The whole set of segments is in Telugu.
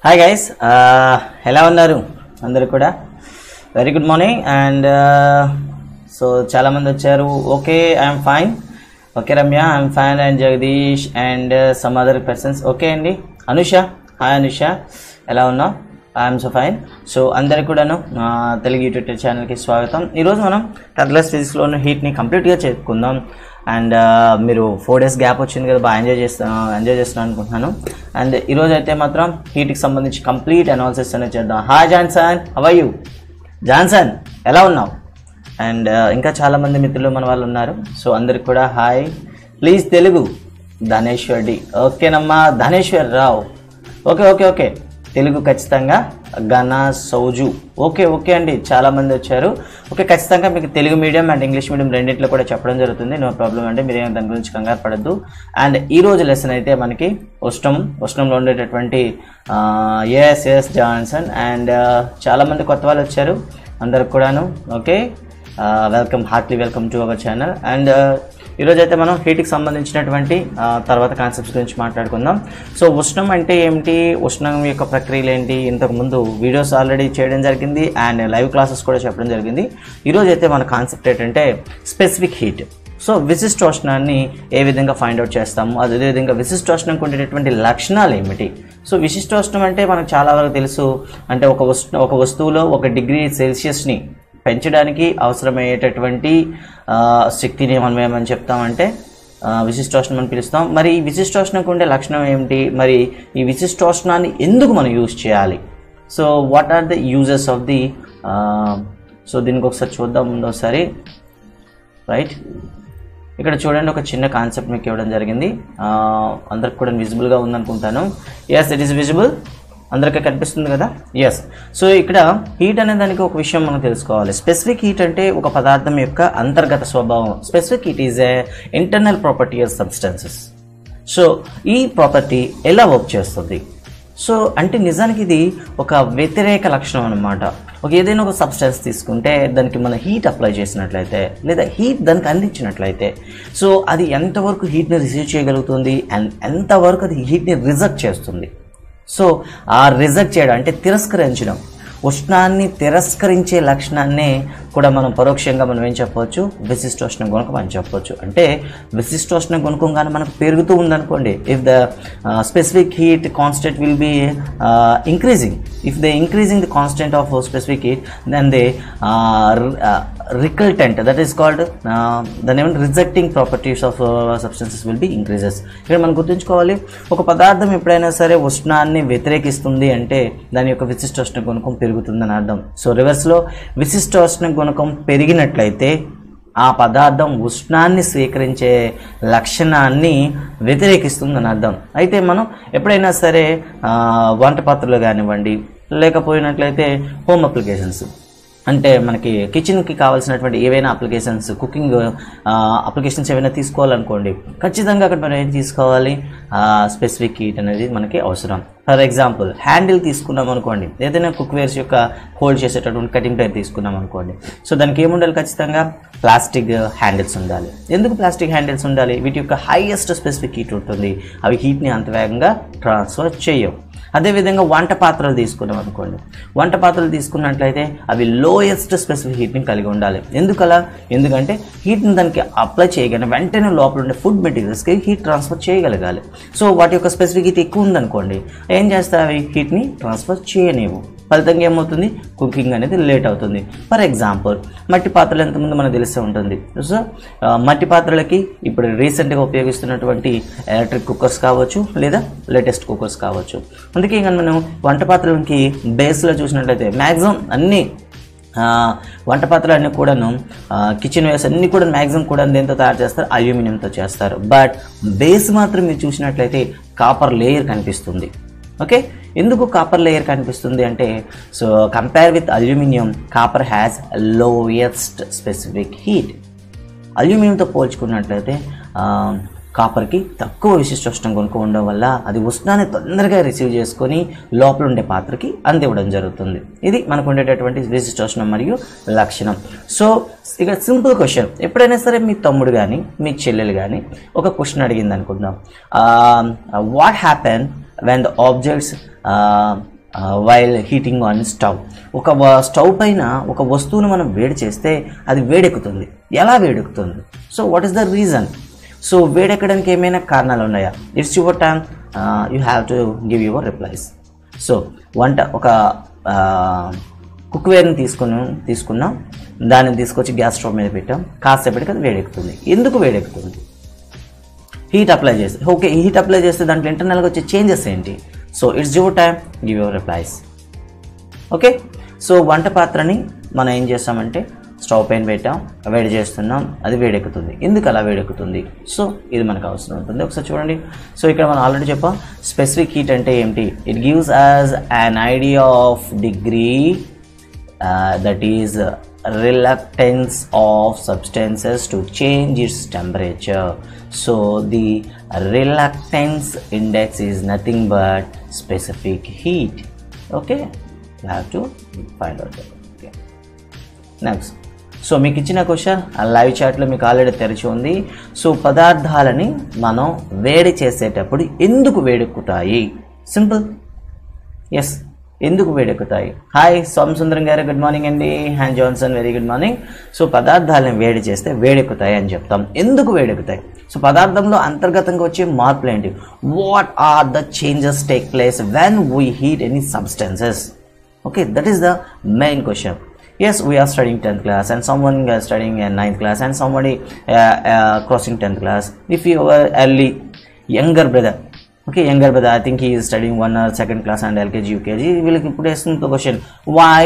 హాయ్ గైస్, ఎలా ఉన్నారు అందరు కూడా? Very good morning. And so చాలామంది వచ్చారు. Okay, I'm fine. Okay Ramya, I'm fine. And Jagadish and some other persons. Okay అండి. అనుష, హాయ్ అనుష, ఎలా ఉన్నావు? I'm so fine. సో అందరికి కూడాను తెలుగు యూట్యూబ్ ఛానల్కి స్వాగతం. ఈరోజు మనం 10th క్లాస్ ఫిజిక్స్లోని హీట్ని కంప్లీట్గా చెప్పుకుందాం. అండ్ మీరు 4 days గ్యాప్ వచ్చింది కదా, బాగా ఎంజాయ్ చేస్తున్నాను అనుకుంటున్నాను. అండ్ ఈరోజు అయితే మాత్రం హీట్కి సంబంధించి కంప్లీట్ అనాలిసిస్ అనేది చేద్దాం. Hi Johnson, how are you? Johnson, ఎలా ఉన్నావు? అండ్ ఇంకా చాలామంది మిత్రులు మన వాళ్ళు ఉన్నారు. సో అందరికి కూడా hi. Please Telugu. Dhaneswar D. ఓకేనమ్మా, ధనేశ్వర్ రావు. ఓకే ఓకే ఓకే, తెలుగు ఖచ్చితంగా. గనా సౌజు. ఓకే ఓకే అండి, చాలామంది వచ్చారు. ఓకే, ఖచ్చితంగా మీకు Telugu medium and English medium రెండింటిలో కూడా చెప్పడం జరుగుతుంది. నో ప్రాబ్లం అండి, మీరేం దాని గురించి కంగారు పడద్దు. అండ్ ఈ రోజు లెసన్ అయితే మనకి ఉష్ణంలో ఉండేటటువంటి ఎస్ జాన్సన్ అండ్ చాలామంది కొత్త వాళ్ళు వచ్చారు. అందరికి కూడాను okay, welcome, heartily welcome to our channel. And ఈరోజు అయితే మనం హీట్కి సంబంధించినటువంటి తర్వాత కాన్సెప్ట్స్ గురించి మాట్లాడుకుందాం. సో ఉష్ణం అంటే ఏమిటి, ఉష్ణం యొక్క ప్రక్రియలు ఏంటి, ఇంతకుముందు వీడియోస్ ఆల్రెడీ చేయడం జరిగింది అండ్ లైవ్ క్లాసెస్ కూడా చెప్పడం జరిగింది. ఈరోజు అయితే మన కాన్సెప్ట్ ఏంటంటే స్పెసిఫిక్ హీట్. సో విశిష్టోష్ణాన్ని ఏ విధంగా ఫైండ్ అవుట్ చేస్తాము, అదేవిధంగా విశిష్టోష్ణంకి ఉండేటటువంటి లక్షణాలు ఏమిటి. సో విశిష్టోష్ణం అంటే మనకు చాలా వరకు తెలుసు, అంటే ఒక వస్తువులో 1 degree సెల్సియస్ని పెంచడానికి అవసరమయ్యేటటువంటి శక్తిని మనం ఏమని చెప్తామంటే విశిష్టోష్ణం అని పిలుస్తాం. మరి ఈ విశిష్టోష్ణంకు ఉండే లక్షణం ఏమిటి, మరి ఈ విశిష్టోష్ణాన్ని ఎందుకు మనం యూజ్ చేయాలి, so what are the uses of the so దీనికి ఒకసారి చూద్దాం ముందు ఒకసారి. రైట్, ఇక్కడ చూడండి, ఒక చిన్న కాన్సెప్ట్ మీకు ఇవ్వడం జరిగింది. అందరికి కూడా విజిబుల్గా ఉందనుకుంటాను. ఎస్, ఇట్ ఈస్ విజిబుల్, అందరికీ కనిపిస్తుంది కదా. ఎస్. సో ఇక్కడ హీట్ అనే దానికి ఒక విషయం మనం తెలుసుకోవాలి. స్పెసిఫిక్ హీట్ అంటే ఒక పదార్థం యొక్క అంతర్గత స్వభావం. Specific heat is a internal property of substances. So ఈ ప్రాపర్టీ ఎలా వర్క్ చేస్తుంది, సో అంటే నిజానికి ఇది ఒక వ్యతిరేక లక్షణం అనమాట. ఏదైనా ఒక సబ్స్టెన్స్ తీసుకుంటే దానికి మనం హీట్ అప్లై చేసినట్లయితే లేదా హీట్ దానికి అందించినట్లయితే సో అది ఎంతవరకు హీట్ని రిసీవ్ చేయగలుగుతుంది అండ్ ఎంతవరకు అది హీట్ని రిజెక్ట్ చేస్తుంది. సో ఆ రిజెక్ట్ చేయడం అంటే తిరస్కరించడం, ఉష్ణాన్ని తిరస్కరించే లక్షణాన్నే కూడా మనం పరోక్షంగా మనం ఏం చెప్పవచ్చు, విశిష్టోష్ణ గుణకం అని చెప్పవచ్చు. అంటే విశిష్టోష్ణ గుణకం కానీ మనకు పెరుగుతూ ఉందనుకోండి, if the specific heat constant will be increasing, if they increasing the constant of specific heat then they reluctant, that is called దాని ఏమంటే rejecting properties of substances will be increases. ఇక్కడ మనం గుర్తుంచుకోవాలి, ఒక పదార్థం ఎప్పుడైనా సరే ఉష్ణాన్ని వ్యతిరేకిస్తుంది అంటే దాని యొక్క విశిష్టోష్ణ గుణకం పెరుగుతుందని అర్థం. సో రివర్స్లో విశిష్టోష్ణ గుణకం పెరిగినట్లయితే ఆ పదార్థం ఉష్ణాన్ని స్వీకరించే లక్షణాన్ని వ్యతిరేకిస్తుందని అర్థం. అయితే మనం ఎప్పుడైనా సరే వంట పాత్రలు కానివ్వండి, లేకపోయినట్లయితే హోమ్ అప్లికేషన్స్ అంటే మనకి కిచెన్కి కావాల్సినటువంటి ఏవైనా అప్లికేషన్స్, కుకింగ్ అప్లికేషన్స్ ఏవైనా తీసుకోవాలనుకోండి, ఖచ్చితంగా అక్కడ మనం ఏం తీసుకోవాలి, స్పెసిఫిక్ హీట్ అనేది మనకి అవసరం. ఫర్ ఎగ్జాంపుల్ హ్యాండిల్ తీసుకున్నాం అనుకోండి, ఏదైనా కుక్వేర్స్ యొక్క హోల్డ్ చేసేటటువంటి కటింగ్ ప్లేట్ తీసుకున్నాం అనుకోండి, సో దానికి ఏముండాలి, ఖచ్చితంగా ప్లాస్టిక్ హ్యాండిల్స్ ఉండాలి. ఎందుకు ప్లాస్టిక్ హ్యాండిల్స్ ఉండాలి, వీటి యొక్క హైయెస్ట్ స్పెసిఫిక్ హీట్ ఉంటుంది, అవి హీట్ని అంత వేగంగా ట్రాన్స్ఫర్ చేయవు. అదేవిధంగా వంట పాత్రలు తీసుకున్నాం అనుకోండి, వంట పాత్రలు తీసుకున్నట్లయితే అవి లోయెస్ట్ స్పెసిఫిక్ హీట్ని కలిగి ఉండాలి. ఎందుకలా, ఎందుకంటే హీట్ని దానికి అప్లై చేయగానే వెంటనే లోపల ఉండే ఫుడ్ మెటీరియల్స్కి హీట్ ట్రాన్స్ఫర్ చేయగలగాలి. సో వాటి యొక్క స్పెసిఫిక్ హీట్ ఎక్కువ ఉందనుకోండి, ఏం చేస్తాయి, అవి హీట్ని ట్రాన్స్ఫర్ చేయనివ్వు. ఫలితంగా ఏమవుతుంది, కుకింగ్ అనేది లేట్ అవుతుంది. ఫర్ ఎగ్జాంపుల్ మట్టి పాత్రలు ఎంతమంది మనకు తెలిసే ఉంటుంది. సో మట్టి పాత్రలకి ఇప్పుడు రీసెంట్గా ఉపయోగిస్తున్నటువంటి ఎలక్ట్రిక్ కుక్కర్స్ కావచ్చు లేదా లేటెస్ట్ కుక్కర్స్ కావచ్చు. అందుకే కానీ మనం వంట పాత్రలకి బేస్లో చూసినట్లయితే మ్యాక్సిమం అన్ని వంట పాత్రలు అన్నీ కూడాను కిచెన్ వేర్స్ అన్నీ కూడా మ్యాక్సిమం కూడా దేంతో తయారు చేస్తారు, అల్యూమినియంతో చేస్తారు. బట్ బేస్ మాత్రం మీరు చూసినట్లయితే కాపర్ లేయర్ కనిపిస్తుంది. ఓకే, ఎందుకు కాపర్ లేయర్ కనిపిస్తుంది అంటే, so compare with aluminium, copper has lowest specific heat. అల్యూమినియంతో పోల్చుకున్నట్లయితే కాపర్కి తక్కువ విశిష్టోష్ణం గుణకం ఉండడం వల్ల అది ఉష్ణాన్ని తొందరగా రిసీవ్ చేసుకొని లోపల ఉండే పాత్రకి అందివ్వడం జరుగుతుంది. ఇది మనకు ఉండేటటువంటి విశిష్టోష్ణం మరియు లక్షణం. సో ఇక సింపుల్ క్వశ్చన్, ఎప్పుడైనా సరే మీ తమ్ముడు కానీ మీ చెల్లెలు కానీ ఒక క్వశ్చన్ అడిగింది అనుకుందాం, what happen when the objects while heating on stove. ఒక స్టవ్ పైన ఒక వస్తువును మనం వేడి చేస్తే అది వేడెక్కుతుంది. ఎలా వేడెక్కుతుంది? So what is the reason? So వేడెక్కడానికి ఏమైనా కారణాలు ఉన్నాయా? It's your time, you have to give your replies. So ఒక కుక్వేర్ని తీసుకున్నాం, దాన్ని తీసుకొచ్చి గ్యాస్ స్టవ్ మీద పెట్టాం, కాసేపటికి అది వేడెక్కుతుంది. ఎందుకు వేడెక్కుతుంది? హీట్ అప్లై చేస్తే. ఓకే, హీట్ అప్లై చేస్తే దాంట్లో ఇంటర్నల్గా వచ్చే చేంజెస్ ఏంటి? So it's your time, give your replies. Okay, so వంట పాత్రని మనం ఏం చేస్తామంటే స్టవ్ పైన పెట్టాం, వేడి చేస్తున్నాం, అది వేడెక్కుతుంది. ఎందుకు అలా వేడెక్కుతుంది? సో ఇది మనకు అవసరం ఉంటుంది. ఒకసారి చూడండి. సో ఇక్కడ మనం ఆల్రెడీ చెప్పాం స్పెసిఫిక్ హీట్ అంటే ఏంటి. It gives as an idea of degree that is reluctance of substances to change its temperature. So the reluctance index is nothing but specific heat. Okay, you have to find out that. Okay, next. So మీకు ఇచ్చిన క్వశ్చన్ లైవ్ చాట్లో మీకు ఆల్రెడీ తెరిచి ఉంది. సో పదార్థాలని మనం వేడి చేసేటప్పుడు ఎందుకు వేడెక్కుతాయి? సింపుల్. ఎస్, ఎందుకు వేడెక్కుతాయి? హాయ్ సోమసుందరం గారు, గుడ్ మార్నింగ్ అండి. Han Johnson, very good morning. So పదార్థాలను వేడి చేస్తే వేడెక్కుతాయి అని చెప్తాం. ఎందుకు వేడెక్కుతాయి? సో పదార్థంలో అంతర్గతంగా వచ్చే మార్పులు ఏంటి? What are the changes take place when we heat any substances? Okay, that is the main question. Yes, we are studying 10th class and someone is studying 9th class and somebody crossing 10th class. If you are early, younger brother, I think he is studying 1 or 2nd class and LKG, UKG, we will put a simple question. Why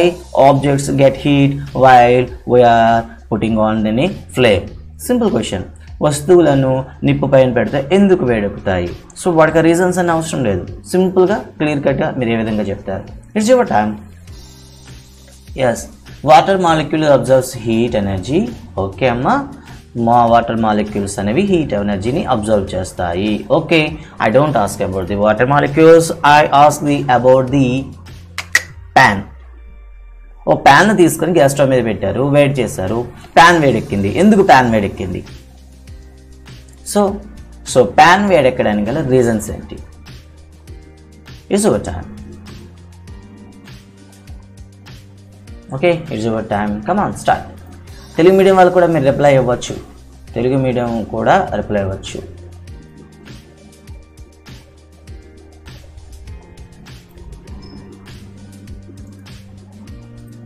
objects get heat while we are putting on any flame? Simple question. వస్తువులను నిప్పు పైన పెడితే ఎందుకు వేడెక్కుతాయి? సో వాటికి రీజన్స్ అని అవసరం లేదు. సింపుల్గా క్లియర్ కట్గా మీరు ఏ విధంగా చెప్తారు? It's your time. Yes, water molecule absorbs heat energy. Okay అమ్మా, మా వాటర్ మాలిక్యూల్స్ అనేవి హీట్ ఎనర్జీని అబ్జర్వ్ చేస్తాయి. Okay, I don't ask about the water molecules, I ask the about the pan. ఓ ప్యాన్ తీసుకొని గ్యాస్ స్టవ్ మీద పెట్టారు, వేడి చేశారు, ప్యాన్ వేడెక్కింది. ఎందుకు ప్యాన్ వేడెక్కింది? సో ప్యాన్ వేడెక్కడానికి గల రీజన్స్ ఏంటి? It's your time. Okay, it's your time. Come on, start. Telugu medium వాళ్ళు కూడా మీరు రిప్లై ఇవ్వచ్చు. తెలుగు మీడియం కూడా రిప్లై ఇవ్వచ్చు.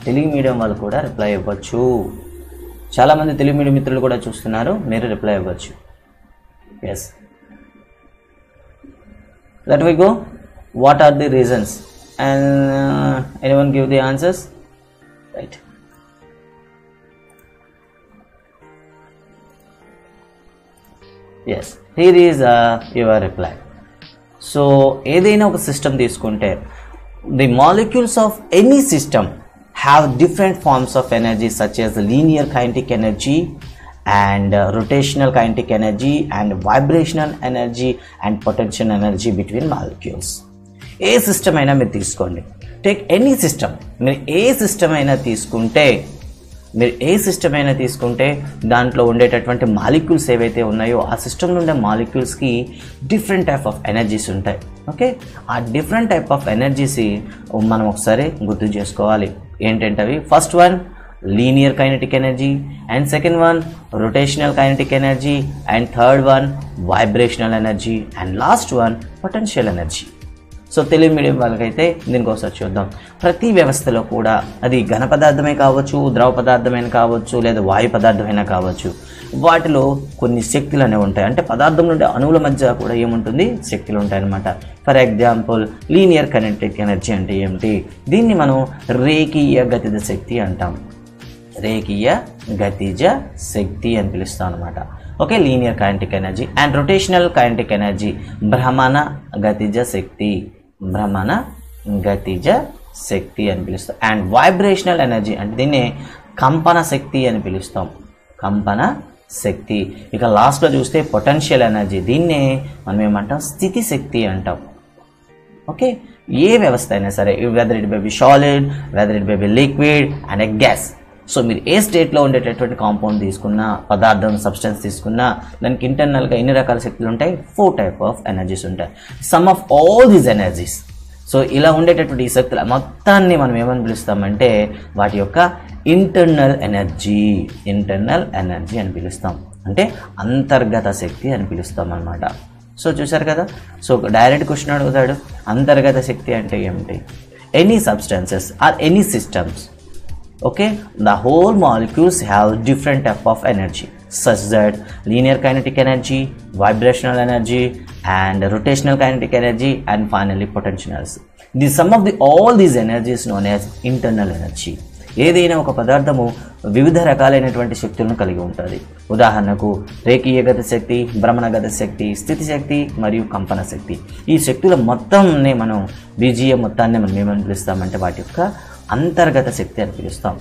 తెలుగు మీడియం వాళ్ళు కూడా రిప్లై ఇవ్వచ్చు. చాలామంది తెలుగు మీడియం మిత్రులు కూడా చూస్తున్నారు, మీరు రిప్లై ఇవ్వచ్చు. Yes, let we go. What are the reasons? And anyone give the answers? Right. Yes, here is your reply. So ఏదైనా ఒక సిస్టమ్ తీసుకుంటే the molecules of any system have different forms of energy such as linear kinetic energy and rotational kinetic energy and vibrational energy and potential energy between molecules. A system అయినా మీరు తీసుకోండి, టేక్ ఎనీ సిస్టమ్. మీరు ఏ సిస్టమ్ అయినా తీసుకుంటే దాంట్లో ఉండేటటువంటి మాలిక్యూల్స్ ఏవైతే ఉన్నాయో ఆ సిస్టంలో ఉండే మాలిక్యూల్స్కి డిఫరెంట్ టైప్ ఆఫ్ ఎనర్జీస్ ఉంటాయి. ఓకే, ఆ డిఫరెంట్ టైప్ ఆఫ్ ఎనర్జీస్ మనం ఒకసారి గుర్తు చేసుకోవాలి. ఏంటంటే అవి, first one linear kinetic energy, and second one rotational kinetic energy, and third one vibrational energy, and last one potential energy. So Telugu medium వాళ్ళకైతే దీనికి ఒకసారి చూద్దాం. ప్రతి వ్యవస్థలో కూడా అది ఘన పదార్థమే కావచ్చు, ద్రవ పదార్థమైనా కావచ్చు, లేదా వాయు పదార్థమైనా కావచ్చు, వాటిలో కొన్ని శక్తులు అనేవి ఉంటాయి. అంటే పదార్థం నుండి అణువుల మధ్య కూడా ఏముంటుంది, శక్తులు ఉంటాయన్నమాట. For example linear kinetic energy అంటే ఏమిటి? దీన్ని మనం రేఖీయ గతిజ శక్తి అంటాం. రేఖీయ గతిజ శక్తి అని పిలుస్తాం అనమాట. Okay, linear kinetic energy. And rotational kinetic energy భ్రమణ గతిజ శక్తి, భ్రమణ గతిజ శక్తి అని పిలుస్తాం. అండ్ వైబ్రేషనల్ ఎనర్జీ అంటే దీన్ని కంపన శక్తి అని పిలుస్తాం, కంపన శక్తి. ఇక లాస్ట్లో చూస్తే పొటెన్షియల్ ఎనర్జీ, దీన్నే మనం ఏమంటాం, స్థితి శక్తి అంటాం. ఓకే, ఏ వ్యవస్థ అయినా సరే, whether it may be solid, whether it may be liquid and a gas. So మీరు ఏ స్టేట్లో ఉండేటటువంటి కాంపౌండ్ తీసుకున్నా, పదార్థం సబ్స్టెన్స్ తీసుకున్నా, దానికి ఇంటర్నల్గా ఎన్ని రకాల శక్తులు ఉంటాయి? 4 టైప్ ఆఫ్ ఎనర్జీస్ ఉంటాయి. Some of all these energies so ఇలా ఉండేటటువంటి ఈ శక్తుల మొత్తాన్ని మనం ఏమని పిలుస్తామంటే వాటి యొక్క ఇంటర్నల్ ఎనర్జీ అని పిలుస్తాం. అంటే అంతర్గత శక్తి అని పిలుస్తాం అన్నమాట. సో చూసారు కదా. సో డైరెక్ట్ క్వశ్చన్ అడుగుతాడు, అంతర్గత శక్తి అంటే ఏమిటి? Any substances or any systems, okay, the whole molecules have different type of energy such that linear kinetic energy, vibrational energy and rotational kinetic energy and finally potentials. The sum of all these energies known as internal energy. ఏదైనా ఒక పదార్థము వివిధ రకాలైనటువంటి శక్తులను కలిగి ఉంటుంది. ఉదాహరణకు రేఖీయ గత శక్తి, భ్రమణ గత శక్తి, స్థితి శక్తి మరియు కంపన శక్తి. ఈ శక్తుల మొత్తంనే మనం బీజీయ మొత్తాన్ని మనం ఏమని పిలుస్తామంటే వాటి యొక్క అంతర్గత శక్తి అని పిలుస్తాం.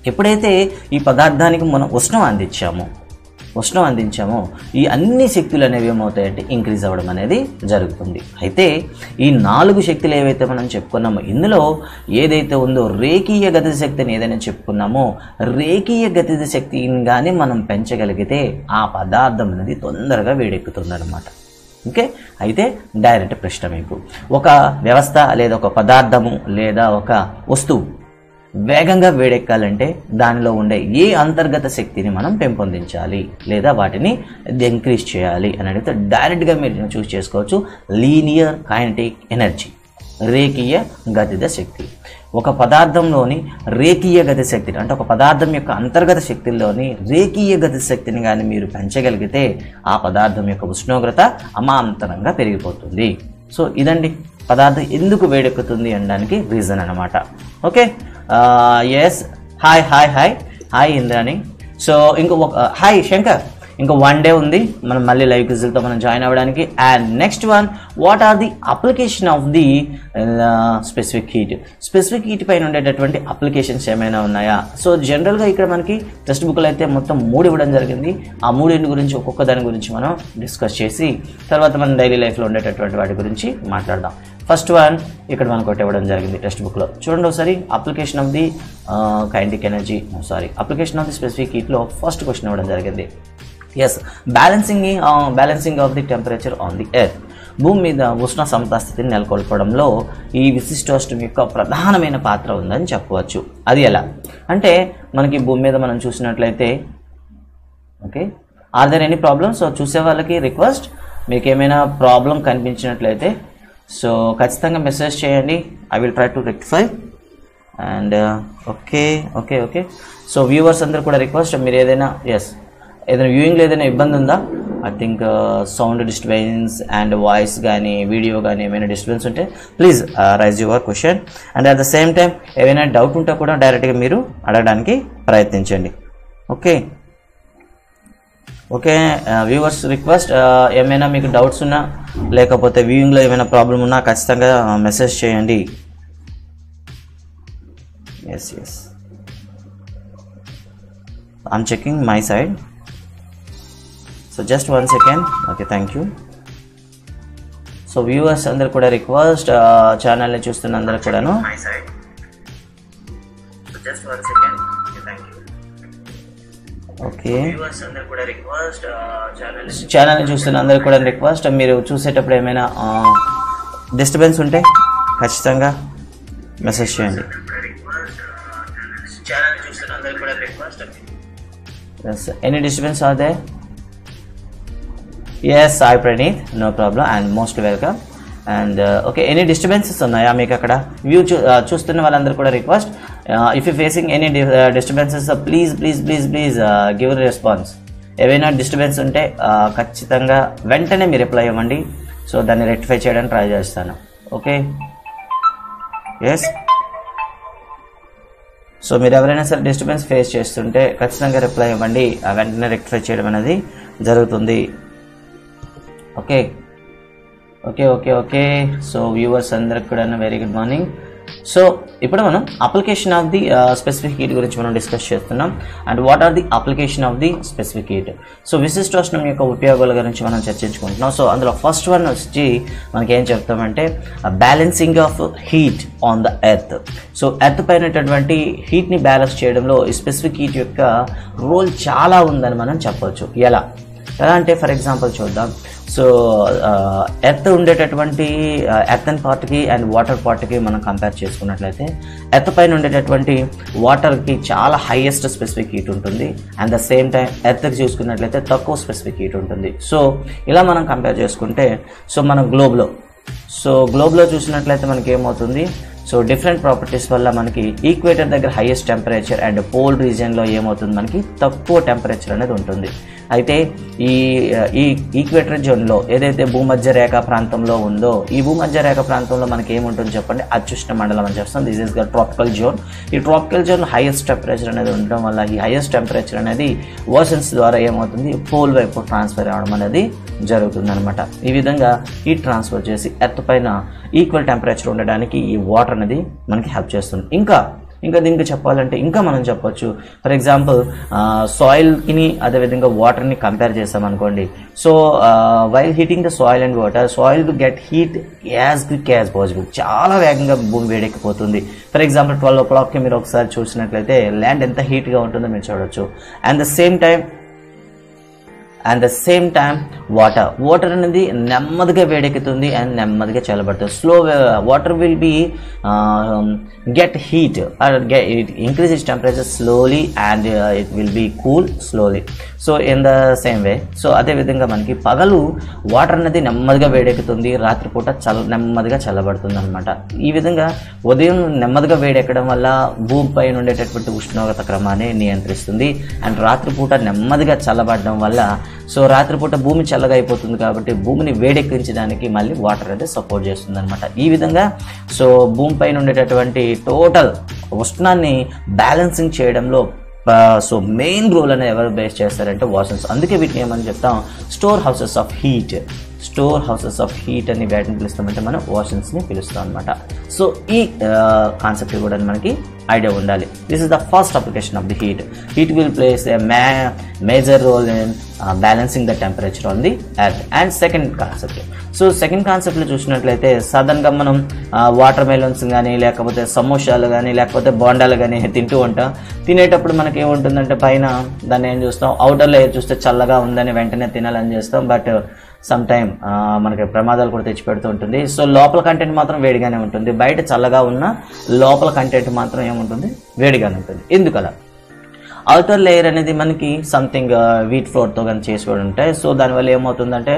ఎప్పుడైతే ఈ పదార్థానికి మనం ఉష్ణం అందించామో ఈ అన్ని శక్తులు అనేవి ఏమవుతాయంటే ఇంక్రీజ్ అవ్వడం అనేది జరుగుతుంది. అయితే ఈ 4 శక్తులు ఏవైతే మనం చెప్పుకున్నామో ఇందులో ఏదైతే ఉందో రేఖీయ గతిజ శక్తిని ఏదైనా చెప్పుకున్నామో రేఖీయ గతిజ శక్తిని కానీ మనం పెంచగలిగితే ఆ పదార్థం అనేది తొందరగా వేడెక్కుతుంది అన్నమాట. ఓకే, అయితే డైరెక్ట్ ప్రశ్న మీకు, ఒక వ్యవస్థ లేదా ఒక పదార్థము లేదా ఒక వస్తువు వేగంగా వేడెక్కాలంటే దానిలో ఉండే ఏ అంతర్గత శక్తిని మనం పెంపొందించాలి లేదా వాటిని ఇంక్రీజ్ చేయాలి అని అడిగితే డైరెక్ట్గా మీరు చూస్ చేసుకోవచ్చు లీనియర్ కైనెటిక్ ఎనర్జీ, రేఖీయ గతిజ శక్తి. ఒక పదార్థంలోని రేఖీయ గతి శక్తిని అంటే ఒక పదార్థం యొక్క అంతర్గత శక్తుల్లోని రేఖీయ గతి శక్తిని కానీ మీరు పెంచగలిగితే ఆ పదార్థం యొక్క ఉష్ణోగ్రత అమాంతరంగా పెరిగిపోతుంది. సో ఇదండి పదార్థం ఎందుకు వేడెక్కుతుంది అనడానికి రీజన్ అన్నమాట. Okay, yes, hi Indrani. So hi Shankar, ఇంకా 1 డే ఉంది మనం మళ్ళీ లైవ్ క్విజ్లతో మనం జాయిన్ అవ్వడానికి. And next one, what are the application of the specific heat పైన ఉండేటటువంటి అప్లికేషన్స్ ఏమైనా ఉన్నాయా? సో జనరల్గా ఇక్కడ మనకి టెక్స్ట్ బుక్లో అయితే మొత్తం 3 ఇవ్వడం జరిగింది. ఆ 3 గురించి ఒక్కొక్క దాని గురించి మనం డిస్కస్ చేసి తర్వాత మనం డైలీ లైఫ్లో ఉండేటటువంటి వాటి గురించి మాట్లాడదాం. ఫస్ట్ వన్ ఇక్కడ మనకు ఒకటి ఇవ్వడం జరిగింది టెక్స్ట్ బుక్లో, చూడండి ఒకసారి. Application of the kinetic energy, application of the specific హీట్లో ఫస్ట్ క్వశ్చన్ ఇవ్వడం జరిగింది. Yes, balancing of the temperature on the earth. భూమి మీద ఉష్ణ సమతాస్థితిని నెలకొల్పడంలో ఈ విశిష్టోష్ణం యొక్క ప్రధానమైన పాత్ర ఉందని చెప్పవచ్చు. అది ఎలా అంటే మనకి భూమి మీద మనం చూసినట్లయితే, okay, are there any problem? So చూసే వాళ్ళకి రిక్వెస్ట్, మీకు ఏమైనా ప్రాబ్లం కనిపించినట్లయితే సో ఖచ్చితంగా మెసేజ్ చేయండి. I will try to rectify. And okay, so viewers అందరూ కూడా రిక్వెస్ట్, మీరు ఏదైనా వ్యూయింగ్లో ఏదైనా ఇబ్బంది ఉందా? I think sound disturbance and voice కానీ వీడియో కానీ ఏమైనా డిస్టర్బెన్స్ ఉంటే please raise your question. And at the same time ఏమైనా డౌట్ ఉంటే కూడా డైరెక్ట్గా మీరు అడగడానికి ప్రయత్నించండి. ఓకే, వ్యూవర్స్ రిక్వెస్ట్, ఏమైనా మీకు డౌట్స్ ఉన్నా లేకపోతే వ్యూయింగ్లో ఏమైనా ప్రాబ్లం ఉన్నా ఖచ్చితంగా మెసేజ్ చేయండి. Yes, I'm checking my side. So just 1 second. Okay, thank you. So viewers అందరు కూడా రిక్వెస్ట్, ఛానల్ని చూస్తున్న అందరు కూడాను ఓకే, ఛానల్ని చూస్తున్న అందరు కూడా రిక్వెస్ట్, మీరు చూసేటప్పుడు ఏమైనా డిస్టర్బెన్స్ ఉంటే ఖచ్చితంగా మెసేజ్ చేయండి. Any disturbance are they? Yes, hi Praneeth, no problem and most welcome. And okay, any disturbances ఉన్నాయా మీకు అక్కడ? చూస్తున్న వాళ్ళందరూ కూడా request, if you facing any disturbances please give response. ఏవైనా డిస్టర్బెన్స్ ఉంటే ఖచ్చితంగా వెంటనే మీరు రిప్లై ఇవ్వండి. సో దాన్ని రెక్టిఫై చేయడానికి ట్రై చేస్తాను. Okay, yes. సో మీరు ఎవరైనా సరే డిస్టర్బెన్స్ ఫేస్ చేస్తుంటే ఖచ్చితంగా రిప్లై ఇవ్వండి, వెంటనే రెక్టిఫై చేయడం అనేది జరుగుతుంది. ఓకే. సో వ్యూవర్స్ అందరికి కూడా వెరీ గుడ్ మార్నింగ్. సో ఇప్పుడు మనం application of the specific heat గురించి మనం డిస్కస్ చేస్తున్నాం. And what are the application of the specific heat? So విశిష్టోష్ణం యొక్క ఉపయోగాల గురించి మనం చర్చించుకుంటున్నాం. సో అందులో ఫస్ట్ వన్ వచ్చి మనకి ఏం చెప్తామంటే balancing of heat on the earth. So earth పైనటువంటి హీట్ని బ్యాలెన్స్ చేయడంలో ఈ స్పెసిఫిక్ హీట్ యొక్క రోల్ చాలా ఉందని మనం చెప్పవచ్చు. ఎలా ఎలా అంటే ఫర్ ఎగ్జాంపుల్ చూద్దాం. సో ఎర్త్ ఉండేటటువంటి ఎర్తన్ పార్ట్కి అండ్ వాటర్ పార్ట్కి మనం కంపేర్ చేసుకున్నట్లయితే ఎర్త్ పైన ఉండేటటువంటి వాటర్కి చాలా హైయెస్ట్ స్పెసిఫిక్ హీట్ ఉంటుంది. అండ్ ద సేమ్ టైం ఎర్త్కి చూసుకున్నట్లయితే తక్కువ స్పెసిఫిక్ హీట్ ఉంటుంది. సో ఇలా మనం కంపేర్ చేసుకుంటే సో మన గ్లోబ్లో చూసినట్లయితే మనకి ఏమవుతుంది, సో డిఫరెంట్ ప్రాపర్టీస్ వల్ల మనకి ఈక్వేటర్ దగ్గర హైయెస్ట్ టెంపరేచర్ అండ్ పోల్ రీజియన్లో ఏమవుతుంది, మనకి తక్కువ టెంపరేచర్ అనేది ఉంటుంది. అయితే ఈ ఈక్వేటర్ జోన్లో ఏదైతే భూమధ్య రేఖ ప్రాంతంలో ఉందో ఈ భూమధ్య రేఖ ప్రాంతంలో మనకి ఏముంటుంది చెప్పండి, అత్యుష్ణ మండలం అని చెప్తాం. This is the tropical zone. ఈ ట్రాపికల్ జోన్ హైయెస్ట్ టెంపరేచర్ అనేది ఉండడం వల్ల ఈ హైయెస్ట్ టెంపరేచర్ అనేది ఓషన్స్ ద్వారా ఏమవుతుంది, పోల్ వైపు ట్రాన్స్ఫర్ అవ్వడం అనేది జరుగుతుంది అనమాట. ఈ విధంగా హీట్ ట్రాన్స్ఫర్ చేసి ఎర్త్ పైన ఈక్వల్ టెంపరేచర్ ఉండడానికి ఈ వాటర్ అనేది మనకి హెల్ప్ చేస్తుంది. ఇంకా దీనికి చెప్పాలంటే ఇంకా మనం చెప్పొచ్చు. ఫర్ ఎగ్జాంపుల్ సాయిల్ని అదేవిధంగా వాటర్ని కంపేర్ చేసామనుకోండి. So while heating the soil and water, soil to get heat as quick as possible. చాలా వేగంగా భూమి వేడెక్కిపోతుంది. ఫర్ ఎగ్జాంపుల్ 12 o'clockకి మీరు ఒకసారి చూసినట్లయితే ల్యాండ్ ఎంత హీట్గా ఉంటుందో మీరు చూడవచ్చు. And the same time water అనేది నెమ్మదిగా వేడెక్కుతుంది అండ్ నెమ్మదిగా చల్లబడుతుంది. Water will be get heat it increase its temperature slowly and it will be cool slowly. So in the same way so అదేవిధంగా మనకి పగలు వాటర్ అనేది నెమ్మదిగా వేడెక్కుతుంది, రాత్రిపూట నెమ్మదిగా చల్లబడుతుంది అనమాట. ఈ విధంగా ఉదయం నెమ్మదిగా వేడెక్కడం వల్ల భూమిపై ఉండేటటువంటి ఉష్ణోగ్రత క్రమాన్ని నియంత్రిస్తుంది. అండ్ రాత్రిపూట నెమ్మదిగా చల్లబడడం వల్ల సో రాత్రిపూట భూమి చల్లగా అయిపోతుంది కాబట్టి భూమిని వేడెక్కించడానికి మళ్ళీ వాటర్ అయితే సపోర్ట్ చేస్తుంది అనమాట. ఈ విధంగా సో భూమిపైన ఉండేటటువంటి టోటల్ ఉష్ణాన్ని బ్యాలెన్సింగ్ చేయడంలో సో మెయిన్ రోల్ అనేది ఎవరు బేస్ చేస్తారంటే ఓషన్స్. అందుకే వీటిని ఏమని చెప్తాం, స్టోర్ హౌసెస్ ఆఫ్ హీట్ అని వేటిని పిలుస్తామంటే మనం ఓషన్స్ని పిలుస్తాం అనమాట. సో ఈ కాన్సెప్ట్ కూడా మనకి ఐడియా ఉండాలి. This is the first application of the heat will place a major role in balancing the temperature on the earth. And second కాన్సెప్ట్లో చూసినట్లయితే సాధారణంగా మనం వాటర్ మెలన్స్ కానీ లేకపోతే సమోసాలు కానీ లేకపోతే బోండాలు కానీ తింటూ ఉంటాం. తినేటప్పుడు మనకి ఏముంటుందంటే పైన దాన్ని ఏం చూస్తాం, అవుటర్ లేయర్ చూస్తే చల్లగా ఉందని వెంటనే తినాలని చేస్తాం. బట్ సమ్ టైమ్ మనకి ప్రమాదాలు కూడా తెచ్చిపెడుతూ ఉంటుంది. సో లోపల కంటెంట్ మాత్రం వేడిగానే ఉంటుంది, బయట చల్లగా ఉన్న లోపల కంటెంట్ మాత్రం ఏముంటుంది, వేడిగానే ఉంటుంది. ఎందుకలా? అవుటర్ లేయర్ అనేది మనకి సంథింగ్ వీట్ ఫ్లోర్తో కానీ చేసి ఉంటాయి. సో దానివల్ల ఏమవుతుందంటే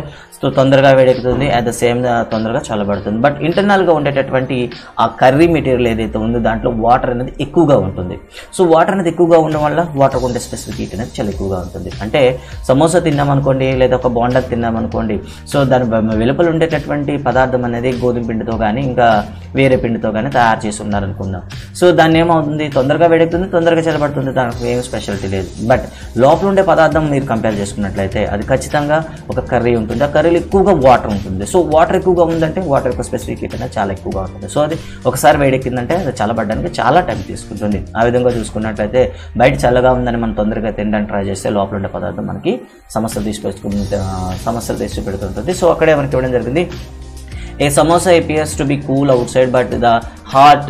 తొందరగా వేడెక్కుతుంది, అట్ ద సేమ్ తొందరగా చల్లబడుతుంది. బట్ ఇంటర్నల్గా ఉండేటటువంటి ఆ కర్రీ మెటీరియల్ ఏదైతే ఉందో దాంట్లో వాటర్ అనేది ఎక్కువగా ఉంటుంది. సో వాటర్ అనేది ఎక్కువగా ఉండడం వల్ల వాటర్ ఉండే స్పెసిఫిక్ హీట్ అనేది చాలా ఎక్కువగా ఉంటుంది. అంటే సమోసా తిన్నామనుకోండి లేదా ఒక బోండా తిన్నామనుకోండి, సో దాని వెలుపల ఉండేటటువంటి పదార్థం అనేది గోధుమ పిండితో కానీ ఇంకా వేరే పిండితో కానీ తయారు చేసి ఉన్నారనుకుందాం. సో దాన్ని ఏమవుతుంది, తొందరగా వేడెక్కుతుంది, తొందరగా చల్లబడుతుంది, దానికి ఏం స్పెషాలిటీ లేదు. బట్ లోపల ఉండే పదార్థం మీరు కంపేర్ చేసుకున్నట్లయితే అది ఖచ్చితంగా ఒక కర్రీ ఉంటుంది. ఆ కర్రీలో ఎక్కువగా వాటర్ ఉంటుంది. సో వాటర్ ఎక్కువగా ఉందంటే వాటర్ యొక్క స్పెసిఫిక్ హీట్ అనేది చాలా ఎక్కువగా ఉంటుంది. సో అది ఒకసారి వేడెక్కిందంటే అది చల్లబడడానికి చాలా టైం తీసుకుంటుంది. ఆ విధంగా చూసుకున్నట్లయితే బయట చల్లగా ఉందని మనం తొందరగా తినడానికి ట్రై చేస్తే లోపల ఉండే పదార్థం మనకి సమస్యలు తెచ్చిపెడుతుంటుంది. సో అక్కడే మనకి ఇవ్వడం జరిగింది, a samosa appears to be cool outside but the hot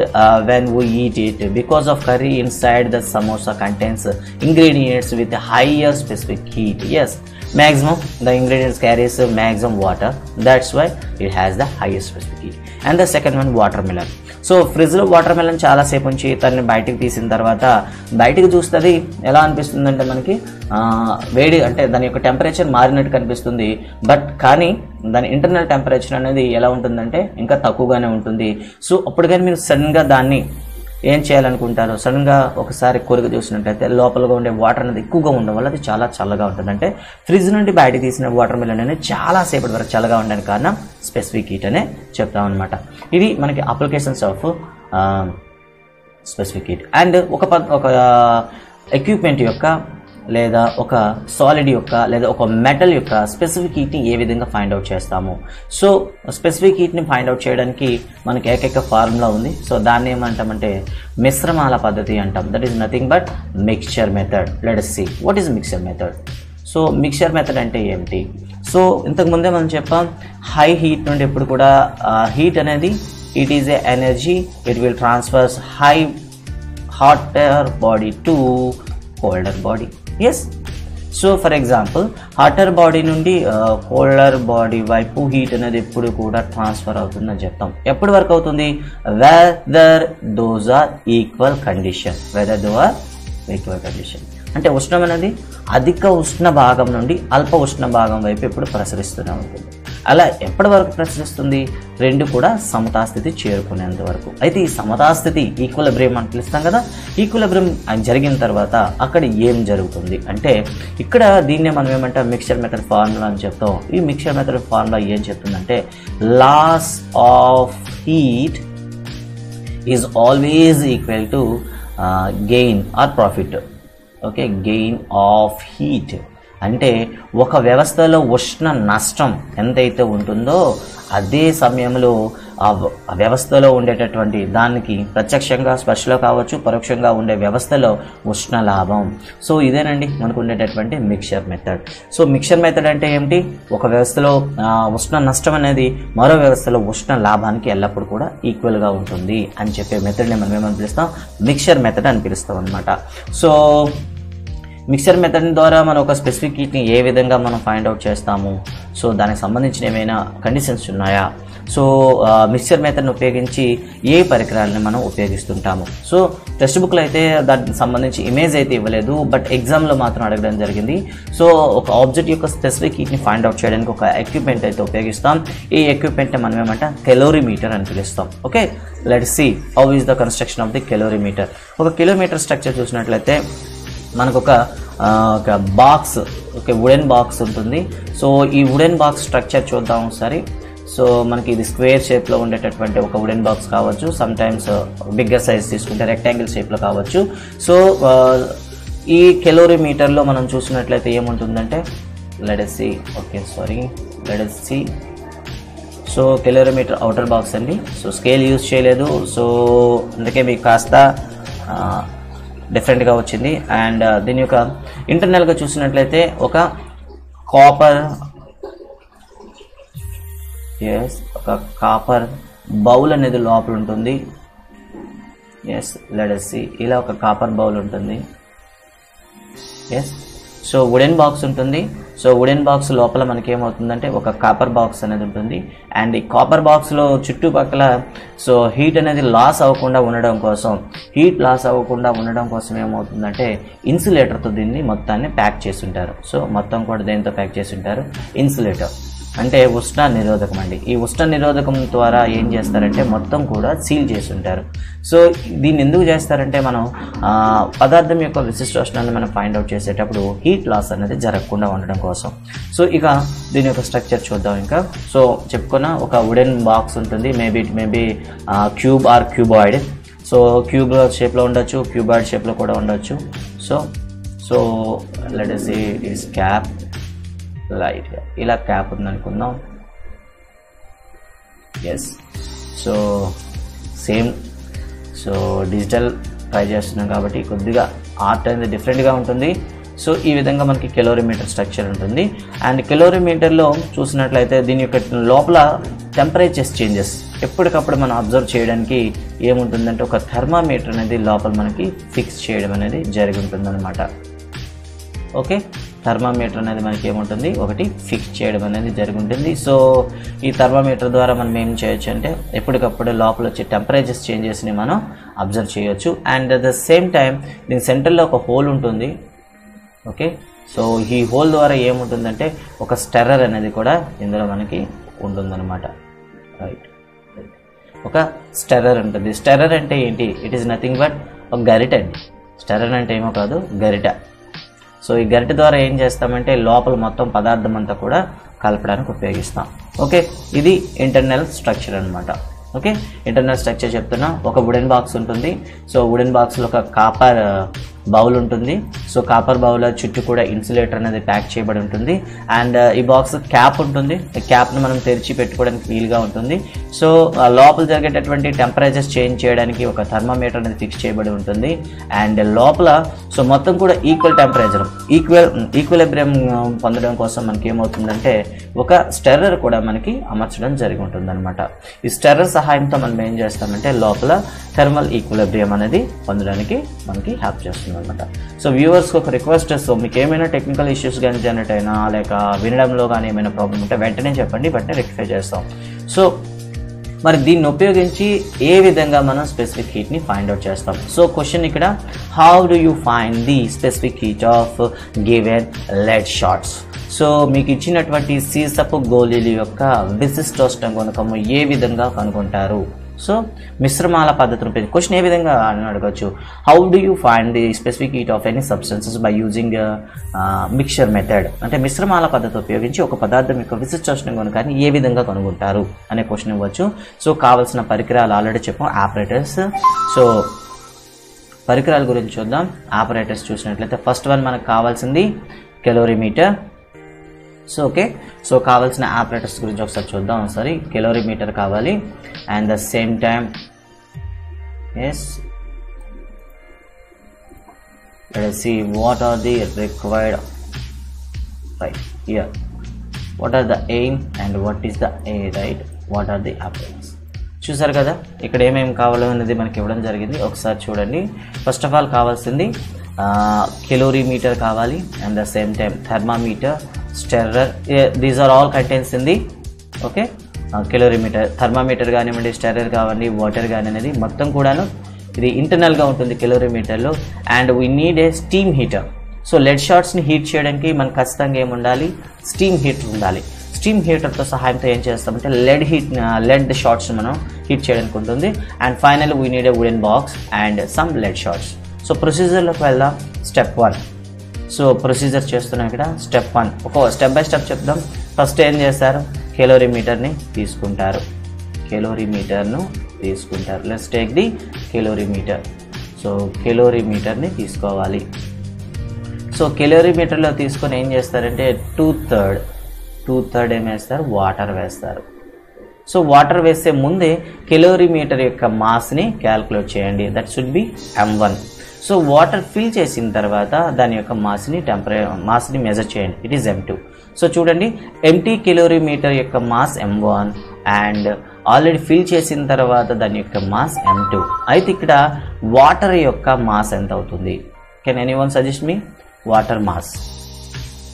when we eat it because of curry inside the samosa contains ingredients with a higher specific heat. Yes, maximum the ingredients carries maximum water, that's why it has the highest specific heat. And the second one, watermelon. So ఫ్రిడ్జ్లో వాటర్ మెలన్ చాలాసేపు ఉంచి తనని బయటికి తీసిన తర్వాత బయటికి చూస్తుంది ఎలా అనిపిస్తుందంటే మనకి వేడి, అంటే దాని యొక్క టెంపరేచర్ మారినట్టు కనిపిస్తుంది. బట్ కానీ దాని ఇంటర్నల్ టెంపరేచర్ అనేది ఎలా ఉంటుందంటే ఇంకా తక్కువగానే ఉంటుంది. సో అప్పుడు కానీ మీరు సడన్గా దాన్ని ఏం చేయాలనుకుంటారు, సడన్గా ఒకసారి కొరికి చూసినట్లయితే లోపలగా ఉండే వాటర్ అనేది ఎక్కువగా ఉండడం వల్ల అది చాలా చల్లగా ఉంటుంది. అంటే ఫ్రిడ్జ్ నుండి బయటకు తీసిన వాటర్ మెలన్ అనేది చాలాసేపటి వరకు చల్లగా ఉండడానికి కారణం స్పెసిఫిక్ హీట్ అనే చెప్తాం అనమాట. ఇది మనకి applications of specific heat. And ఒక ఎక్విప్మెంట్ యొక్క లేదా ఒక సాలిడ్ యొక్క లేదా ఒక మెటల్ యొక్క స్పెసిఫిక్ హీట్ని ఏ విధంగా ఫైండ్ అవుట్ చేస్తాము. సో స్పెసిఫిక్ హీట్ని ఫైండ్ అవుట్ చేయడానికి మనకి ఏకైక ఫార్ములా ఉంది. సో దాన్ని ఏమంటామంటే మిశ్రమాల పద్ధతి అంటాం. That is nothing but mixture method. Let us see what is mixture method. So mixture method అంటే ఏమిటి? సో ఇంతకుముందే మనం చెప్పాం, హై హీట్ నుండి ఎప్పుడు కూడా హీట్ అనేది it is a energy, it will transfers hotter body to colder body. Yes, so for example hotter body నుండి కోల్డర్ బాడీ వైపు హీట్ అనేది ఎప్పుడు కూడా ట్రాన్స్ఫర్ అవుతుందని చెప్తాం. ఎప్పటి వరకు అవుతుంది? Whether those are equal condition. Whether though are equal condition అంటే ఉష్ణం అనేది అధిక ఉష్ణ భాగం నుండి అల్ప ఉష్ణ భాగం వైపు ఎప్పుడు ప్రసరిస్తూనే ఉంటుంది. అలా ఎప్పటి వరకు ప్రసరిస్తుంది? రెండు కూడా సమతాస్థితి చేరుకునేంత వరకు. అయితే ఈ సమతాస్థితి ఈక్విలిబ్రియం అని పిలుస్తాం కదా, ఈక్విలిబ్రియం జరిగిన తర్వాత అక్కడ ఏం జరుగుతుంది అంటే ఇక్కడ దీన్నే మనం ఏమంటాం మిక్స్చర్ మెథడ్ ఫార్ములా అని చెప్తాం. ఈ మిక్స్చర్ మెథడ్ ఫార్ములా ఏం చెప్తుందంటే loss of heat is always equal to gain or profit. Okay, gain of heat అంటే ఒక వ్యవస్థలో ఉష్ణ నష్టం ఎంతైతే ఉంటుందో అదే సమయంలో ఆ వ్యవస్థలో ఉండేటటువంటి దానికి ప్రత్యక్షంగా స్పర్శలో కావచ్చు పరోక్షంగా ఉండే వ్యవస్థలో ఉష్ణ లాభం. సో ఇదేనండి మనకు ఉండేటటువంటి mixture method. So mixture method అంటే ఏమిటి? ఒక వ్యవస్థలో ఉష్ణ నష్టం అనేది మరో వ్యవస్థలో ఉష్ణ లాభానికి ఎల్లప్పుడూ కూడా ఈక్వల్గా ఉంటుంది అని చెప్పే మెథడ్ని మనం ఏమని పిలుస్తాం? మిక్స్చర్ మెథడ్ అని పిలుస్తాం అనమాట. సో మిక్సర్ మెథడ్ ద్వారా మనం ఒక స్పెసిఫిక్ హీట్ని ఏ విధంగా మనం ఫైండ్ అవుట్ చేస్తాము? సో దానికి సంబంధించిన ఏమైనా కండిషన్స్ ఉన్నాయా? సో మిక్సర్ మెథడ్ని ఉపయోగించి ఏ పరికరాలని మనం ఉపయోగిస్తుంటాము? సో టెక్స్ట్ బుక్లో అయితే దానికి సంబంధించి ఇమేజ్ అయితే ఇవ్వలేదు, బట్ ఎగ్జామ్లో మాత్రం అడగడం జరిగింది. సో ఒక ఆబ్జెక్ట్ యొక్క స్పెసిఫిక్ హీట్ని ఫైండ్ అవుట్ చేయడానికి ఒక ఎక్విప్మెంట్ అయితే ఉపయోగిస్తాం. ఈ ఎక్విప్మెంట్ని మనం ఏమంటాం? కెలోరీమీటర్ అని పిలుస్తాం. Okay, let's see how is the construction of the calorimeter. ఒక కిలోమీటర్ స్ట్రక్చర్ చూసినట్లయితే మనకు ఒక బాక్స్, ఓకే, వుడెన్ బాక్స్ ఉంటుంది. సో ఈ వుడెన్ బాక్స్ స్ట్రక్చర్ చూద్దాం ఒకసారి. సో మనకి ఇది స్క్వేర్ షేప్లో ఉండేటటువంటి ఒక వుడెన్ బాక్స్ కావచ్చు, సమ్ టైమ్స్ బిగ్గర్ సైజ్ తీసుకుంటే రెక్టాంగిల్ షేప్లో కావచ్చు. సో ఈ కెలోరీమీటర్లో మనం చూసినట్లయితే ఏముంటుందంటే let's see so calorimeter outer box అండి. సో స్కేల్ యూజ్ చేయలేదు, సో అందుకే మీకు కాస్త డిఫరెంట్గా వచ్చింది. అండ్ దీని యొక్క ఇంటర్నల్గా చూసినట్లయితే ఒక కాపర్ బౌల్ అనేది లోపల ఉంటుంది. లెట్స్ సీ ఇలా ఒక కాపర్ బౌల్ ఉంటుంది. సో వుడెన్ బాక్స్ ఉంటుంది. సో వుడెన్ బాక్స్ లోపల మనకి ఏమవుతుందంటే ఒక కాపర్ బాక్స్ అనేది ఉంటుంది. అండ్ ఈ కాపర్ బాక్స్లో చుట్టుపక్కల సో హీట్ అనేది లాస్ అవ్వకుండా ఉండడం కోసం ఏమవుతుందంటే ఇన్సులేటర్తో దీన్ని మొత్తాన్ని ప్యాక్ చేసి ఉంటారు. సో మొత్తం కూడా దేంతో ప్యాక్ చేసి ఉంటారు? ఇన్సులేటర్ అంటే ఉష్ణ నిరోధకం అండి. ఈ ఉష్ణ నిరోధకం ద్వారా ఏం చేస్తారంటే మొత్తం కూడా సీల్ చేసి ఉంటారు. సో దీన్ని ఎందుకు చేస్తారంటే మనం పదార్థం యొక్క విశిష్టోష్ణాన్ని మనం ఫైండ్ అవుట్ చేసేటప్పుడు హీట్ లాస్ అనేది జరగకుండా ఉండడం కోసం. సో ఇక దీని యొక్క స్ట్రక్చర్ చూద్దాం. ఇంకా సో చెప్పుకున్న ఒక వుడెన్ బాక్స్ ఉంటుంది. Maybe cube or cuboid. So cube షేప్లో ఉండొచ్చు, క్యూబాయిడ్ షేప్లో కూడా ఉండొచ్చు. So let's see is cap. లైట్గా ఇలా క్యాప్ ఉందనుకుందాం. So same. So digital try చేస్తున్నాం కాబట్టి కొద్దిగా ఆర్ట్ అనేది డిఫరెంట్గా ఉంటుంది. సో ఈ విధంగా మనకి కెలోరీమీటర్ స్ట్రక్చర్ ఉంటుంది. అండ్ కెలోరీమీటర్లో చూసినట్లయితే దీని యొక్క లోపల టెంపరేచర్ చేంజెస్ ఎప్పటికప్పుడు మనం అబ్జర్వ్ చేయడానికి ఏముంటుందంటే ఒక థర్మామీటర్ అనేది లోపల మనకి ఫిక్స్ చేయడం అనేది జరిగి ఉంటుందన్నమాట. ఓకే, థర్మామీటర్ అనేది మనకి ఏముంటుంది? ఒకటి ఫిక్స్ చేయడం అనేది జరిగి ఉంటుంది. సో ఈ థర్మామీటర్ ద్వారా మనం ఏం చేయొచ్చు అంటే ఎప్పటికప్పుడు లోపల వచ్చే టెంపరేచర్స్ చేంజెస్ని మనం అబ్జర్వ్ చేయొచ్చు. And at the same time దీని సెంటర్లో ఒక హోల్ ఉంటుంది. ఓకే, సో ఈ హోల్ ద్వారా ఏముంటుందంటే ఒక స్టెర్రర్ అనేది కూడా ఇందులో మనకి ఉంటుందన్నమాట. రైట్, ఒక స్టెర్రర్ ఉంటుంది. స్టెర్రర్ అంటే ఏంటి? ఇట్ ఈస్ నథింగ్ బట్ ఒక గరిట అండి. స్టెర్రర్ అంటే ఏమో కాదు, గరిట. సో ఈ గరిట ద్వారా ఏం చేస్తామంటే లోపల మొత్తం పదార్థం అంతా కూడా కలపడానికి ఉపయోగిస్తాం. ఓకే, ఇది ఇంటర్నల్ స్ట్రక్చర్ అనమాట. ఓకే, ఇంటర్నల్ స్ట్రక్చర్ చెప్తున్నా. ఒక వుడెన్ బాక్స్ ఉంటుంది. సో వుడెన్ బాక్స్లో ఒక కాపర్ బౌల్ ఉంటుంది. సో కాపర్ బౌల్ చుట్టూ కూడా ఇన్సులేటర్ అనేది ప్యాక్ చేయబడి ఉంటుంది. అండ్ ఈ బాక్స్ క్యాప్ ఉంటుంది. ఈ క్యాప్ను మనం తెరిచి పెట్టుకోవడానికి వీలుగా ఉంటుంది. సో లోపల జరిగేటటువంటి టెంపరేచర్స్ చేంజ్ చేయడానికి ఒక థర్మామీటర్ అనేది ఫిక్స్ చేయబడి ఉంటుంది. అండ్ లోపల సో మొత్తం కూడా ఈక్వల్ టెంపరేచర్ ఈక్విలిబ్రియం పొందడం కోసం మనకి ఏమవుతుందంటే ఒక స్టెర్రర్ కూడా మనకి అమర్చడం జరిగి ఉంటుంది అనమాట. ఈ స్టెర్రర్ సహాయంతో మనం ఏం చేస్తామంటే లోపల థర్మల్ ఈక్విలిబ్రియం అనేది పొందడానికి మనకి హెల్ప్ చేస్తుంది. వస్తుంది అనమాట. సో వ్యూవర్స్కి ఒక రిక్వెస్ట్, సో మీకు ఏమైనా టెక్నికల్ ఇష్యూస్ కానీ జనరేట్ అయినా లేక వినడంలో కానీ ఏమైనా ప్రాబ్లం ఉంటే వెంటనే చెప్పండి, వెంటనే రెక్టిఫై చేస్తాం. సో మరి దీన్ని ఉపయోగించి ఏ విధంగా మనం స్పెసిఫిక్ హీట్ని ఫైండ్ అవుట్ చేస్తాం. సో క్వశ్చన్ ఇక్కడ, how do you find the specific heat of given lead shots. So మీకు ఇచ్చినటువంటి సీసపు గోళీల యొక్క విశిష్టోష్ణ గుణకము ఏ విధంగా కనుగొంటారు. సో మిశ్రమాల పద్ధతిని ఉపయోగించి క్వశ్చన్ ఏ విధంగా అని అడగచ్చు. How do you find the specific heat of any substances by using mixture method. అంటే మిశ్రమాల పద్ధతి ఉపయోగించి ఒక పదార్థం యొక్క విశిష్టోష్ణ గుణకాన్ని ఏ విధంగా కనుగొంటారు అనే క్వశ్చన్ ఇవ్వచ్చు. సో కావాల్సిన పరికరాలు ఆల్రెడీ చెప్పాం, ఆపరేటర్స్. సో పరికరాల గురించి చూద్దాం. ఆపరేటర్స్ చూసినట్లయితే ఫస్ట్ వన్ మనకు కావాల్సింది కెలోరీమీటర్. సో ఓకే, సో కావాల్సిన ఆపరేటర్స్ గురించి ఒకసారి చూద్దాం. ఒకసారి కెలోరీమీటర్ కావాలి, and the same time yes let us see what are the required, right here, what are the aim and what is the a, right, what are the apparatus. చూసారు కదా ఇక్కడ ఏమేమి కావాలో అనేది మనకి ఇవ్వడం జరిగింది. ఒకసారి చూడండి. ఫస్ట్ ఆఫ్ ఆల్ కావాల్సింది కెలోరీమీటర్ కావాలి, and the same time thermometer, stirrer. These are all contains in the okay calorimeter. Thermometer కానివ్వండి, స్టెర్రర్ కావండి, వాటర్ కానీ అనేది మొత్తం కూడాను ఇది ఇంటర్నల్గా ఉంటుంది కెలోరీమీటర్లో. And we need a steam heater. So lead షార్ట్స్ని హీట్ చేయడానికి మనకు ఖచ్చితంగా ఏమి ఉండాలి, స్టీమ్ హీటర్ ఉండాలి. స్టీమ్ హీటర్తో సహాయంతో ఏం చేస్తామంటే లెడ్ షార్ట్స్ మనం హీట్ చేయడానికి ఉంటుంది. And final we need a wooden box and some lead shots. So ప్రొసీజర్లోకి వెళ్దాం. స్టెప్ 1. సో ప్రొసీజర్ చేస్తున్నాం ఇక్కడ. స్టెప్ 1 ఒక స్టెప్ బై స్టెప్ చెప్దాం. ఫస్ట్ ఏం చేస్తారు, కెలోరీమీటర్ని తీసుకుంటారు. Let's take the calorimeter. So కెలోరీమీటర్ని తీసుకోవాలి. సో కెలోరీమీటర్లో తీసుకొని ఏం చేస్తారంటే 2/3 ఏం వేస్తారు, వాటర్ వేస్తారు. సో వాటర్ వేసే ముందే కెలోరీమీటర్ యొక్క మాస్ని క్యాల్కులేట్ చేయండి. That should be m1. So water fill చేసిన తర్వాత దాని యొక్క మాస్ని మెజర్ చేయండి. It is m2. సో చూడండి, ఎంటీ కెలోరీమీటర్ యొక్క mass m1 and already fill చేసిన తర్వాత దాని యొక్క మాస్ m2. అయితే ఇక్కడ వాటర్ యొక్క మాస్ ఎంత అవుతుంది? Can anyone suggest me water mass?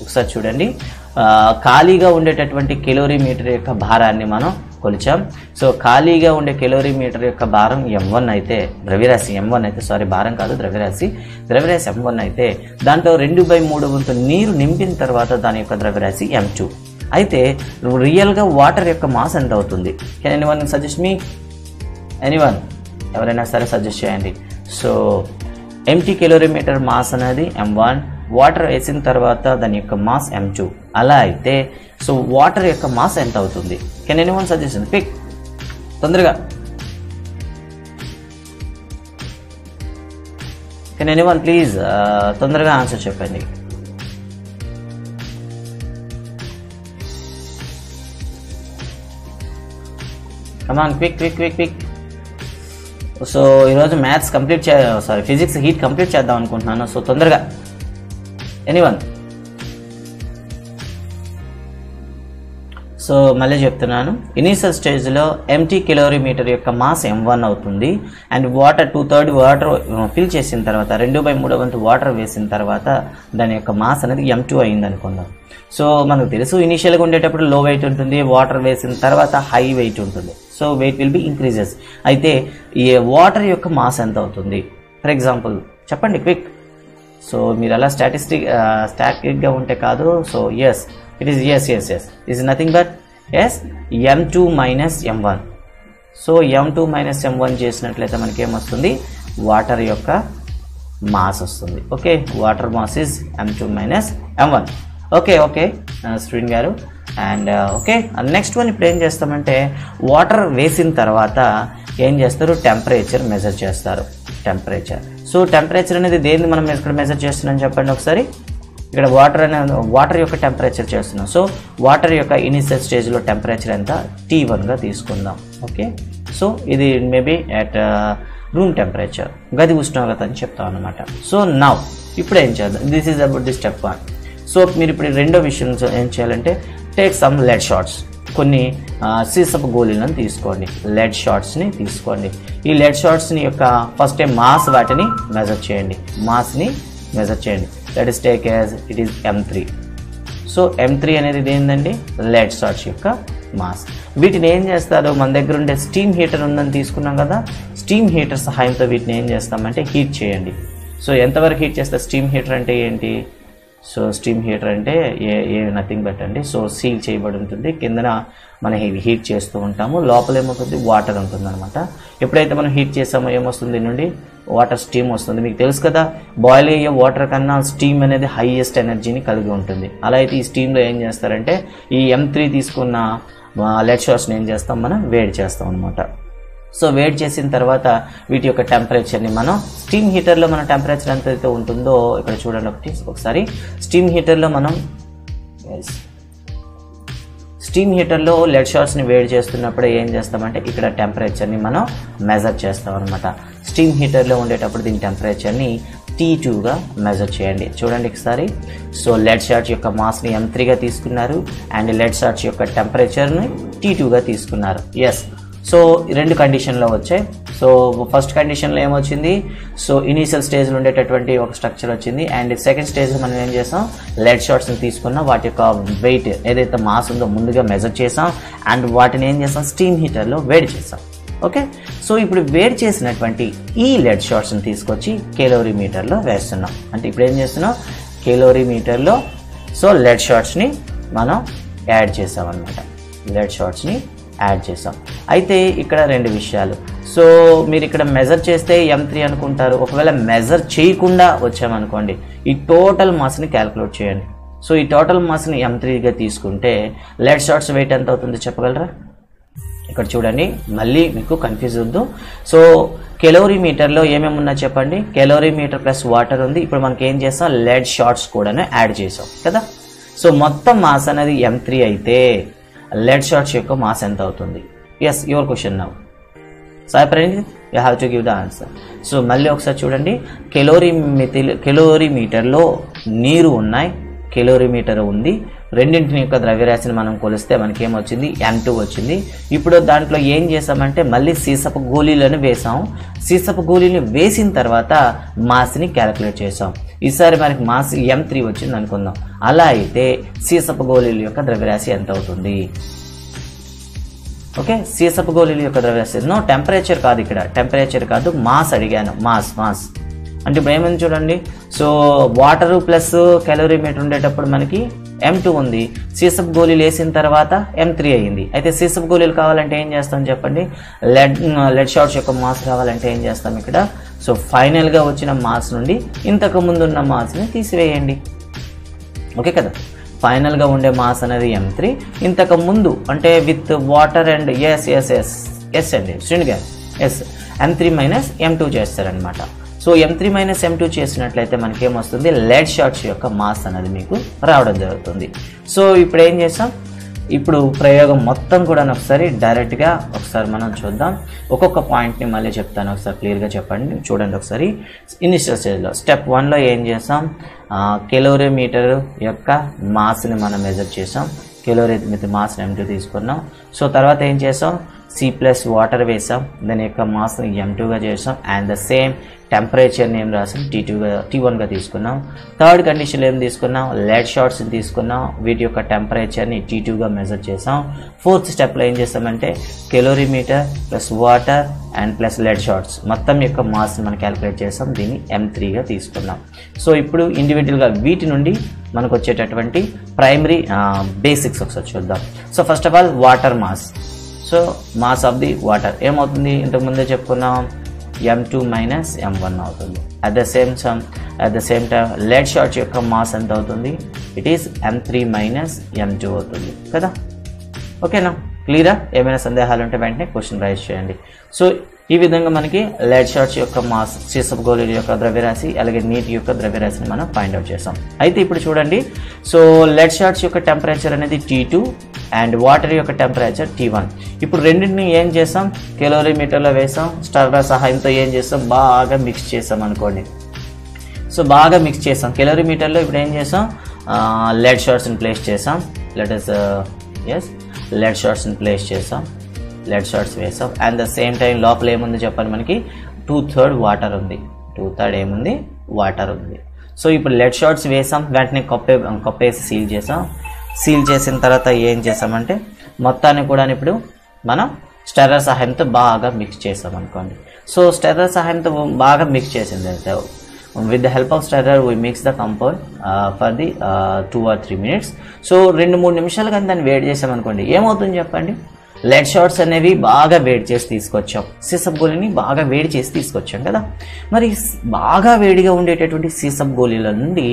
ఒకసారి చూడండి. ఖాళీగా ఉండేటటువంటి కెలోరీమీటర్ యొక్క భారాన్ని మనం కొలిచాం. సో ఖాళీగా ఉండే కెలోరీమీటర్ యొక్క భారం m1 అయితే, ద్రవ్యరాశి m1 అయితే, సారీ భారం కాదు ద్రవ్యరాశి m1 అయితే దాంట్లో 2/3 వంతు నీరు నింపిన తర్వాత దాని యొక్క ద్రవ్యరాశి m2. అయితే రియల్గా వాటర్ యొక్క మాస్ ఎంత అవుతుంది? Can anyone suggest me? Anyone, ఎవరైనా సరే సజెస్ట్ చేయండి. సో ఎంటీ కెలోరీమీటర్ మాస్ అనేది m1, వాటర్ వేసిన తర్వాత దాని యొక్క మాస్ m2. అలా అయితే సో వాటర్ యొక్క మాస్ ఎంత అవుతుంది? Can anyone suggestion? పిక్ తొందరగా. కెన్ ఎనీవన్ ప్లీజ్ తొందరగా ఆన్సర్ చెప్పండి. Come on quick. సో ఈరోజు మ్యాథ్స్ ఫిజిక్స్ హీట్ కంప్లీట్ చేద్దాం అనుకుంటున్నాను. సో తొందరగా ఎనీవన్. సో మళ్ళీ చెప్తున్నాను, ఇనీషియల్ స్టేజ్లో ఎంటీ కెలోరీమీటర్ యొక్క మాస్ m1 అవుతుంది. అండ్ వాటర్ 2/3 వాటర్ ఫిల్ చేసిన తర్వాత 2/3 వంతు వాటర్ వేసిన తర్వాత దాని యొక్క మాస్ అనేది m2 అయింది అనుకుందాం. సో మనకు తెలుసు ఇనీషియల్గా ఉండేటప్పుడు లో వెయిట్ ఉంటుంది, వాటర్ వేసిన తర్వాత హై వెయిట్ ఉంటుంది. So weight will be increases. అయితే ఈ వాటర్ యొక్క మాస్ ఎంత అవుతుంది? ఫర్ ఎగ్జాంపుల్ చెప్పండి క్విక్. సో మీరు అలా స్టాటిక్గా ఉంటే కాదు. So yes, it is yes is nothing but m2 minus m1. So m2 minus m1 చేసినట్లయితే మనకేమొస్తుంది? వాటర్ యొక్క మాస్ వస్తుంది. Okay, water mass is m2 minus m1. Okay student గారు. అండ్ ఓకే, నెక్స్ట్ వన్ ఇప్పుడు ఏం చేస్తామంటే వాటర్ వేసిన తర్వాత ఏం చేస్తారు? టెంపరేచర్ మెజర్ చేస్తారు. సో టెంపరేచర్ అనేది దేన్ని మనం ఇక్కడ మెజర్ చేస్తున్నాం చెప్పండి ఒకసారి. ఇక్కడ వాటర్ యొక్క టెంపరేచర్ చేస్తున్నాం. సో వాటర్ యొక్క ఇనిషియల్ స్టేజ్లో టెంపరేచర్ ఎంత? T1గా తీసుకుందాం. ఓకే, సో ఇది మేబీ అట్ రూమ్ టెంపరేచర్, గది ఉష్ణోగ్రత అని చెప్తాం అనమాట. సో నౌ ఇప్పుడు ఏం చేద్దాం? This is about the step 1. So మీరు ఇప్పుడు రెండో విషయం ఏం చేయాలంటే టేక్ సమ్ లెడ్ షార్ట్స్. కొన్ని సీసపు గోళీలను తీసుకోండి, లెడ్ షార్ట్స్ని తీసుకోండి. ఈ లెడ్ షార్ట్స్ని యొక్క ఫస్ట్ టైం మాస్ వాటిని మెజర్ చేయండి, మాస్ని మెజర్ చేయండి. Let is take as it is M3. So M3 అనేది ఏంటండి, లెడ్ షార్ట్స్ యొక్క మాస్. వీటిని ఏం చేస్తారు, మన దగ్గర ఉండే స్టీమ్ హీటర్ ఉందని తీసుకున్నాం కదా, స్టీమ్ హీటర్ సహాయంతో వీటిని ఏం చేస్తామంటే హీట్ చేయండి. సో ఎంతవరకు హీట్ చేస్తారు, స్టీమ్ హీటర్ అంటే ఏంటి, సో స్టీమ్ హీటర్ అంటే నథింగ్ బట్ అండి, సో సీల్ చేయబడి ఉంటుంది, కిందన మనం హీట్ చేస్తూ ఉంటాము, లోపల ఏమవుతుంది వాటర్ ఉంటుంది అనమాట. ఎప్పుడైతే మనం హీట్ చేసామో ఏమొస్తుంది, నుండి వాటర్ స్టీమ్ వస్తుంది. మీకు తెలుసు కదా, బాయిల్ అయ్యే వాటర్ కన్నా స్టీమ్ అనేది హైయెస్ట్ ఎనర్జీని కలిగి ఉంటుంది. అలా అయితే ఈ స్టీమ్లో ఏం చేస్తారంటే ఈ M3 తీసుకున్న లెడ్ షార్ట్స్ని ఏం చేస్తాం, మనం వేడి చేస్తాం అనమాట. సో వేడి చేసిన తర్వాత వీటి యొక్క టెంపరేచర్ని మనం స్టీమ్ హీటర్లో మన టెంపరేచర్ ఎంత అయితే ఉంటుందో ఇక్కడ చూడండి ఒకసారి. స్టీమ్ హీటర్లో లెడ్ షార్ట్స్ని వేడి చేస్తున్నప్పుడు ఏం చేస్తామంటే ఇక్కడ టెంపరేచర్ని మనం మెజర్ చేస్తాం అనమాట. స్టీమ్ హీటర్లో ఉండేటప్పుడు దీని టెంపరేచర్ని T2గా మెజర్ చేయండి. చూడండి ఒకసారి. సో లెడ్ షార్ట్స్ యొక్క మాస్ని M3గా తీసుకున్నారు అండ్ లెడ్ షార్ట్స్ యొక్క టెంపరేచర్ని T2గా తీసుకున్నారు. ఎస్, సో రెండు కండిషన్లో వచ్చాయి. సో ఫస్ట్ కండిషన్లో ఏమొచ్చింది, సో ఇనీషియల్ స్టేజ్లో ఉండేటటువంటి ఒక స్ట్రక్చర్ వచ్చింది అండ్ సెకండ్ స్టేజ్లో మనం ఏం చేసాం, లెడ్ షార్ట్స్ని తీసుకున్నాం, వాటి యొక్క వెయిట్ ఏదైతే మాస్ ఉందో ముందుగా మెజర్ చేసాం అండ్ వాటిని ఏం చేసాం, స్టీమ్ హీటర్లో వేడి చేసాం. ఓకే, సో ఇప్పుడు వేడి చేసినటువంటి ఈ లెడ్ షార్ట్స్ని తీసుకొచ్చి కెలోరీమీటర్లో వేస్తున్నాం. అంటే ఇప్పుడు ఏం చేస్తున్నాం, కెలోరీమీటర్లో సో లెడ్ షార్ట్స్ని మనం యాడ్ చేసాం అనమాట, లెడ్ షార్ట్స్ని యాడ్ చేసాం. అయితే ఇక్కడ రెండు విషయాలు. సో మీరు ఇక్కడ మెజర్ చేస్తే M3 అనుకుంటారు, ఒకవేళ మెజర్ చేయకుండా వచ్చామనుకోండి ఈ టోటల్ మాస్ని క్యాలిక్యులేట్ చేయండి. సో ఈ టోటల్ మాస్ని M3గా తీసుకుంటే లెడ్ షార్ట్స్ వెయిట్ ఎంత అవుతుంది చెప్పగలరా? ఇక్కడ చూడండి, మళ్ళీ మీకు కన్ఫ్యూజ్ వద్దు. సో కెలోరీమీటర్లో ఏమేమి ఉన్నా చెప్పండి, కెలోరీమీటర్ ప్లస్ వాటర్ ఉంది. ఇప్పుడు మనకి ఏం చేస్తాం, లెడ్ షార్ట్స్ కూడా యాడ్ చేసాం కదా. సో మొత్తం మాస్ అనేది M3 అయితే లెడ్ షార్ట్స్ యొక్క మాస్ ఎంత అవుతుంది? Yes, your question now. Sai Praneeth, you have to give the answer. So మళ్ళీ ఒకసారి చూడండి, కెలోరీమీటర్లో నీరు ఉన్నాయి, కెలోరీమీటర్ ఉంది, రెండింటిని యొక్క ద్రవ్యరాశిని మనం కొలిస్తే మనకి ఏమొచ్చింది, M2 వచ్చింది. ఇప్పుడు దాంట్లో ఏం చేసామంటే మళ్ళీ సీసపు గోళీలను వేసాం. సీసపు గోళీని వేసిన తర్వాత మాస్ని క్యాలిక్యులేట్ చేసాం. ఈసారి మనకి మాస్ M3 వచ్చింది అనుకుందాం. అలా అయితే సీసపు గోళీల యొక్క ద్రవ్యరాశి ఎంత అవుతుంది? ఓకే, సీసపు గోళీల యొక్క ద్రవ్యరాశి, నో టెంపరేచర్ కాదు, ఇక్కడ టెంపరేచర్ కాదు, మాస్ అడిగాను, మాస్. అంటే ఇప్పుడు ఏమైంది చూడండి, సో వాటరు ప్లస్ కెలోరీమీటర్ ఉండేటప్పుడు మనకి M2 ఉంది, సీసపు గోళీలు వేసిన తర్వాత M3 అయ్యింది. అయితే సీసపు గోళీలు కావాలంటే ఏం చేస్తాం చెప్పండి, లెడ్ షార్ట్స్ యొక్క మాస్ కావాలంటే ఏం చేస్తాం ఇక్కడ, సో ఫైనల్గా వచ్చిన మాస్ నుండి ఇంతకు ముందు ఉన్న మాస్ని తీసివేయండి. ఓకే కదా, ఫైనల్గా ఉండే మాస్ అనేది M3, ఇంతకు ముందు అంటే విత్ వాటర్ అండ్ ఎస్ అండి శ్రీను గారు, ఎస్ M3 మైనస్ M2 చేస్తారనమాట. సో M3 మైనస్ M2 చేసినట్లయితే మనకి ఏమొస్తుంది, లెడ్ షార్ట్స్ యొక్క మాస్ అనేది మీకు రావడం జరుగుతుంది. సో ఇప్పుడు ఏం చేస్తాం, ఇప్పుడు ప్రయోగం మొత్తం కూడా ఒకసారి డైరెక్ట్గా ఒకసారి మనం చూద్దాం. ఒక్కొక్క పాయింట్ని మళ్ళీ చెప్తాను, ఒకసారి క్లియర్గా చెప్పండి. చూడండి ఒకసారి. ఇనిషియల్ స్టేజ్లో స్టెప్ 1లో ఏం చేసాం, కెలోరీమీటర్ యొక్క మాస్ని మనం మెజర్ చేసాం, కెలోరీమీటర్ మాస్ M2 తీసుకున్నాం. సో తర్వాత ఏం చేసాం, C ప్లస్ వాటర్ వేసాం, దాని యొక్క మాస్ని M2గా చేసాం అండ్ ద సేమ్ టెంపరేచర్ని ఏం రాసాం, T1గా తీసుకున్నాం. థర్డ్ కండిషన్లో ఏం తీసుకున్నాం, లెడ్ షార్ట్స్ని తీసుకున్నాం, వీటి యొక్క టెంపరేచర్ని T2గా మెజర్ చేసాం. ఫోర్త్ స్టెప్లో ఏం చేస్తామంటే calorimeter plus water and plus lead shots మొత్తం యొక్క మాస్ని మనం క్యాలిక్యులేట్ చేసాం, దీన్ని M3గా తీసుకున్నాం. సో ఇప్పుడు ఇండివిజువల్గా వీటి నుండి మనకు వచ్చేటటువంటి ప్రైమరీ బేసిక్స్ ఒకసారి చూద్దాం. So first of all water mass. So mass of the water ఏమవుతుంది, ఇంతకుముందే చెప్పుకున్నాం, M2 మైనస్ M1 అవుతుంది. At the same time lead shots యొక్క మాస్ ఎంత అవుతుంది, it is M3 minus M2 అవుతుంది కదా. ఓకేనా, క్లియరా? ఏమైనా సందేహాలు ఉంటే వెంటనే క్వశ్చన్ రైజ్ చేయండి. సో ఈ విధంగా మనకి లెడ్ షార్ట్స్ యొక్క మాస్, సీసపు గోళీల యొక్క ద్రవ్యరాశి, అలాగే నీటి యొక్క ద్రవ్యరాశిని మనం ఫైండ్ అవుట్ చేసాం. అయితే ఇప్పుడు చూడండి, సో లెడ్ షార్ట్స్ యొక్క టెంపరేచర్ అనేది T2 అండ్ వాటర్ యొక్క టెంపరేచర్ T1. ఇప్పుడు రెండింటిని ఏం చేసాం, కెలోరీమీటర్లో వేసాం, స్టర్నర్ సహాయంతో ఏం చేసాం, బాగా మిక్స్ చేసాం అనుకోండి. సో బాగా మిక్స్ చేసాం. కెలోరీమీటర్లో ఇప్పుడు ఏం చేసాం, లెడ్ షార్ట్స్ని ప్లేస్ చేసాం, లెట్ us లెడ్ షార్ట్స్ని ప్లేస్ చేసాం, లెడ్ షార్ట్స్ వేసాం. అండ్ ద సేమ్ టైం లోపల ఏముంది చెప్పండి, మనకి 2/3 వాటర్ ఉంది, 2/3 ఏముంది వాటర్ ఉంది. సో ఇప్పుడు లెడ్ షార్ట్స్ వేసాం, వెంటనే కప్పేసి సీల్ చేసాం. సీల్ చేసిన తర్వాత ఏం చేసామంటే మొత్తాన్ని కూడా ఇప్పుడు మనం స్టెర్రర్ సహాయంతో బాగా మిక్స్ చేసాం అనుకోండి. సో స్టెర్రర్ సహాయంతో బాగా మిక్స్ చేసింది అయితే with the help of stirrer we mix the compound for the 2 or 3 minutes. So 2-3 నిమిషాలు కానీ దాన్ని వేడి చేసాం అనుకోండి, ఏమవుతుంది చెప్పండి, లెడ్ షార్ట్స్ అనేవి బాగా వేడి చేసి తీసుకొచ్చాం, సీసప్ గోళీని బాగా వేడి చేసి తీసుకొచ్చాం కదా. మరి బాగా వేడిగా ఉండేటటువంటి సీసప్ గోళీల నుండి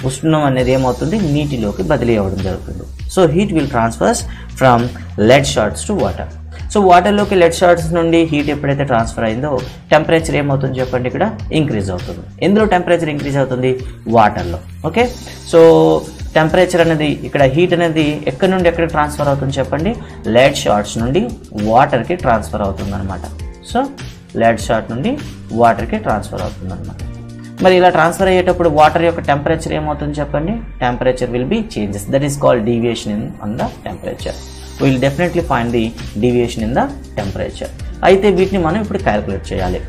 ఉష్ణం అనేది ఏమవుతుంది, నీటిలోకి బదిలీ అవ్వడం జరుగుతుంది. So heat will transfers from lead shots to water. So వాటర్లోకి లెడ్ షార్ట్స్ నుండి హీట్ ఎప్పుడైతే ట్రాన్స్ఫర్ అయిందో టెంపరేచర్ ఏమవుతుంది చెప్పండి, ఇక్కడ ఇంక్రీజ్ అవుతుంది. ఎందులో టెంపరేచర్ ఇంక్రీజ్ అవుతుంది, వాటర్లో. ఓకే, సో టెంపరేచర్ అనేది ఇక్కడ హీట్ అనేది ఎక్కడి నుండి ఎక్కడ ట్రాన్స్ఫర్ అవుతుంది చెప్పండి, లెడ్ షార్ట్స్ నుండి వాటర్కి ట్రాన్స్ఫర్ అవుతుంది అనమాట. సో లెడ్ షార్ట్ నుండి వాటర్కి ట్రాన్స్ఫర్ అవుతుంది అనమాట. మరి ఇలా ట్రాన్స్ఫర్ అయ్యేటప్పుడు వాటర్ యొక్క టెంపరేచర్ ఏమవుతుంది చెప్పండి, temperature will be changes, that is called deviation in on the temperature. we will definitely find the deviation in the temperature. అయితే వీటిని మనం ఇప్పుడు క్యాలిక్యులేట్ చేయాలి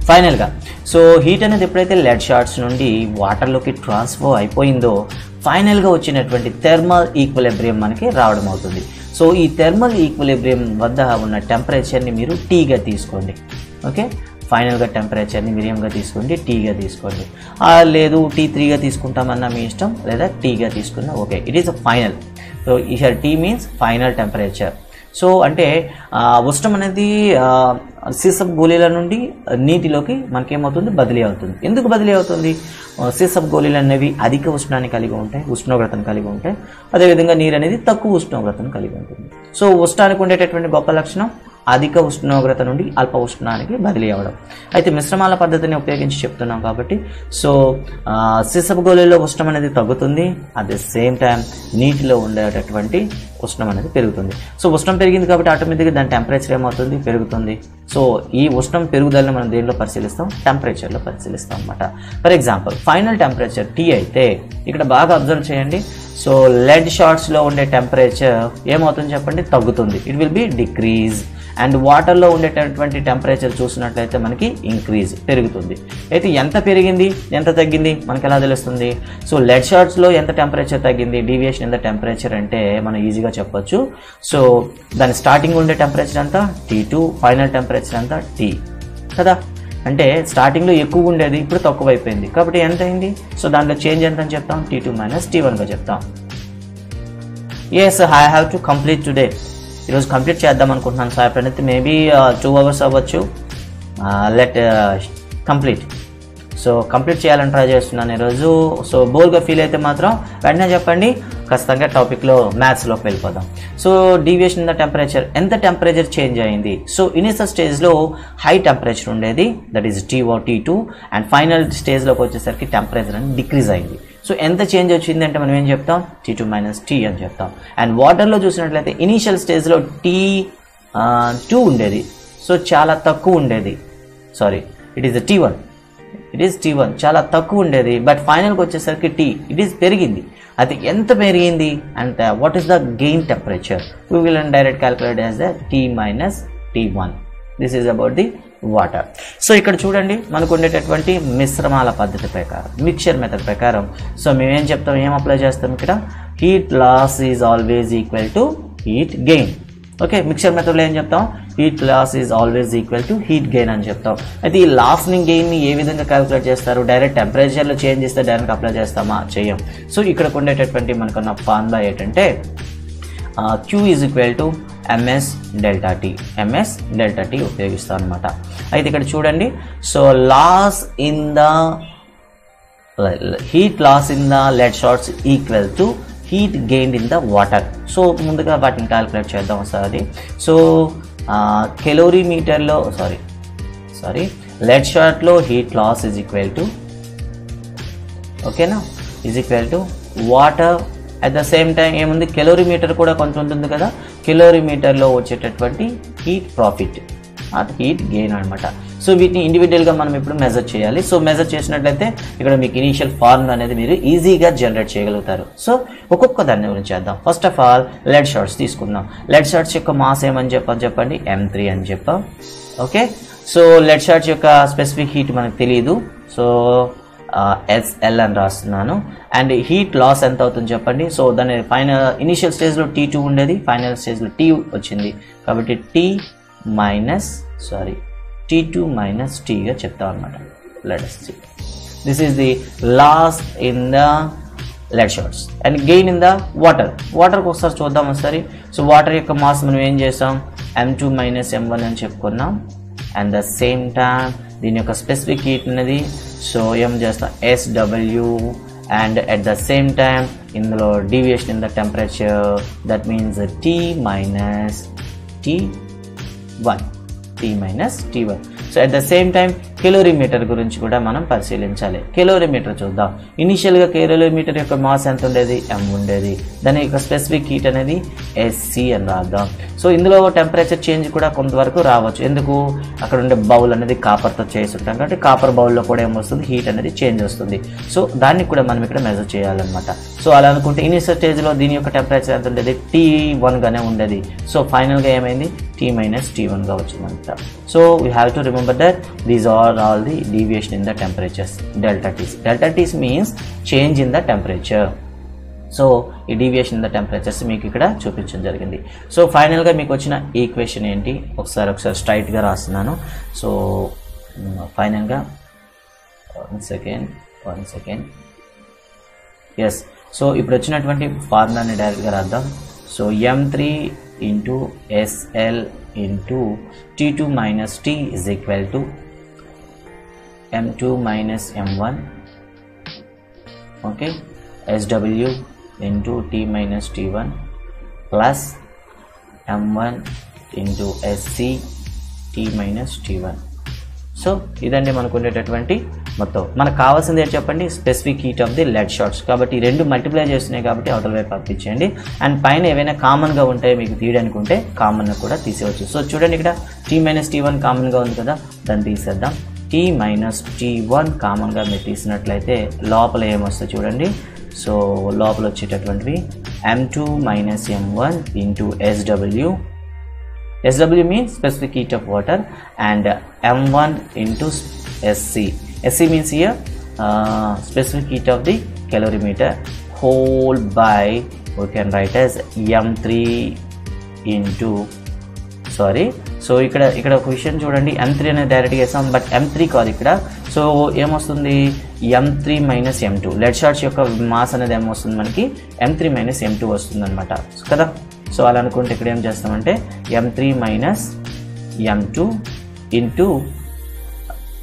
ఫైనల్గా. సో హీట్ అనేది ఎప్పుడైతే లెడ్ షార్ట్స్ నుండి వాటర్లోకి ట్రాన్స్ఫర్ అయిపోయిందో ఫైనల్గా వచ్చినటువంటి థెర్మల్ ఈక్విలిబ్రియం మనకి రావడం అవుతుంది. సో ఈ థెర్మల్ ఈక్విలిబ్రియం వద్ద ఉన్న టెంపరేచర్ని మీరు టీగా తీసుకోండి. ఓకే, ఫైనల్గా టెంపరేచర్ని మీడియంగా తీసుకోండి, టీగా తీసుకోండి. లేదు T3గా తీసుకుంటామన్నా మీ ఇష్టం, లేదా టీగా తీసుకున్నా okay, it is a final. So here T means final temperature. So అంటే ఉష్ణం అనేది సీసప్ గోళీల నుండి నీటిలోకి మనకేమవుతుంది, బదిలీ అవుతుంది. ఎందుకు బదిలీ అవుతుంది, సీసప్ గోళీలు అనేవి అధిక ఉష్ణాన్ని కలిగి ఉంటాయి, ఉష్ణోగ్రతను కలిగి ఉంటాయి. అదేవిధంగా నీరు అనేది తక్కువ ఉష్ణోగ్రతను కలిగి ఉంటుంది. సో ఉష్ణానికి ఉండేటటువంటి గొప్ప లక్షణం అధిక ఉష్ణోగ్రత నుండి అల్ప ఉష్ణానికి బదిలీ అవ్వడం. అయితే మిశ్రమాల పద్ధతిని ఉపయోగించి చెప్తున్నాం కాబట్టి సో సీసప్ గోళీలో ఉష్ణం అనేది తగ్గుతుంది, అట్ ది సేమ్ టైం నీటిలో ఉండేటటువంటి ఉష్ణం అనేది పెరుగుతుంది. సో ఉష్ణం పెరిగింది కాబట్టి ఆటోమేటిక్గా దాని టెంపరేచర్ ఏమవుతుంది, పెరుగుతుంది. సో ఈ ఉష్ణం పెరుగుదలని మనం దేనిలో పరిశీలిస్తాం, టెంపరేచర్లో పరిశీలిస్తాం అనమాట. For example final temperature T అయితే ఇక్కడ బాగా అబ్జర్వ్ చేయండి. సో లెడ్ షార్ట్స్లో ఉండే టెంపరేచర్ ఏమవుతుంది చెప్పండి, తగ్గుతుంది, it will B decrease. And వాటర్లో ఉండేటటువంటి టెంపరేచర్ చూసినట్లయితే మనకి ఇంక్రీజ్, పెరుగుతుంది. అయితే ఎంత పెరిగింది ఎంత తగ్గింది మనకి ఎలా తెలుస్తుంది, సో లెడ్ షార్ట్స్లో ఎంత టెంపరేచర్ తగ్గింది, డీవియేషన్ ఇన్ ద టెంపరేచర్ అంటే మనం ఈజీగా చెప్పొచ్చు. సో దాని స్టార్టింగ్ ఉండే టెంపరేచర్ అంతా T2, ఫైనల్ టెంపరేచర్ అంతా T కదా. అంటే స్టార్టింగ్లో ఎక్కువ ఉండేది, ఇప్పుడు తక్కువ అయిపోయింది, కాబట్టి ఎంత అయింది, సో దాంట్లో చేంజ్ ఎంత అని చెప్తాం, T2 - T1గా చెప్తాం. Yes, I have to complete today. ఈరోజు కంప్లీట్ చేద్దాం అనుకుంటున్నాను సార్ ప్రణీత్, మేబీ 2 hours అవ్వచ్చు. Let complete. సో కంప్లీట్ చేయాలని ట్రై చేస్తున్నాను ఈరోజు. సో బోర్గా ఫీల్ అయితే మాత్రం వెంటనే చెప్పండి, ఖచ్చితంగా టాపిక్లో మ్యాథ్స్లోకి వెళ్ళిపోదాం. So deviation in the temperature, ఎంత టెంపరేచర్ చేంజ్ అయింది. సో ఇనిషియల్ స్టేజ్లో హై టెంపరేచర్ ఉండేది, that is T2, and final స్టేజ్లోకి వచ్చేసరికి టెంపరేచర్ అనేది డిక్రీజ్ అయింది. సో ఎంత చేంజ్ వచ్చింది అంటే మనం ఏం చెప్తాం, T2 - T అని చెప్తాం. అండ్ వాటర్లో చూసినట్లయితే ఇనీషియల్ స్టేజ్లో T2 ఉండేది, సో చాలా తక్కువ ఉండేది, సారీ ఇట్ ఈస్ T1 చాలా తక్కువ ఉండేది. బట్ ఫైనల్కి వచ్చేసరికి ఇట్ ఈస్ పెరిగింది. అది ఎంత పెరిగింది and what is the gain temperature, we will direct calculate as the T - T1. This is about the water. So ఇక్కడ చూడండి మనకు ఉండేటటువంటి మిశ్రమాల పద్ధతి ప్రకారం, మిక్చర్ మెథడ్ ప్రకారం, సో మేమేం చెప్తాం, ఏం అప్లై చేస్తాం ఇక్కడ, heat loss is always equal to heat gain. Okay, mixture మెథడ్లో ఏం చెప్తాం, heat loss is always equal to heat gain అని చెప్తాం. అయితే ఈ లాస్ని గెయిన్ని ఏ విధంగా క్యాలిక్యులేట్ చేస్తారు, డైరెక్ట్ టెంపరేచర్లో చేంజ్ చేస్తే డైరెక్ట్ అప్లై చేస్తామా, చేయం. సో ఇక్కడ ఉండేటటువంటి మనకున్న ఫార్ములా ఏంటంటే Q is equal to MS delta T ఉపయోగిస్తాం అనమాట. అయితే ఇక్కడ చూడండి, so heat loss in the lead shots equal to heat gained in the water. So ముందుగా వాటిని క్యాలిక్యులేట్ చేద్దాం ఒకసారి. సో కెలోరీమీటర్లో సారీ లెడ్ షార్ట్లో heat loss is equal to, ఓకేనా, is equal to water. At the same time ఏముంది, కెలోరీమీటర్ కూడా కొంత ఉంటుంది కదా, కెలోరీమీటర్లో వచ్చేటటువంటి హీట్ ప్రాఫిట్, హీట్ గెయిన్ అనమాట. సో వీటిని ఇండివిజువల్గా మనం ఇప్పుడు మెజర్ చేయాలి. సో మెజర్ చేసినట్లయితే ఇక్కడ మీకు ఇనీషియల్ ఫార్ములా అనేది మీరు ఈజీగా జనరేట్ చేయగలుగుతారు. సో ఒక్కొక్క దాని గురించి చేద్దాం. First of all lead shots తీసుకుందాం. లెడ్ షార్ట్స్ యొక్క మాస్ ఏమని చెప్పండి, M3 అని చెప్పాం. ఓకే, సో లెడ్ షార్ట్స్ యొక్క స్పెసిఫిక్ హీట్ మనకు తెలియదు. సో SL అని రాస్తున్నాను. అండ్ హీట్ లాస్ ఎంత అవుతుంది చెప్పండి. సో దాని ఫైనల్ ఇనిషియల్ స్టేజ్లో T2 ఉండేది, ఫైనల్ స్టేజ్లో T వచ్చింది కాబట్టి T2 మైనస్ Tగా చెప్తాం అనమాట. Let us see. This is the loss in the lead shots and gain in the water. వాటర్కి ఒకసారి చూద్దాం ఒకసారి. సో వాటర్ యొక్క మాస్ మనం ఏం చేసాం, M2 మైనస్ M1 అని చెప్పుకున్నాం. అండ్ ద సేమ్ టైమ్ దీని యొక్క స్పెసిఫిక్ హీట్ అనేది సో ఏం చేస్తాం SW. And at the same time ఇందులో deviation in the temperature, that means T minus T1. So at the same time calorimeter గురించి కూడా మనం పరిశీలించాలి. కెలోరీమీటర్ చూద్దాం. ఇనిషియల్గా కెలోరీమీటర్ యొక్క మాస్ ఎంత ఉండేది, M ఉండేది. దాని యొక్క స్పెసిఫిక్ హీట్ అనేది SC అని రాద్దాం. సో ఇందులో టెంపరేచర్ చేంజ్ కూడా కొంతవరకు రావచ్చు. ఎందుకు, అక్కడ ఉండే బౌల్ అనేది కాపర్తో చేసి ఉంటాం కాబట్టి కాపర్ బౌల్లో కూడా ఏమొస్తుంది, హీట్ అనేది చేంజ్ వస్తుంది. సో దాన్ని కూడా మనం ఇక్కడ మెజర్ చేయాలన్నమాట. సో అలా అనుకుంటే ఇనిషియల్ స్టేజ్లో దీని యొక్క టెంపరేచర్ ఎంత ఉండేది, T1గానే ఉండేది. సో ఫైనల్గా ఏమైంది, T మైనస్ T1గా వచ్చిందంట. So we have to remember that these are all the deviation in the temperatures. Delta Ts means change in the temperature. So ఈ డీవియేషన్ ఇన్ ద టెంపరేచర్స్ మీకు ఇక్కడ చూపించడం జరిగింది. సో ఫైనల్గా మీకు వచ్చిన ఈక్వేషన్ ఏంటి ఒకసారి స్ట్రైట్గా రాస్తున్నాను. సో ఫైనల్గా వన్ సెకండ్ ఎస్. సో ఇప్పుడు వచ్చినటువంటి ఫార్ములాని డైరెక్ట్గా రాద్దాం. So M3 into SL into T2 minus T is equal to M2 minus M1, okay, SW into T minus T1 plus M1 into SC T minus T1. So ఇదండి మనకు ఉండేటటువంటి మొత్తం. మనకు కావాల్సింది ఏంటి చెప్పండి, specific heat of the lead shots. కాబట్టి ఈ రెండు మల్టిప్లై చేస్తున్నాయి కాబట్టి అవతల వైపు పంపించేయండి. అండ్ పైన ఏవైనా కామన్గా ఉంటే మీకు తీయడానికి ఉంటే కామన్గా కూడా తీసేవచ్చు. సో చూడండి ఇక్కడ T మైనస్ T1 కామన్గా ఉంది కదా, దాన్ని తీసేద్దాం. T మైనస్ T1 కామన్గా మీరు తీసినట్లయితే లోపల ఏమొస్తుంది చూడండి. సో లోపల వచ్చేటటువంటివి M2 minus M1 into SW means specific heat of water and M1 into SC. SC means here specific heat of the calorimeter whole by we can write as M3 into so ఇక్కడ ఒక విషయం చూడండి, M3 అనేది డైరెక్ట్గా వేసాం బట్ M3 కాదు ఇక్కడ. సో ఏమొస్తుంది, M3 minus M2. Lead shots యొక్క మాస్ అనేది ఏమొస్తుంది మనకి, M3 మైనస్ M2 వస్తుంది అనమాట కదా. సో అలా అనుకుంటే ఇక్కడ ఏం చేస్తామంటే M3 minus M2 into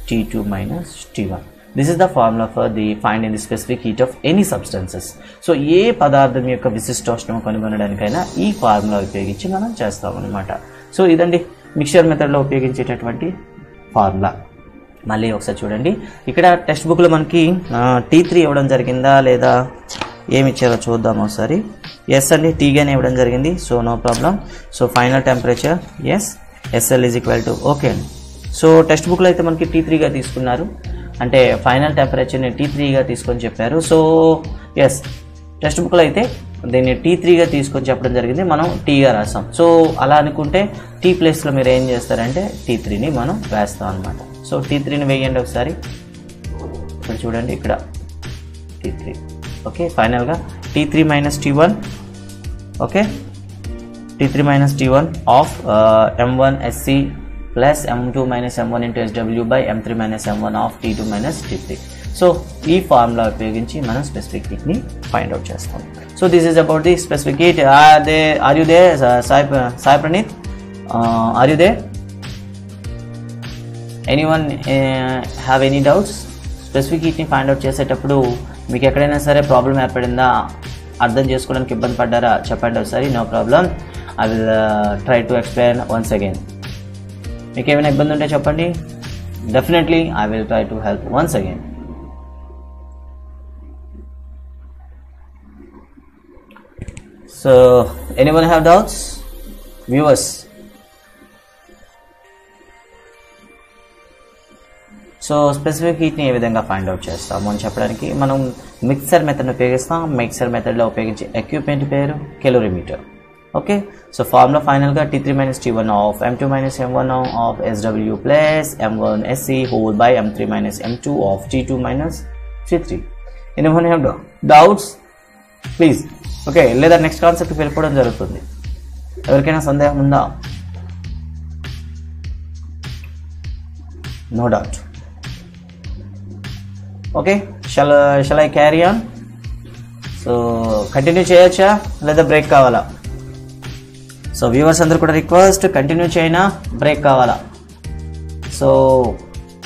T2 minus T1. This is the formula for the find in the specific heat of any substances. So ఏ పదార్థం యొక్క విశిష్టోష్ణం కనుగొనడానికైనా ఈ ఫార్ములా ఉపయోగించి మనం చేస్తాం అనమాట. సో ఇదండి మిక్చర్ మెథడ్లో ఉపయోగించేటటువంటి ఫార్ములా. మళ్ళీ ఒకసారి చూడండి, ఇక్కడ టెక్స్ట్ బుక్లో మనకి T3 ఇవ్వడం జరిగిందా లేదా ఏమి ఇచ్చారో చూద్దాం ఒకసారి. ఎస్ అండి, టీగానే ఇవ్వడం జరిగింది. So no problem. So final temperature S SL is equal to okay అండి. సో టెక్స్ట్ బుక్లో అయితే మనకి T3గా తీసుకున్నారు, అంటే ఫైనల్ టెంపరేచర్ని T3గా తీసుకొని చెప్పారు. సో ఎస్ టెక్స్ట్ బుక్లో అయితే దీన్ని T3గా తీసుకొని చెప్పడం జరిగింది, మనం టీగా రాస్తాం. సో అలా అనుకుంటే T ప్లేస్లో మీరు ఏం చేస్తారంటే T3ని మనం వేస్తాం అనమాట. సో T3ని వేయండి ఒకసారి. ఇక్కడ చూడండి, ఇక్కడ T3 ఓకే. ఫైనల్గా T3 minus T1 okay, T3 minus T1 of M1 SC plus M2 minus M1 into SW by M3 minus M1 of T2 minus T3. So ఈ ఫార్ములా ఉపయోగించి మనం స్పెసిఫిక్ హీట్ని ఫైండ్ అవుట్ చేస్తాం. So this is about the specific heat. Are you there Sai Praneeth, are you there? Anyone have any doubts? Specific హీట్ని ఫైండ్ అవుట్ చేసేటప్పుడు మీకు ఎక్కడైనా సరే ప్రాబ్లం ఏర్పడిందా, అర్థం చేసుకోవడానికి ఇబ్బంది పడ్డారా చెప్పండి ఒకసారి. No problem, I will try to explain once again. మీకు ఏమైనా ఇబ్బంది ఉంటే చెప్పండి, definitely I will try to help once again. So anyone have doubts viewers? So specific హీట్ని ఏ విధంగా ఫైండ్ అవుట్ చేస్తాము అని చెప్పడానికి మనం మిక్సర్ మెథడ్ని ఉపయోగిస్తాం. మిక్సర్ మెథడ్లో ఉపయోగించే ఎక్విప్మెంట్ పేరు కెలోరీమీటర్. ఓకే, సో ఫార్ములా ఫైనల్గా T3 - T1 of M2 - M1 of SW plus M1 SC whole by M3 - M2 of T2 - T3. Anyone have doubts please? Okay, లేదా నెక్స్ట్ కాన్సెప్ట్కి వెళ్ళిపోవడం జరుగుతుంది. ఎవరికైనా సందేహం ఉందా? No doubt. Okay, shall I carry on? So continue చేయొచ్చా లేదా బ్రేక్ కావాలా? సో వ్యూవర్స్ అందరూ కూడా రిక్వెస్ట్, కంటిన్యూ చేయనా బ్రేక్ కావాలా? సో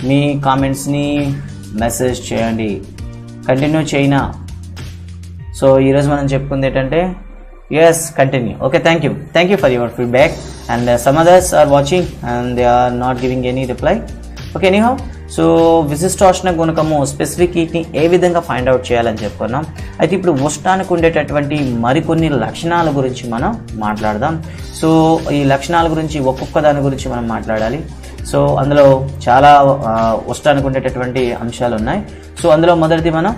మీ కామెంట్స్ని మెసేజ్ చేయండి, కంటిన్యూ చేయనా? సో ఈరోజు మనం చెప్పుకుంది ఏంటంటే yes continue. Okay, thank you for your feedback. And some others are watching and they are not giving any reply. Okay, anyhow so విశిష్టోష్ణ గుణకము స్పెసిఫిక్ హీట్ని ఏ విధంగా ఫైండ్ అవుట్ చేయాలని చెప్పుకున్నాం. అయితే ఇప్పుడు ఉష్ణానికి ఉండేటటువంటి మరికొన్ని లక్షణాల గురించి మనం మాట్లాడదాం. సో ఈ లక్షణాల గురించి ఒక్కొక్క దాని గురించి మనం మాట్లాడాలి. సో అందులో చాలా ఉష్ణానికి ఉండేటటువంటి అంశాలు ఉన్నాయి. సో అందులో మొదటిది మనం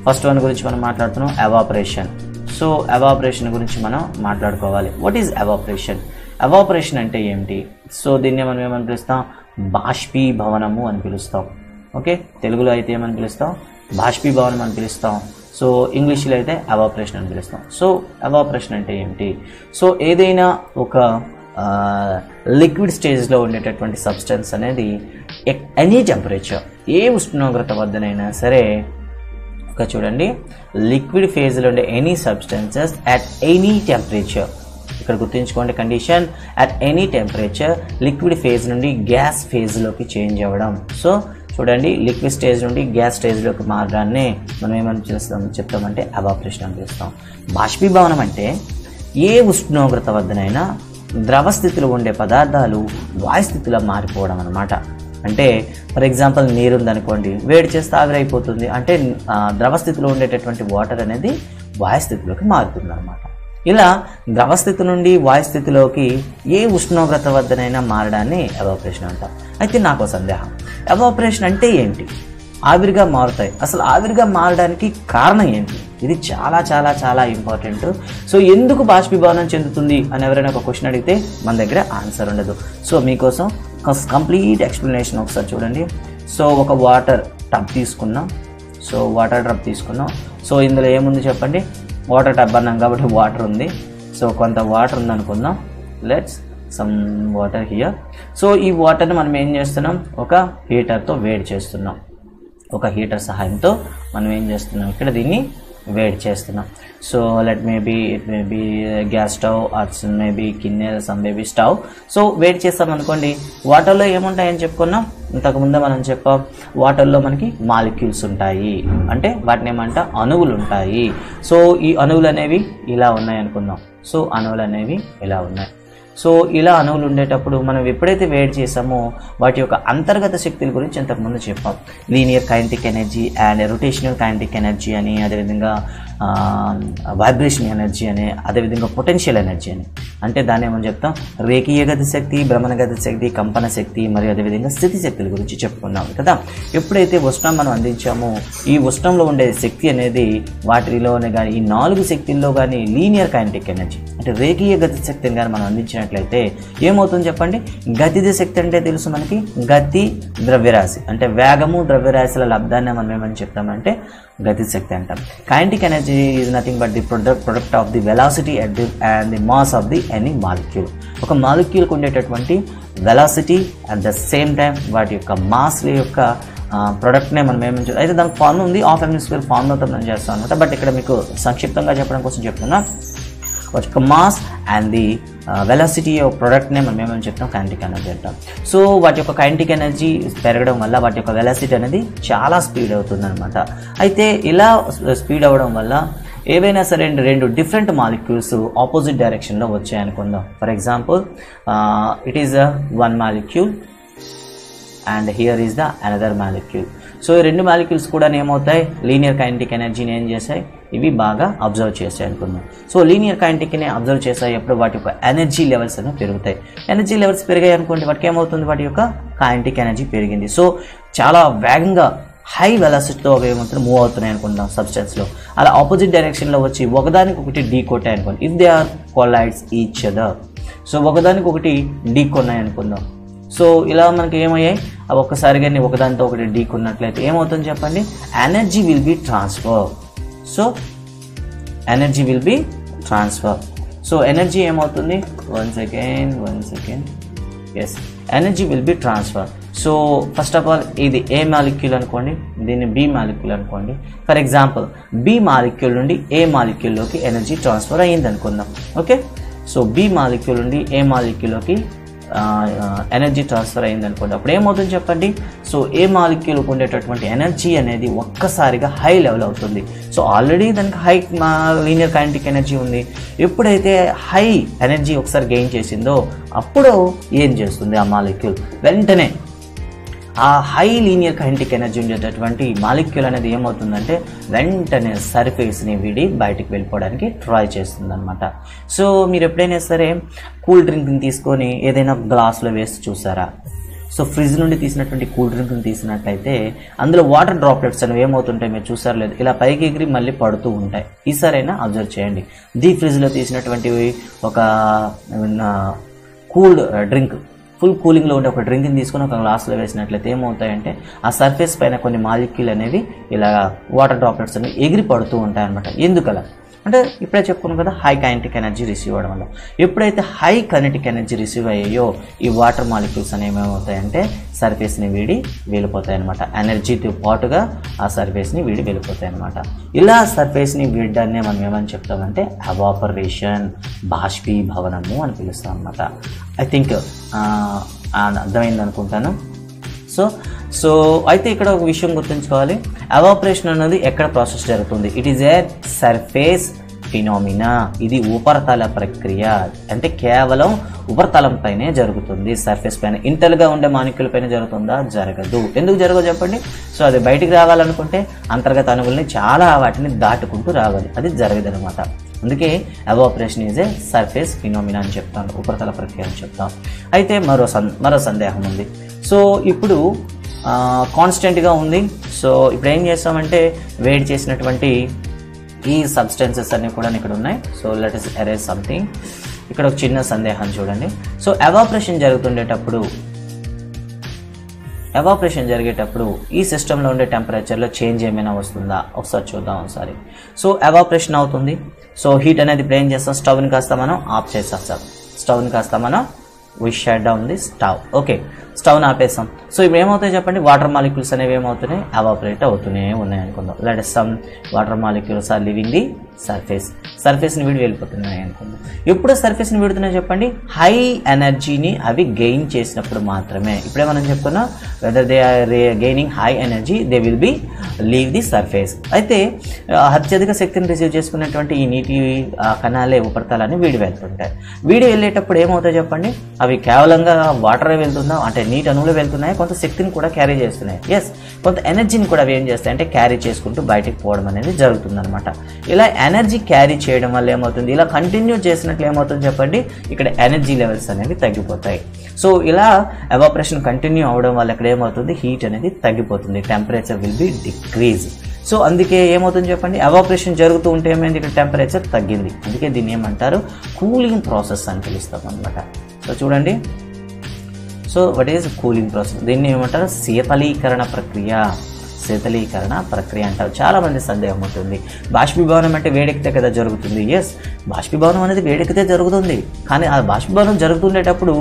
ఫస్ట్ వన్ గురించి మనం మాట్లాడుతున్నాం, ఎవాపరేషన్. సో ఎవాపరేషన్ గురించి మనం మాట్లాడుకోవాలి. What is evaporation? ఎవాపరేషన్ అంటే ఏమిటి? సో దీన్ని మనం ఏమని పిలుస్తాం? బాష్పీభవనము అని పిలుస్తాం. ఓకే, తెలుగులో అయితే ఏమని పిలుస్తాం? బాష్పీభవనం అని పిలుస్తాం. సో ఇంగ్లీష్లో అయితే ఎవాపరేషన్ అని పిలుస్తాం. సో ఎవాపరేషన్ అంటే ఏమిటి? సో ఏదైనా ఒక లిక్విడ్ స్టేజ్లో ఉండేటటువంటి సబ్స్టెన్స్ అనేది ఎనీ టెంపరేచర్, ఏ ఉష్ణోగ్రత వద్దనైనా సరే, ఒక చూడండి, లిక్విడ్ ఫేజ్లో ఉండే any substances at any temperature, ఇక్కడ గుర్తుంచుకోండి condition, at any temperature liquid phase నుండి గ్యాస్ ఫేజ్లోకి చేంజ్ అవ్వడం. సో చూడండి, లిక్విడ్ స్టేజ్ నుండి గ్యాస్ స్టేజ్లోకి మారడాన్ని మనం ఏమని చెప్తామంటే ఎవాపరేషన్ అని పిలుస్తాం. బాష్పీభవనం అంటే ఏ ఉష్ణోగ్రత వద్దనైనా ద్రవ స్థితిలో ఉండే పదార్థాలు వాయు స్థితిలో మారిపోవడం అనమాట. అంటే ఫర్ ఎగ్జాంపుల్ నీరు ఉందనుకోండి, వేడి చేస్తే ఆవిరైపోతుంది, అంటే ద్రవ స్థితిలో ఉండేటటువంటి వాటర్ అనేది వాయు స్థితిలోకి మారుతుంది అనమాట. ఇలా ద్రవ స్థితి నుండి వాయు స్థితిలోకి ఏ ఉష్ణోగ్రత వద్దనైనా మారడాన్ని ఎవాపరేషన్ అంటాం. అయితే నాకు సందేహం, ఎవాపరేషన్ అంటే ఏంటి? ఆవిరిగా మారుతాయి, అసలు ఆవిరిగా మారడానికి కారణం ఏంటి? ఇది చాలా చాలా చాలా ఇంపార్టెంట్. సో ఎందుకు బాష్పీభవనం చెందుతుంది అని ఎవరైనా ఒక క్వశ్చన్ అడిగితే మన దగ్గర ఆన్సర్ ఉండదు. సో మీకోసం కంప్లీట్ ఎక్స్ప్లెనేషన్ ఒకసారి చూడండి. సో ఒక వాటర్ టబ్ తీసుకున్నాం. సో వాటర్ టబ్ తీసుకున్నాం. సో ఇందులో ఏముంది చెప్పండి? వాటర్ టబ్ అన్నాం కాబట్టి వాటర్ ఉంది. సో కొంత వాటర్ ఉంది అనుకుందాం. Let's some water here. So ఈ వాటర్ని మనం ఏం చేస్తున్నాం? ఒక హీటర్తో వేడి చేస్తున్నాం. ఒక హీటర్ సహాయంతో మనం ఏం చేస్తున్నాం? ఇక్కడ దీన్ని వేడి చేస్తున్నాం. So it may be gas stove or maybe kinner some maybe stove. So వేడి చేస్తాం అనుకోండి, వాటర్లో ఏముంటాయని చెప్పుకున్నాం ఇంతకుముందే మనం చెప్పాం. వాటర్లో మనకి మాలిక్యూల్స్ ఉంటాయి, అంటే వాటిని ఏమంట అణువులు ఉంటాయి. సో ఈ అణువులు అనేవి ఇలా ఉన్నాయి అనుకుందాం. సో అణువులు అనేవి ఇలా ఉన్నాయి. సో ఇలా అణువులు ఉండేటప్పుడు మనం ఎప్పుడైతే వేడి చేసామో వాటి యొక్క అంతర్గత శక్తుల గురించి ఇంతకుముందు చెప్పాం. Linear kinetic energy and rotational kinetic energy అని, అదేవిధంగా వైబ్రేషన్ ఎనర్జీ అని, అదేవిధంగా పొటెన్షియల్ ఎనర్జీ అని. అంటే దాన్ని ఏమని చెప్తాం? రేఖీయ గతి శక్తి, భ్రమణ గతి శక్తి, కంపన శక్తి, మరియు అదేవిధంగా స్థితి శక్తుల గురించి చెప్పుకున్నాం కదా. ఎప్పుడైతే ఉష్ణం మనం అందించామో ఈ ఉష్ణంలో ఉండే శక్తి అనేది వాటిలోనే కానీ ఈ 4 శక్తుల్లో కానీ లీనియర్ కైనెటిక్ ఎనర్జీ అంటే రేఖీయ గతి శక్తిని కానీ మనం అందించినట్లయితే ఏమవుతుంది చెప్పండి? గతిజ శక్తి అంటే తెలుసు మనకి, గతి ద్రవ్యరాశి అంటే వేగము ద్రవ్యరాశిల లబ్ధాన్ని మనం ఏమని చెప్తామంటే గతి శక్తి అంటాం. Kinetic energy is nothing but the product of the velocity and the mass of the any molecule. ఒక మాలిక్యూల్కి ఉండేటటువంటి velocity at the same time వాటి యొక్క మాస్ యొక్క ప్రొడక్ట్నే మనం ఏమని అయితే దానికి ఫార్ములా ఉంది, హాఫ్ m² ఫార్ములాతో మనం చేస్తాం అనమాట. బట్ ఇక్కడ మీకు సంక్షిప్తంగా చెప్పడం కోసం చెప్తున్నా. వాటి యొక్క mass and the velocity of ప్రోడక్ట్నే మనం ఏమని చెప్తాం? కైనెటిక్ ఎనర్జీ అంటాం. సో వాటి యొక్క కైనెటిక్ ఎనర్జీ పెరగడం వల్ల వాటి యొక్క వెలాసిటీ అనేది చాలా స్పీడ్ అవుతుంది అనమాట. అయితే ఇలా స్పీడ్ అవ్వడం వల్ల ఏవైనా సరే రెండు డిఫరెంట్ మాలిక్యూల్స్ ఆపోజిట్ డైరెక్షన్లో వచ్చాయనుకుందాం. For example it is one molecule and here is the another molecule. So ఈ 2 మాలిక్యూల్స్ కూడా ఏమవుతాయి? లీనియర్ కైనెటిక్ ఎనర్జీని ఏం చేశాయి? ఇవి బాగా అబ్జర్వ్ చేస్తాయి అనుకుందాం. సో లీనియర్ కైనెటిక్ని అబ్జర్వ్ చేసాయి అప్పుడు వాటి యొక్క ఎనర్జీ లెవెల్స్ అనేవి పెరుగుతాయి. ఎనర్జీ లెవెల్స్ పెరిగాయి అనుకోండి, వాటికి ఏమవుతుంది? వాటి యొక్క కైనెటిక్ ఎనర్జీ పెరిగింది. సో చాలా వేగంగా హై వెలాసిటీతో అవి ఏమవుతుంది మూవ్ అవుతున్నాయి అనుకుందాం సబ్స్టెన్స్లో. అలా ఆపోజిట్ డైరెక్షన్లో వచ్చి ఒకదానికి ఒకటి ఢీ కొట్టాయి అనుకోండి. If they are collides each other, so ఒకదానికి ఒకటి ఢీ కొన్నాయి అనుకుందాం. సో ఇలా మనకి ఏమయ్యాయి, అవి ఒక్కసారిగా ఒకదానితో ఒకటి ఢీ కొన్నట్లయితే ఏమవుతుంది చెప్పండి, energy will be transfer. So energy will be transfer. So energy ఏమవుతుంది, one second yes, energy will be transfer. So first of all ఇది ఏ మాలిక్యూల్ అనుకోండి, దీన్ని బి మాలిక్యూల్ అనుకోండి. ఫర్ ఎగ్జాంపుల్ బి మాలిక్యూల్ నుండి ఏ మాలిక్యూల్లోకి ఎనర్జీ ట్రాన్స్ఫర్ అయ్యింది అనుకుందాం. ఓకే, సో బి మాలిక్యూల్ నుండి ఏ మాలిక్యూల్లోకి ఎనర్జీ ట్రాన్స్ఫర్ అయింది అనుకోండి. అప్పుడు ఏమవుతుంది చెప్పండి, సో ఏ మాలిక్యూల్కి ఉండేటటువంటి ఎనర్జీ అనేది ఒక్కసారిగా హై లెవెల్ అవుతుంది. సో ఆల్రెడీ దానికి హై లీనియర్ కైనెటిక్ ఎనర్జీ ఉంది. ఎప్పుడైతే హై ఎనర్జీ ఒకసారి గెయిన్ చేసిందో అప్పుడు ఏం చేస్తుంది ఆ మాలిక్యూల్, వెంటనే ఆ హై లీనియర్ కైనెటిక్ ఎనర్జీ ఉండేటటువంటి మాలిక్యూల్ అనేది ఏమవుతుందంటే వెంటనే సర్ఫేస్ని వీడి బయటికి వెళ్ళిపోవడానికి ట్రై చేస్తుంది అనమాట. సో మీరు ఎప్పుడైనా సరే కూల్ డ్రింక్ని తీసుకొని ఏదైనా గ్లాస్లో వేసి చూసారా? సో ఫ్రిడ్జ్ నుండి తీసినటువంటి కూల్ డ్రింక్ని తీసినట్లయితే అందులో వాటర్ డ్రాప్లెట్స్ అనేవి ఏమవుతుంటాయి మీరు చూసారు లేదు, ఇలా పైకి ఎగిరి మళ్ళీ పడుతూ ఉంటాయి. ఈసారైనా అబ్జర్వ్ చేయండి. డీప్ ఫ్రిడ్జ్లో తీసినటువంటివి ఒక కూల్డ్ డ్రింక్, ఫుల్ కూలింగ్లో ఉండే ఒక డ్రింక్ని తీసుకొని ఒక గ్లాస్లో వేసినట్లయితే ఏమవుతాయంటే ఆ సర్ఫేస్ పైన కొన్ని మాలిక్యూల్ అనేవి ఇలా వాటర్ డ్రాప్లెట్స్ అనేవి ఎగిరి పడుతూ ఉంటాయి అనమాట. ఎందుకలా అంటే ఇప్పుడే చెప్పుకున్నాం కదా, హై కైనెటిక్ ఎనర్జీ రిసీవ్ అవ్వడం వల్ల. ఎప్పుడైతే హై కైనెటిక్ ఎనర్జీ రిసీవ్ అయ్యాయో ఈ వాటర్ మాలిక్యూల్స్ అనేవి ఏమవుతాయంటే సర్ఫేస్ని వీడి వెళ్ళిపోతాయి అనమాట. ఎనర్జీతో పాటుగా ఆ సర్ఫేస్ని వీడి వెళ్ళిపోతాయి అనమాట. ఇలా సర్ఫేస్ని వీడడాన్నే మనం ఏమని చెప్తామంటే ఎవాపరేషన్, బాష్పీభవనము అని పిలుస్తాం అనమాట. ఐ థింక్ అర్థమైంది అనుకుంటాను. సో అయితే ఇక్కడ ఒక విషయం గుర్తుంచుకోవాలి, ఎవాపరేషన్ అనేది ఎక్కడ ప్రాసెస్ జరుగుతుంది, it is A surface phenomena. ఇది ఉపరితల ప్రక్రియ, అంటే కేవలం ఉపరితలం పైనే జరుగుతుంది, సర్ఫేస్ పైన. ఇంటర్గా ఉండే మాలిక్యూల్ పైన జరుగుతుందా? జరగదు. ఎందుకు జరగదు చెప్పండి? సో అది బయటికి రావాలనుకుంటే అంతర్గత అణువుల్ని చాలా వాటిని దాటుకుంటూ రావాలి, అది జరగదు అనమాట. అందుకే evaporation is A surface phenomena అని చెప్తాను, ఉపరితల ప్రక్రియ అని చెప్తాం. అయితే మరో సందేహం ఉంది. సో ఇప్పుడు కాన్స్టెంట్గా ఉంది. సో ఇప్పుడు ఏం చేస్తామంటే వేడి చేసినటువంటి ఈ సబ్స్టెన్సెస్ అన్నీ కూడా ఇక్కడ ఉన్నాయి. So let us erase something. ఇక్కడ ఒక చిన్న సందేహం చూడండి. సో ఎవాపరేషన్ జరిగేటప్పుడు ఈ సిస్టంలో ఉండే టెంపరేచర్లో చేంజ్ ఏమైనా వస్తుందా ఒకసారి చూద్దాం ఒకసారి. సో ఎవాపరేషన్ అవుతుంది. సో హీట్ అనేది ఇప్పుడు ఏం చేస్తాం, స్టవ్ని కాస్త మనం ఆఫ్ చేసేస్తాం. స్టవ్ని కాస్త మనం we shut down the stove. Okay, స్టవ్ని ఆపేస్తాం. సో ఇప్పుడు ఏమవుతాయి చెప్పండి, వాటర్ మాలిక్యూల్స్ అనేవి ఏమవుతున్నాయి, ఎవాపరేట్ అవుతూనే ఉన్నాయి అనుకుందాం. Let us some water molecules are leaving the సర్ఫేస్ని వీడి వెళ్ళిపోతున్నాయి అనుకుందాం. ఎప్పుడు సర్ఫేస్ని వీడుతున్నాయి చెప్పండి, హై ఎనర్జీని అవి గెయిన్ చేసినప్పుడు మాత్రమే. ఇప్పుడే మనం చెప్పుకున్నాం, whether they are gaining high energy they will be leave the surface. అయితే అత్యధిక శక్తిని రిసీవ్ చేసుకున్నటువంటి ఈ నీటి కణాలే ఉపరితలాన్ని వీడి వెళ్తుంటాయి. వీడి వెళ్ళేటప్పుడు ఏమవుతాయి చెప్పండి, అవి కేవలంగా వాటర్ వెళ్తుందా అంటే నీటి అణువులు వెళ్తున్నాయి, కొంత శక్తిని కూడా క్యారీ చేస్తున్నాయి. ఎస్, కొంత ఎనర్జీని కూడా అవి ఏం చేస్తాయి అంటే క్యారీ చేసుకుంటూ బయటికి పోవడం అనేది జరుగుతుందన్నమాట. ఇలా ఎనర్జీ క్యారీ చేయడం వల్ల ఏమవుతుంది, ఇలా కంటిన్యూ చేసినట్లు ఏమవుతుంది చెప్పండి, ఇక్కడ ఎనర్జీ లెవెల్స్ అనేవి తగ్గిపోతాయి. సో ఇలా ఎవాపరేషన్ కంటిన్యూ అవడం వల్ల ఇక్కడ ఏమవుతుంది, హీట్ అనేది తగ్గిపోతుంది, temperature will be decrease. So అందుకే ఏమవుతుంది చెప్పండి, ఎవాపరేషన్ జరుగుతూ ఉంటే ఏమైంది, ఇక్కడ టెంపరేచర్ తగ్గింది. అందుకే దీన్ని ఏమంటారు, కూలింగ్ ప్రాసెస్ అని పిలుస్తాం అనమాట. సో చూడండి, so what is cooling process, దీన్ని ఏమంటారు, శీతలీకరణ ప్రక్రియ అంటారు. చాలా మంది సందేహం ఉంటుంది, బాష్పీభవనం అంటే వేడెక్కితే కదా జరుగుతుంది. ఎస్, బాష్పీభవనం అనేది వేడెక్కితే జరుగుతుంది, కానీ ఆ బాష్పీభవనం జరుగుతుండేటప్పుడు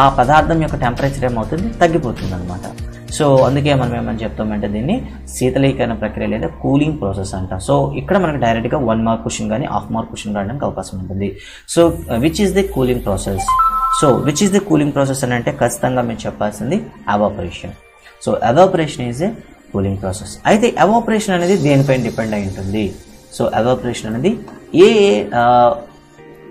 ఆ పదార్థం యొక్క టెంపరేచర్ ఏమవుతుంది, తగ్గిపోతుంది అనమాట. సో అందుకే మనం ఏమని చెప్తామంటే దీన్ని శీతలీకరణ ప్రక్రియ లేదా కూలింగ్ ప్రాసెస్ అంటాం. సో ఇక్కడ మనకి డైరెక్ట్గా 1 మార్క్ క్వశ్చన్ కానీ హాఫ్ మార్క్ క్వశ్చన్ రావడానికి అవకాశం ఉంటుంది. So which is the cooling process? So which is the cooling process అని అంటే ఖచ్చితంగా మీరు చెప్పాల్సింది evaporation. So evaporation is a cooling process. అయితే ఎవాపరేషన్ అనేది దేనిపైన డిపెండ్ అయి ఉంటుంది? సో ఎవాపరేషన్ అనేది ఏ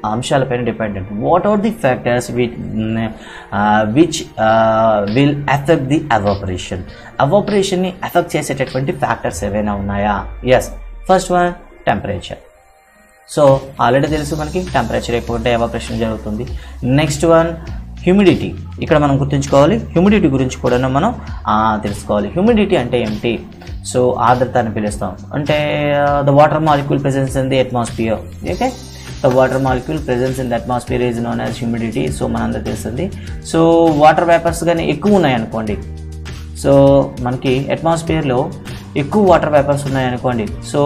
అంశాలపైన డిపెండ్ ఉంటుంది. What are the factors which will effect the evaporation? ఎవాపరేషన్ని ఎఫెక్ట్ చేసేటటువంటి ఫ్యాక్టర్స్ ఏవైనా ఉన్నాయా? Yes, first one temperature. So already తెలుసు మనకి, టెంపరేచర్ ఎక్కువ ఉంటే ఎవాపరేషన్ జరుగుతుంది. నెక్స్ట్ వన్ హ్యూమిడిటీ ఇక్కడ మనం గుర్తుంచుకోవాలి. హ్యూమిడిటీ గురించి కూడా మనం తెలుసుకోవాలి. హ్యూమిడిటీ అంటే ఏమిటి? సో ఆర్ద్రత అని పిలుస్తాం. అంటే the water molecule presence in the atmosphere. Okay, the water molecule presence in the atmosphere is known as humidity. So మనందరూ తెలుస్తుంది. సో వాటర్ వేపర్స్ కానీ ఎక్కువ ఉన్నాయనుకోండి, సో మనకి అట్మాస్ఫియర్లో ఎక్కువ వాటర్ వేపర్స్ ఉన్నాయనుకోండి, సో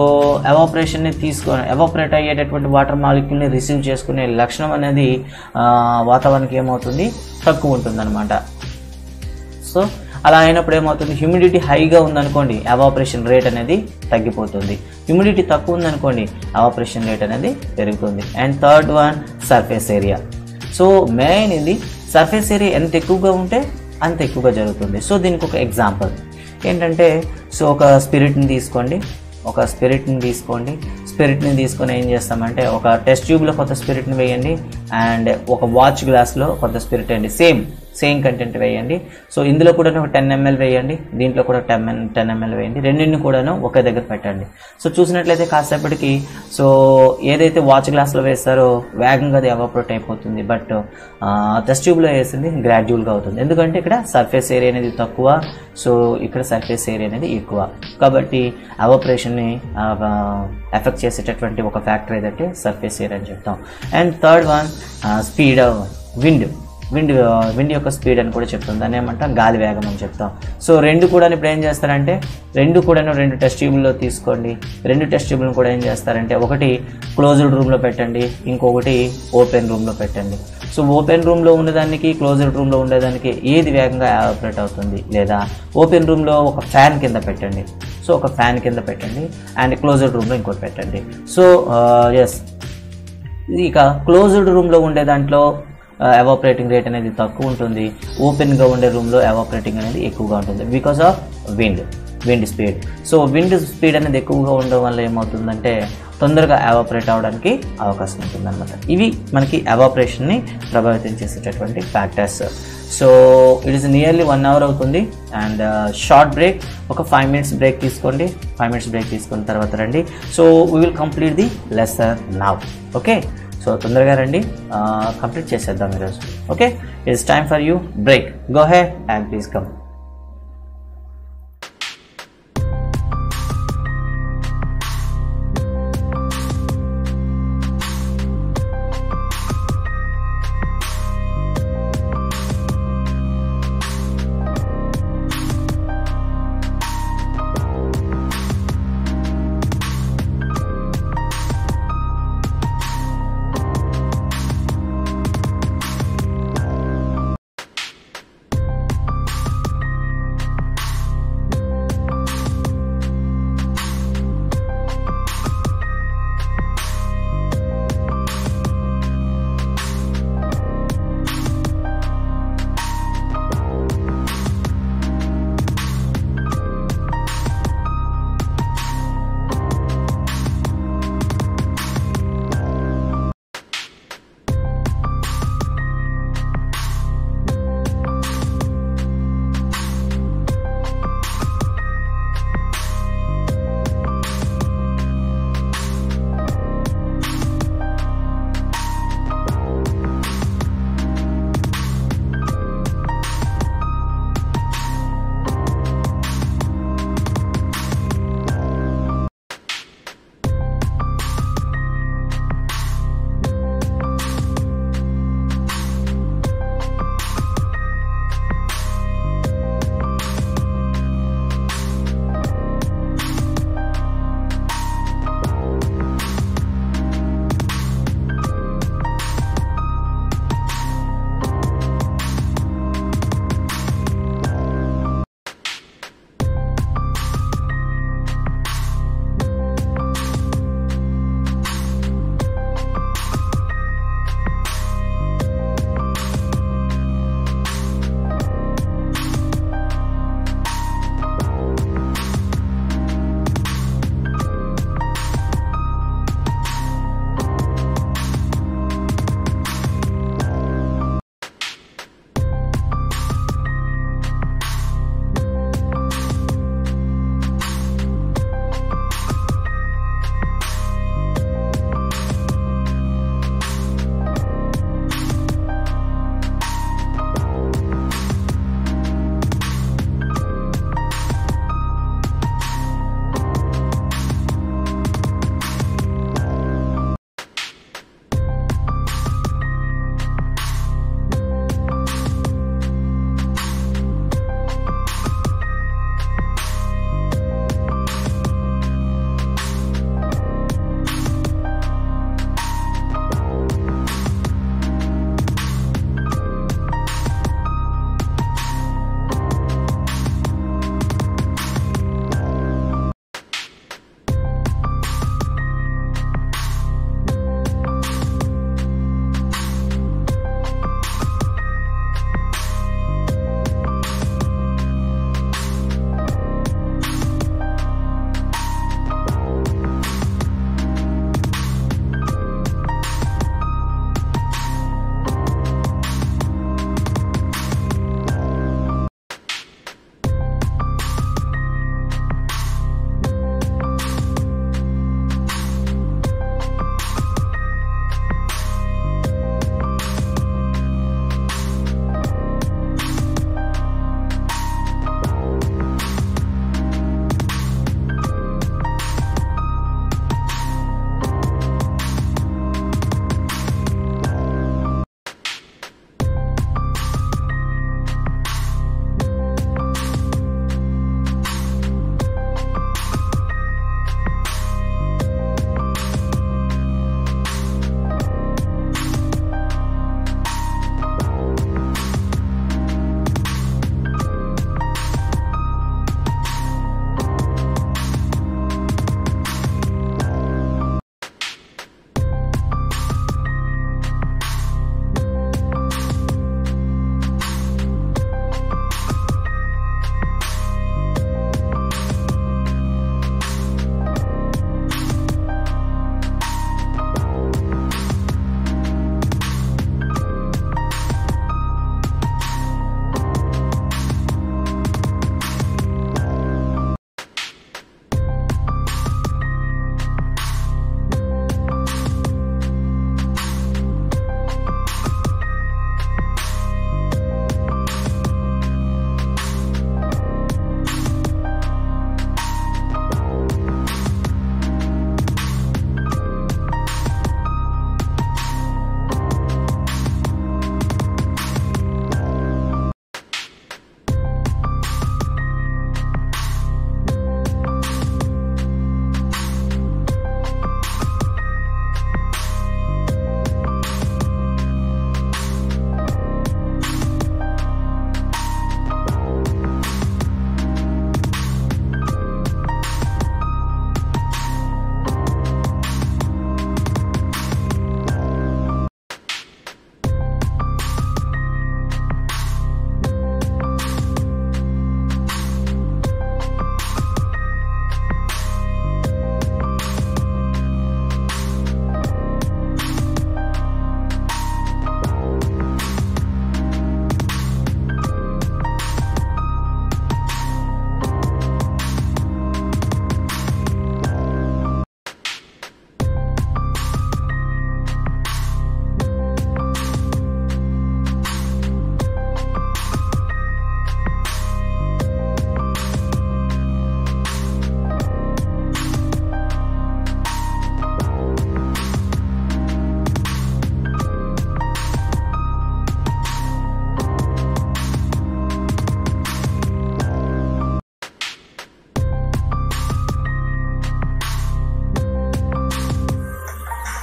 ఎవాపరేట్ అయ్యేటటువంటి వాటర్ మాలిక్యూల్ని రిసీవ్ చేసుకునే లక్షణం అనేది వాతావరణానికి ఏమవుతుంది, తక్కువ ఉంటుంది అనమాట. సో అలా అయినప్పుడు ఏమవుతుంది, హ్యూమిడిటీ హైగా ఉందనుకోండి ఎవాపరేషన్ రేట్ అనేది తగ్గిపోతుంది. హ్యూమిడిటీ తక్కువ ఉందనుకోండి ఎవాపరేషన్ రేట్ అనేది పెరుగుతుంది. And third one surface area. So main ఇది సర్ఫేస్ ఏరియా ఎంత ఎక్కువగా ఉంటే అంత ఎక్కువగా జరుగుతుంది. సో దీనికి ఒక ఎగ్జాంపుల్ ఏంటంటే, సో ఒక స్పిరిట్ని తీసుకోండి. స్పిరిట్ని తీసుకొని ఏం చేస్తామంటే, ఒక టెస్ట్ ట్యూబ్లో కొత్త స్పిరిట్ని వేయండి అండ్ ఒక వాచ్ గ్లాస్లో కొత్త స్పిరిట్ అండి, సేమ్ కంటెంట్ వేయండి. సో ఇందులో కూడా ఒక 10 ml వేయండి, దీంట్లో కూడా 10 ml వేయండి. రెండింటిని కూడాను ఒకే దగ్గర పెట్టండి. సో చూసినట్లయితే కాసేపటికి సో ఏదైతే వాచ్ గ్లాస్లో వేస్తారో వేగంగా అది ఎవాపరేట్ అయిపోతుంది. బట్ టెస్ట్ ట్యూబ్లో వేసింది గ్రాడ్యువల్గా అవుతుంది. ఎందుకంటే ఇక్కడ సర్ఫేస్ ఏరియా అనేది తక్కువ, సో ఇక్కడ సర్ఫేస్ ఏరియా అనేది ఎక్కువ. కాబట్టి ఎవాపరేషన్ని ఎఫెక్ట్ చేసేటటువంటి ఒక ఫ్యాక్టర్ ఏదంటే సర్ఫేస్ ఏరియా అని చెప్తాం. And third one speed wind యొక్క స్పీడ్ అని కూడా చెప్తాం. దాన్ని ఏమంటాం, గాలి వేగం అని చెప్తాం. సో రెండు కూడా ఇప్పుడు ఏం చేస్తారంటే, రెండు టెస్ట్ ట్యూబ్లో తీసుకోండి. రెండు టెస్ట్ ట్యూబ్లను కూడా ఏం చేస్తారంటే, ఒకటి క్లోజ్డ్ రూమ్లో పెట్టండి, ఇంకొకటి ఓపెన్ రూమ్లో పెట్టండి. సో ఓపెన్ రూమ్లో ఉండేదానికి క్లోజ్డ్ రూమ్లో ఉండేదానికి ఏది వేగంగా ఎవాపరేట్ అవుతుంది, లేదా ఓపెన్ రూమ్లో ఒక ఫ్యాన్ కింద పెట్టండి. సో ఒక ఫ్యాన్ కింద పెట్టండి అండ్ క్లోజ్డ్ రూమ్లో ఇంకోటి పెట్టండి. సో ఎస్, ఇక క్లోజ్డ్ రూమ్లో ఉండే దాంట్లో ఎవాపరేటింగ్ రేట్ అనేది తక్కువ ఉంటుంది, ఓపెన్గా ఉండే రూమ్లో ఎవాపరేటింగ్ అనేది ఎక్కువగా ఉంటుంది because of wind speed. So wind speed అనేది ఎక్కువగా ఉండడం వల్ల ఏమవుతుందంటే తొందరగా ఎవాపరేట్ అవడానికి అవకాశం ఉంటుందన్నమాట. ఇవి మనకి ఎవాపరేషన్ని ప్రభావితం చేసేటటువంటి factors. So it is nearly 1 hour అవుతుంది అండ్ షార్ట్ బ్రేక్, ఒక 5 minutes బ్రేక్ తీసుకోండి. 5 minutes బ్రేక్ తీసుకున్న తర్వాత రండి. So we will complete the lesson now. Okay, so తొందరగా రండి, కంప్లీట్ చేసేద్దాం ఈరోజు. Okay, it's time for you break. Go head and please come.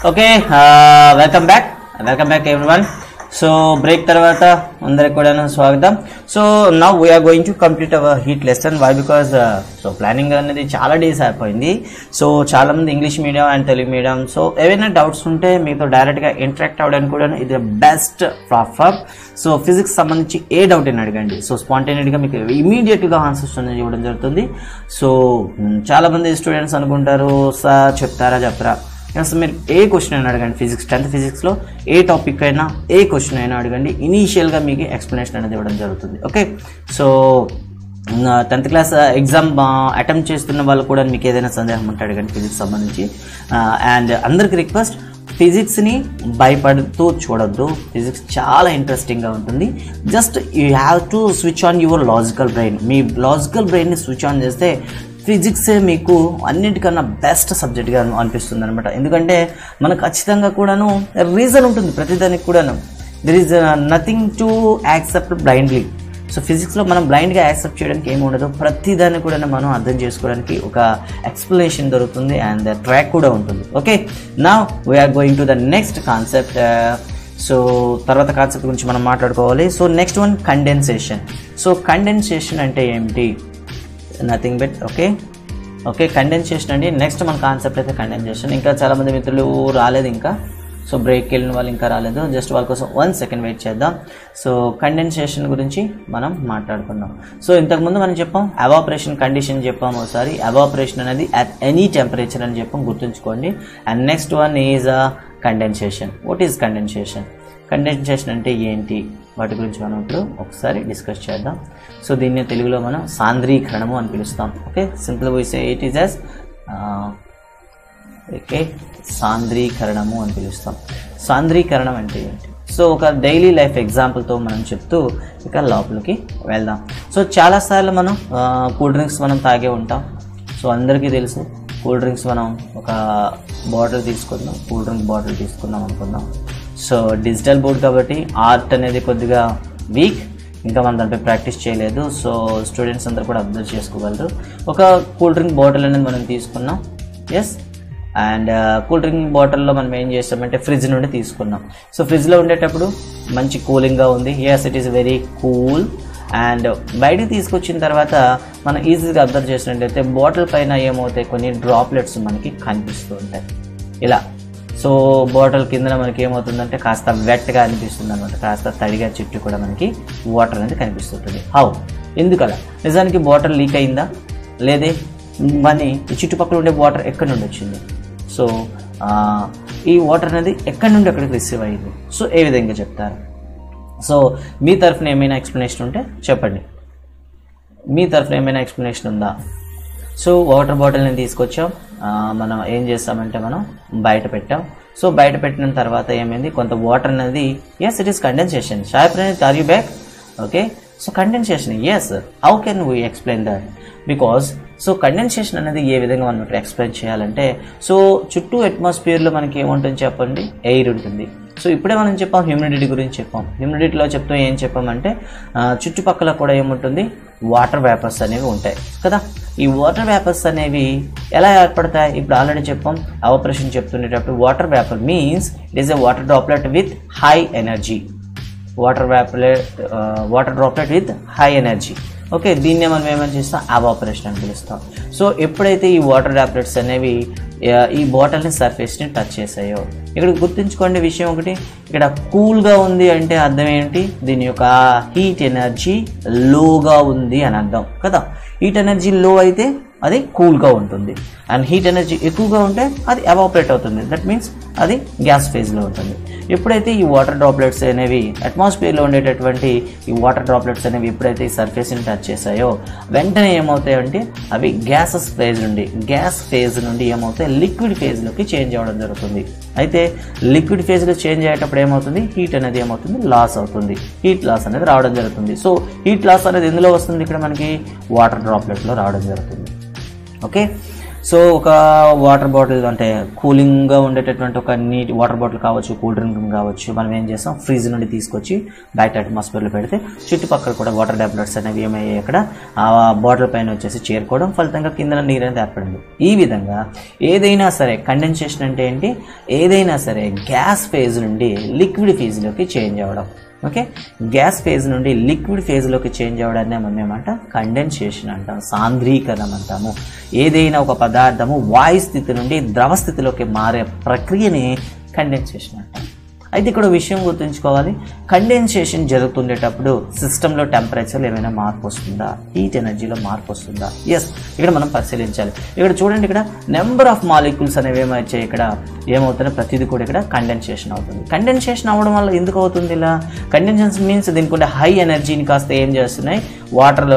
Okay, welcome back everyone. So break తర్వాత అందరికి కూడా స్వాగతం. So now we are going to complete our heat lesson. Why because so planning అనేది చాలా డేస్ అయిపోయింది. సో చాలా మంది English medium and Telugu medium, so ఏవైనా డౌట్స్ ఉంటే మీతో డైరెక్ట్గా ఇంటరాక్ట్ అవ్వడానికి కూడా ఇది బెస్ట్ ప్లాట్ఫామ్. సో ఫిజిక్స్ సంబంధించి ఏ డౌట్ అయినా అడగండి. సో స్పాంటేనియస్గా మీకు ఇమీడియట్గా ఆన్సర్స్ అనేది ఇవ్వడం జరుగుతుంది. సో చాలా మంది స్టూడెంట్స్ అనుకుంటారు, సార్ చెప్తారా చెప్పరా. అసలు మీరు ఏ క్వశ్చన్ అయినా అడగండి, ఫిజిక్స్ 10th ఫిజిక్స్లో ఏ టాపిక్ అయినా ఏ క్వశ్చన్ అయినా అడగండి, ఇనీషియల్గా మీకు ఎక్స్ప్లెనేషన్ అనేది ఇవ్వడం జరుగుతుంది. Okay, so 10th class exam attempt చేస్తున్న వాళ్ళు కూడా మీకు ఏదైనా సందేహం ఉంటే అడగండి ఫిజిక్స్ సంబంధించి. అండ్ అందరికి రిక్వెస్ట్, ఫిజిక్స్ని భయపడుతూ చూడొద్దు. ఫిజిక్స్ చాలా ఇంట్రెస్టింగ్గా ఉంటుంది. Just you have to switch on your logical brain. మీ లాజికల్ బ్రెయిన్ని స్విచ్ ఆన్ చేస్తే ఫిజిక్సే మీకు అన్నిటికన్నా బెస్ట్ సబ్జెక్ట్గా అనిపిస్తుంది అనమాట. ఎందుకంటే మనకు ఖచ్చితంగా కూడాను రీజన్ ఉంటుంది ప్రతిదానికి కూడాను. There is nothing to accept blindly. So ఫిజిక్స్లో మనం బ్లైండ్గా యాక్సెప్ట్ చేయడానికి ఏమి ఉండదు. ప్రతిదాన్ని కూడా మనం అర్థం చేసుకోవడానికి ఒక ఎక్స్ప్లెనేషన్ దొరుకుతుంది అండ్ ట్రాక్ కూడా ఉంటుంది. Okay, now we are going to the next concept. So తర్వాత కాన్సెప్ట్ గురించి మనం మాట్లాడుకోవాలి. So next one, condensation. So condensation అంటే ఏమిటి? నథింగ్ బట్ ఓకే కండెన్సేషన్ అండి. నెక్స్ట్ మన కాన్సెప్ట్ అయితే కండెన్సేషన్. ఇంకా చాలామంది మిత్రులు రాలేదు, ఇంకా సో బ్రేక్కి వెళ్ళిన వాళ్ళు ఇంకా రాలేదు. జస్ట్ వాళ్ళ కోసం 1 సెకండ్ వెయిట్ చేద్దాం. సో కండెన్సేషన్ గురించి మనం మాట్లాడుకుందాం. సో ఇంతకుముందు మనం చెప్పాం ఎవాపరేషన్ కండిషన్ చెప్పాము ఒకసారి. ఎవాపరేషన్ అనేది అట్ ఎనీ టెంపరేచర్ అని చెప్పాం, గుర్తుంచుకోండి. And next one is condensation. What is condensation? Condensation అంటే ఏంటి, వాటి గురించి మనం ఇప్పుడు ఒకసారి డిస్కస్ చేద్దాం. సో దీన్ని తెలుగులో మనం సాంద్రీకరణము అని పిలుస్తాం. Okay, simple we say it is as సాంద్రీకరణము అని పిలుస్తాం. సాంద్రీకరణం అంటే ఏంటి? సో ఒక డైలీ లైఫ్ ఎగ్జాంపుల్తో మనం చెప్తూ ఇక లోపలికి వెళ్దాం. సో చాలాసార్లు మనం కూల్ డ్రింక్స్ మనం తాగే ఉంటాం. సో అందరికీ తెలుసు, కూల్ డ్రింక్స్ మనం ఒక బాటిల్ తీసుకుందాం, కూల్ డ్రింక్ బాటిల్ తీసుకుందాం అనుకుందాం. సో డిజిటల్ బోర్డ్ కాబట్టి ఆర్ట్ అనేది కొద్దిగా వీక్, ఇంకా మనం దాంట్లో ప్రాక్టీస్ చేయలేదు. సో స్టూడెంట్స్ అందరూ కూడా అబ్జర్వ్ చేసుకోగలరు. ఒక కూల్ డ్రింక్ బాటిల్ అనేది మనం తీసుకున్నాం. ఎస్, అండ్ కూల్ డ్రింక్ బాటిల్లో మనం ఏం చేస్తామంటే ఫ్రిడ్జ్ నుండి తీసుకున్నాం. సో ఫ్రిడ్జ్లో ఉండేటప్పుడు మంచి కూలింగ్గా ఉంది. Yes, it is very cool. And బయటికి తీసుకొచ్చిన తర్వాత మనం ఈజీగా అబ్జర్వ్ చేసినట్టయితే బాటిల్ పైన ఏమవుతాయి, కొన్ని డ్రాప్లెట్స్ మనకి కనిపిస్తూ ఉంటాయి ఇలా. సో బాటిల్ కింద మనకి ఏమవుతుందంటే కాస్త వెట్గా అనిపిస్తుంది అనమాట, కాస్త తడిగా చుట్టూ కూడా మనకి వాటర్ అనేది కనిపిస్తుంటుంది. హౌ, ఎందుకలా? నిజానికి బాటిల్ లీక్ అయిందా? లేదే. మరి ఈ చుట్టుపక్కల ఉండే వాటర్ ఎక్కడి నుండి వచ్చింది? సో ఈ వాటర్ అనేది ఎక్కడి నుండి ఎక్కడికి రిసీవ్ అయ్యింది? సో ఏ విధంగా చెప్తారు? సో మీ తరఫున ఏమైనా ఎక్స్ప్లెనేషన్ ఉంటే చెప్పండి. మీ తరఫున ఏమైనా ఎక్స్ప్లెనేషన్ ఉందా? సో వాటర్ బాటిల్ని తీసుకొచ్చాం, మనం ఏం చేస్తామంటే మనం బయట పెట్టాం. సో బయట పెట్టిన తర్వాత ఏమైంది, కొంత వాటర్ అనేది, yes it is condensation. Sai Praneeth, are you back? Okay, so condensation, yes. How can we explain that? Because so condensation అనేది ఏ విధంగా మనం ఇక్కడ ఎక్స్ప్లెయిన్ చేయాలంటే, సో చుట్టూ అట్మాస్ఫియర్లో మనకి ఏముంటుంది చెప్పండి, ఎయిర్ ఉంటుంది. సో ఇప్పుడే మనం చెప్పాం హ్యూమిడిటీ గురించి చెప్పాం. హ్యూమిడిటీలో చెప్తూ ఏం చెప్పామంటే చుట్టుపక్కల కూడా ఏముంటుంది, వాటర్ వేపర్స్ అనేవి ఉంటాయి కదా. ఈ వాటర్ వేపర్స్ అనేవి ఎలా ఏర్పడతాయి? ఇప్పుడు ఆల్రెడీ చెప్పాం, ఎవాపరేషన్ చెప్తుండేటప్పుడు water vapour means it is a water droplet with high energy. Water droplet with high energy. Okay, దీన్నే మనం ఏమని చేస్తాం, ఎవాపరేషన్ అని పిలుస్తాం. సో ఎప్పుడైతే ఈ వాటర్ డ్రాప్లెట్స్ అనేవి ఈ బాటిల్ని సర్ఫేస్ని టచ్ చేసాయో, ఇక్కడ గుర్తుంచుకోండి విషయం ఒకటి, ఇక్కడ కూల్గా ఉంది అంటే అర్థం ఏంటి, దీని యొక్క హీట్ ఎనర్జీ లోగా ఉంది అని అర్థం కదా. హీట్ ఎనర్జీ లో అయితే అది కూల్గా ఉంటుంది, అండ్ హీట్ ఎనర్జీ ఎక్కువగా ఉంటే అది ఎవాపరేట్ అవుతుంది. దట్ మీన్స్ అది గ్యాస్ ఫేజ్లో ఉంటుంది. ఎప్పుడైతే ఈ వాటర్ డ్రాప్లెట్స్ అనేవి అట్మాస్ఫియర్లో ఉండేటటువంటి ఈ వాటర్ డ్రాప్లెట్స్ అనేవి ఎప్పుడైతే ఈ సర్ఫేస్ని టచ్ చేసాయో, వెంటనే ఏమవుతాయంటే అవి గ్యాస్ ఫేజ్ నుండి ఏమవుతాయి, లిక్విడ్ ఫేజ్లోకి చేంజ్ అవ్వడం జరుగుతుంది. అయితే లిక్విడ్ ఫేజ్లో చేంజ్ అయ్యేటప్పుడు ఏమవుతుంది, హీట్ అనేది ఏమవుతుంది, లాస్ అవుతుంది. హీట్ లాస్ అనేది రావడం జరుగుతుంది. సో హీట్ లాస్ అనేది ఎందులో వస్తుంది, ఇక్కడ మనకి వాటర్ డ్రాప్లెట్లో రావడం జరుగుతుంది. ఓకే, సో ఒక వాటర్ బాటిల్ అంటే కూలింగ్గా ఉండేటటువంటి ఒక నీటి వాటర్ బాటిల్ కావచ్చు, కూల్ డ్రింక్ కావచ్చు, మనం ఏం చేస్తాం ఫ్రిడ్జ్ నుండి తీసుకొచ్చి బయట అట్మాస్ఫియర్లో పెడితే చుట్టుపక్కల కూడా వాటర్ టాబ్లెట్స్ అనేవి ఏమయ్యాయి అక్కడ ఆ బాటిల్ పైన వచ్చేసి చేరుకోవడం, ఫలితంగా కింద నీరు అనేది ఏర్పడింది. ఈ విధంగా ఏదైనా సరే కండెన్సేషన్ అంటే ఏంటి, ఏదైనా సరే గ్యాస్ ఫేజ్ నుండి లిక్విడ్ ఫేజ్లోకి చేంజ్ అవ్వడం. ఓకే, గ్యాస్ ఫేజ్ నుండి లిక్విడ్ ఫేజ్లోకి చేంజ్ అవ్వడాన్ని మనం ఏమంటాం, కండెన్సేషన్ అంటాం, సాంద్రీకరణం అంటాము. ఏదైనా ఒక పదార్థము వాయు స్థితి నుండి ద్రవ స్థితిలోకి మారే ప్రక్రియని కండెన్సేషన్ అంటాం. అయితే ఇక్కడ విషయం గుర్తుంచుకోవాలి, కండెన్సేషన్ జరుగుతుండేటప్పుడు సిస్టంలో టెంపరేచర్లో ఏమైనా మార్పు వస్తుందా, హీట్ ఎనర్జీలో మార్పు వస్తుందా? ఎస్, ఇక్కడ మనం పరిశీలించాలి. ఇక్కడ చూడండి, ఇక్కడ నెంబర్ ఆఫ్ మాలిక్యూల్స్ అనేవి ఏమొచ్చాయి, ఇక్కడ ఏమవుతుంది, ప్రతిదీ కూడా ఇక్కడ కండెన్సేషన్ అవుతుంది. కండెన్సేషన్ అవ్వడం వల్ల ఎందుకు అవుతుంది ఇలా? కండెన్సేషన్ మీన్స్ దీనికి హై ఎనర్జీని కాస్త ఏం చేస్తున్నాయి, వాటర్